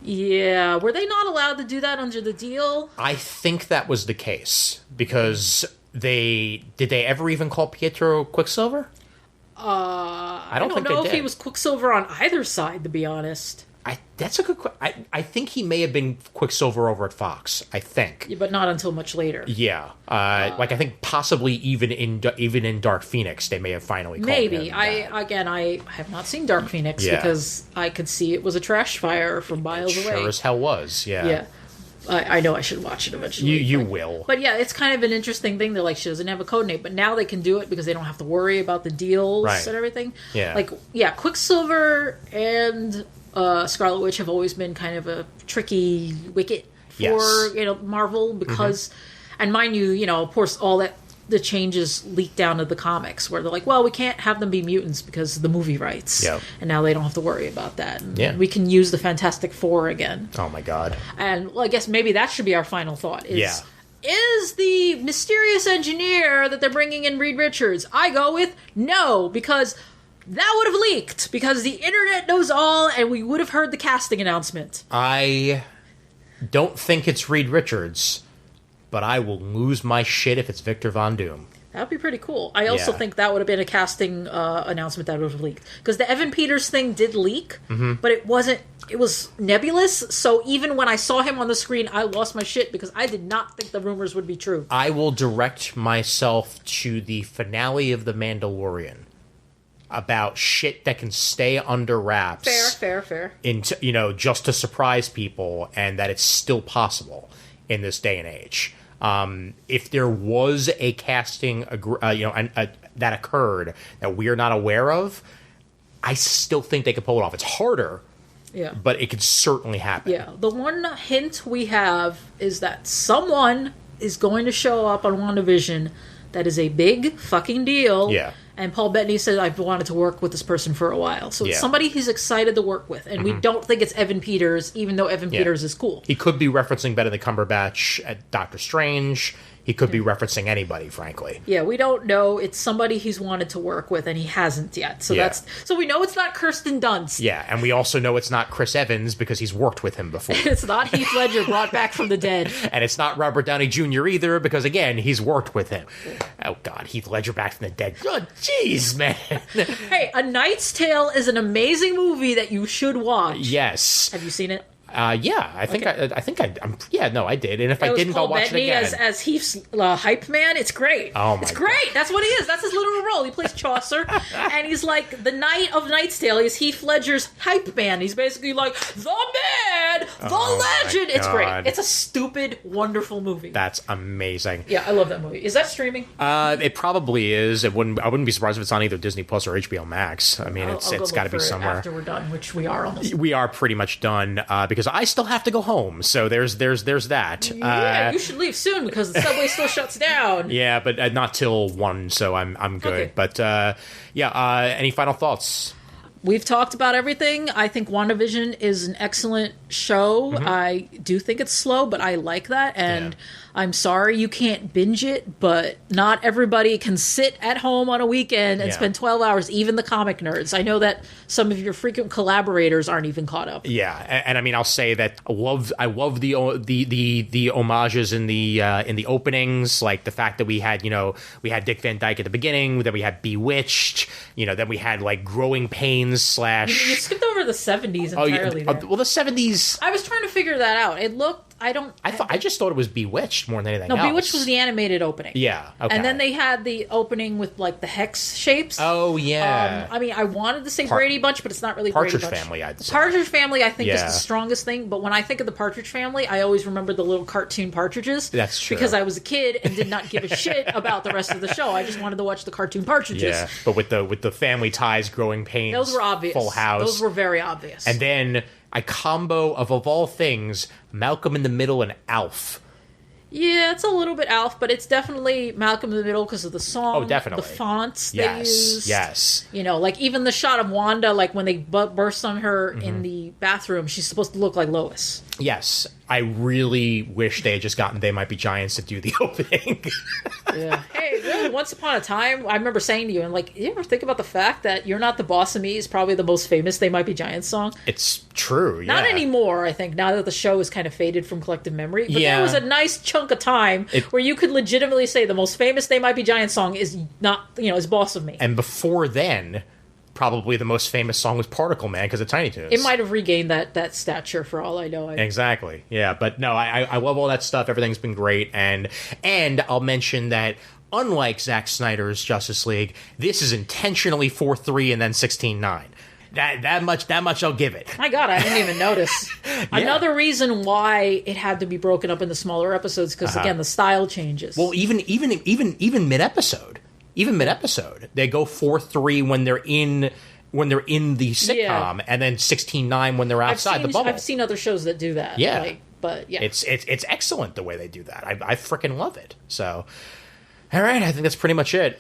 Yeah, were they not allowed to do that under the deal? I think that was the case, because did they ever even call Pietro Quicksilver? I don't know if he was Quicksilver on either side, to be honest. That's a good question. I think he may have been Quicksilver over at Fox. I think, but not until much later. Yeah, like I think possibly even in Dark Phoenix, they may have finally called maybe. him I have not seen Dark Phoenix because I could see it was a trash fire from miles away. Sure as hell was. Yeah. Yeah. I know I should watch it eventually. You will. But yeah, it's kind of an interesting thing. They're like, she doesn't have a code name, but now they can do it because they don't have to worry about the deals and everything. Yeah. Like, Quicksilver and Scarlet Witch have always been kind of a tricky wicket for Marvel because, and mind you, of course, all that the changes leak down to the comics where they're like, well, we can't have them be mutants because of the movie rights. Yep. And now they don't have to worry about that. And we can use the Fantastic Four again. Oh my God. And I guess maybe that should be our final thought. Is the mysterious engineer that they're bringing in Reed Richards? I go with no, because that would have leaked, because the internet knows all and we would have heard the casting announcement. I don't think it's Reed Richards, but I will lose my shit if it's Victor Von Doom. That would be pretty cool. I also think that would have been a casting announcement that would have leaked. Because the Evan Peters thing did leak, but it wasn't... It was nebulous, so even when I saw him on the screen, I lost my shit because I did not think the rumors would be true. I will direct myself to the finale of The Mandalorian about shit that can stay under wraps. Fair. Just to surprise people, and that it's still possible in this day and age. If there was a casting, that occurred that we're not aware of, I still think they could pull it off. It's harder, but it could certainly happen. Yeah, the one hint we have is that someone is going to show up on WandaVision that is a big fucking deal. Yeah. And Paul Bettany said, I've wanted to work with this person for a while. So it's somebody he's excited to work with. And we don't think it's Evan Peters, even though Evan Peters is cool. He could be referencing Benedict Cumberbatch at Doctor Strange. He could be referencing anybody, frankly. Yeah, we don't know. It's somebody he's wanted to work with, and he hasn't yet. So so we know it's not Kirsten Dunst. Yeah, and we also know it's not Chris Evans because he's worked with him before. It's not Heath Ledger brought back from the dead. And it's not Robert Downey Jr. either because, again, he's worked with him. Oh, God, Heath Ledger back from the dead. Oh, jeez, man. Hey, A Knight's Tale is an amazing movie that you should watch. Yes. Have you seen it? I think I did. And if I didn't, I'll watch it again. As Heath's hype man, it's great. Oh my It's great. God. That's what he is. That's his literal role. He plays Chaucer, and he's like the Knight of Knight's Tale. He's Heath Ledger's hype man. He's basically like the man, the legend. It's great. It's a stupid, wonderful movie. That's amazing. Yeah, I love that movie. Is that streaming? It probably is. I wouldn't be surprised if it's on either Disney Plus or HBO Max. I mean, it's got to be somewhere after we're done, which we are almost. We are pretty much done because I still have to go home, so there's that. Yeah, you should leave soon because the subway still shuts down. Yeah, but not till 1, so I'm good. Okay. But any final thoughts? we've talked about everything. I think WandaVision is an excellent show. I do think it's slow, but I like that. And I'm sorry you can't binge it, but not everybody can sit at home on a weekend and spend 12 hours, even the comic nerds. I know that some of your frequent collaborators aren't even caught up. Yeah, and I mean, I'll say that I love the homages in the openings, like the fact that we had Dick Van Dyke at the beginning, then we had Bewitched, then we had like Growing Pains / You skipped over the 70s entirely. Well, the 70s. I was trying to figure that out. It looked. I just thought it was Bewitched more than anything else. No, Bewitched was the animated opening. Yeah, okay. And then they had the opening with like the hex shapes. Oh yeah. I mean, I wanted to say Brady Bunch, but it's not really Partridge Brady Bunch. Family. I'd say Partridge Family, I think, is the strongest thing. But when I think of the Partridge Family, I always remember the little cartoon partridges. That's true. Because I was a kid and did not give a shit about the rest of the show. I just wanted to watch the cartoon partridges. Yeah, but with the Family Ties, Growing Pains, those were obvious. Full House, those were very obvious. And then a combo of all things, Malcolm in the Middle and Alf. Yeah, it's a little bit Alf, but it's definitely Malcolm in the Middle because of the song. Oh, definitely. The fonts they used. Yes. Like even the shot of Wanda, like when they burst on her in the bathroom, she's supposed to look like Lois. Yes. I really wish they had just gotten They Might Be Giants to do the opening. Yeah. Hey, really, once upon a time, I remember saying to you, and like, you ever think about the fact that You're Not the Boss of Me is probably the most famous They Might Be Giants song? It's true, yeah. Not anymore, I think, now that the show is kind of faded from collective memory. But there was a nice chunk of time where you could legitimately say the most famous They Might Be Giants song is not, is Boss of Me. And before then, probably the most famous song was Particle Man because of Tiny Toons. It might have regained that stature for all I know. Exactly. Yeah, but no, I love all that stuff. Everything's been great. And I'll mention that unlike Zack Snyder's Justice League, this is intentionally 4-3 and then 16-9. That much I'll give it. My God, I didn't even notice. Another reason why it had to be broken up into smaller episodes because again, the style changes. Well, even mid-episode. Even mid-episode, they go 4-3 when they're in the sitcom, and then 16-9 when they're outside the bubble. I've seen other shows that do that. Yeah, but yeah, it's excellent the way they do that. I freaking love it. So, all right, I think that's pretty much it.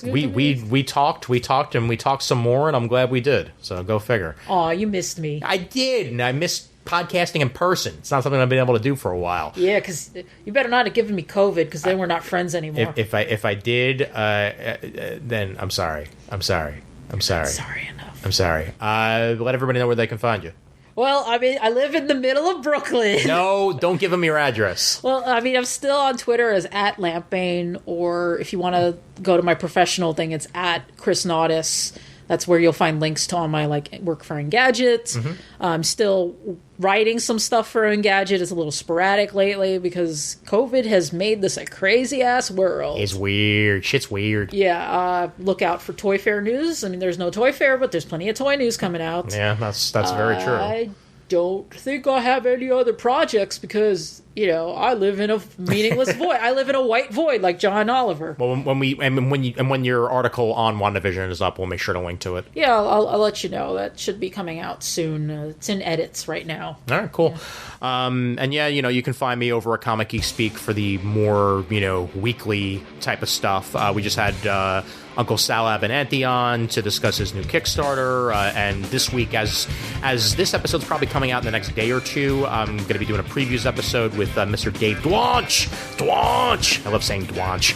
We talked and we talked some more, and I'm glad we did. So go figure. Aw, you missed me. I did, and I missed podcasting in person. It's not something I've been able to do for a while. Yeah, because you better not have given me COVID, because then we're not friends anymore. If I did, then I'm sorry. Sorry enough. I'm sorry. Let everybody know where they can find you. Well, I mean, I live in the middle of Brooklyn. No, don't give them your address. Well, I mean, I'm still on Twitter as @Lampbane, or if you want to go to my professional thing, it's @ChrisNaudis. That's where you'll find links to all my work for Engadget. I'm still writing some stuff for Engadget. It's a little sporadic lately because COVID has made this a crazy ass world. It's weird. Shit's weird. Yeah. Look out for Toy Fair news. I mean, there's no Toy Fair, but there's plenty of toy news coming out. Yeah, that's very true. I don't think I have any other projects because I live in a meaningless void. I live in a white void like John Oliver. Well, when your article on WandaVision is up, we'll make sure to link to it. Yeah, I'll let you know. That should be coming out soon. It's in edits right now. All right, cool. Yeah. And yeah, you can find me over at Comic Geek Speak for the more weekly type of stuff. We just had Uncle Sal Abernathy on to discuss his new Kickstarter, and this week, as this episode's probably coming out in the next day or two, I'm going to be doing a previews episode with Mr. Dave Dwanch. I love saying Dwanch.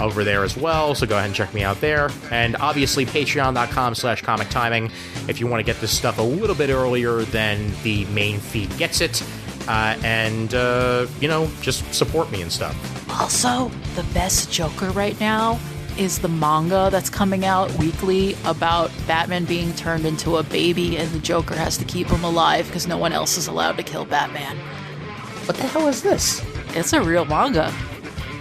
Over there as well, so go ahead and check me out there. And obviously patreon.com/comic timing if you want to get this stuff a little bit earlier than the main feed gets it. And just support me and stuff. Also, the best Joker right now is the manga that's coming out weekly about Batman being turned into a baby and the Joker has to keep him alive because no one else is allowed to kill Batman. What the hell is this? It's a real manga.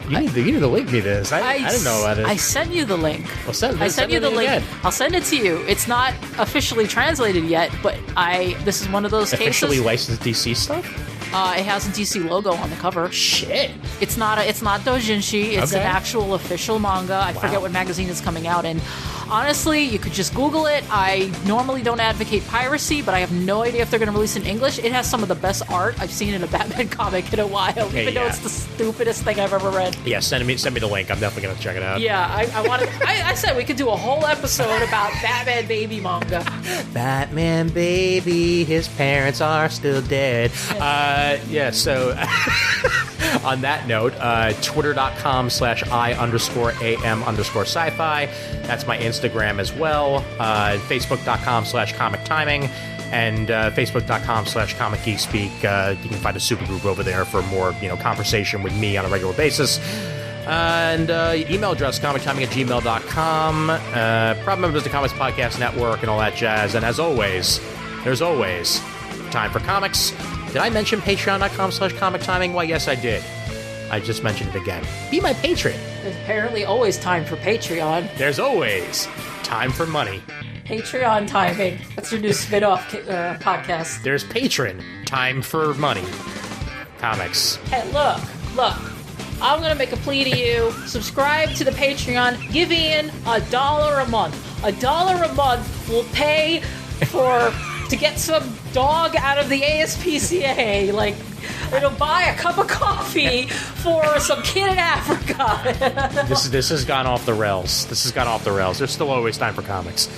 You need to link me this. I didn't know about it. I sent you the link. Well, send you the link. Again. I'll send it to you. It's not officially translated yet, but this is one of those officially licensed DC stuff? It has a DC logo on the cover. Shit. It's not doujinshi. It's an actual official manga. I forget what magazine it's coming out in. Honestly, you could just Google it. I normally don't advocate piracy, but I have no idea if they're going to release it in English. It has some of the best art I've seen in a Batman comic in a while, even though it's the stupidest thing I've ever read. Yeah, send me the link. I'm definitely going to check it out. Yeah, I said we could do a whole episode about Batman Baby manga. Batman Baby, his parents are still dead. So on that note, twitter.com/I_AM_sci-fi. That's my Instagram as well. Facebook.com/comic timing. And Facebook.com/Comic Geek Speak. You can find a supergroup over there for more, conversation with me on a regular basis. And email address, comictiming@gmail.com. Proud members of the Comics Podcast Network and all that jazz. And as always, there's always time for comics. Did I mention patreon.com/comic timing? Why, yes, I did. I just mentioned it again. Be my patron. There's apparently always time for Patreon. There's always time for money. Patreon timing. That's your new spin-off podcast. There's patron time for money. Comics. Hey, look. I'm going to make a plea to you. Subscribe to the Patreon. Give Ian $1 a month. $1 a month will pay to get some dog out of the ASPCA. Like, it'll buy a cup of coffee for some kid in Africa. This has gone off the rails. There's still always time for comics.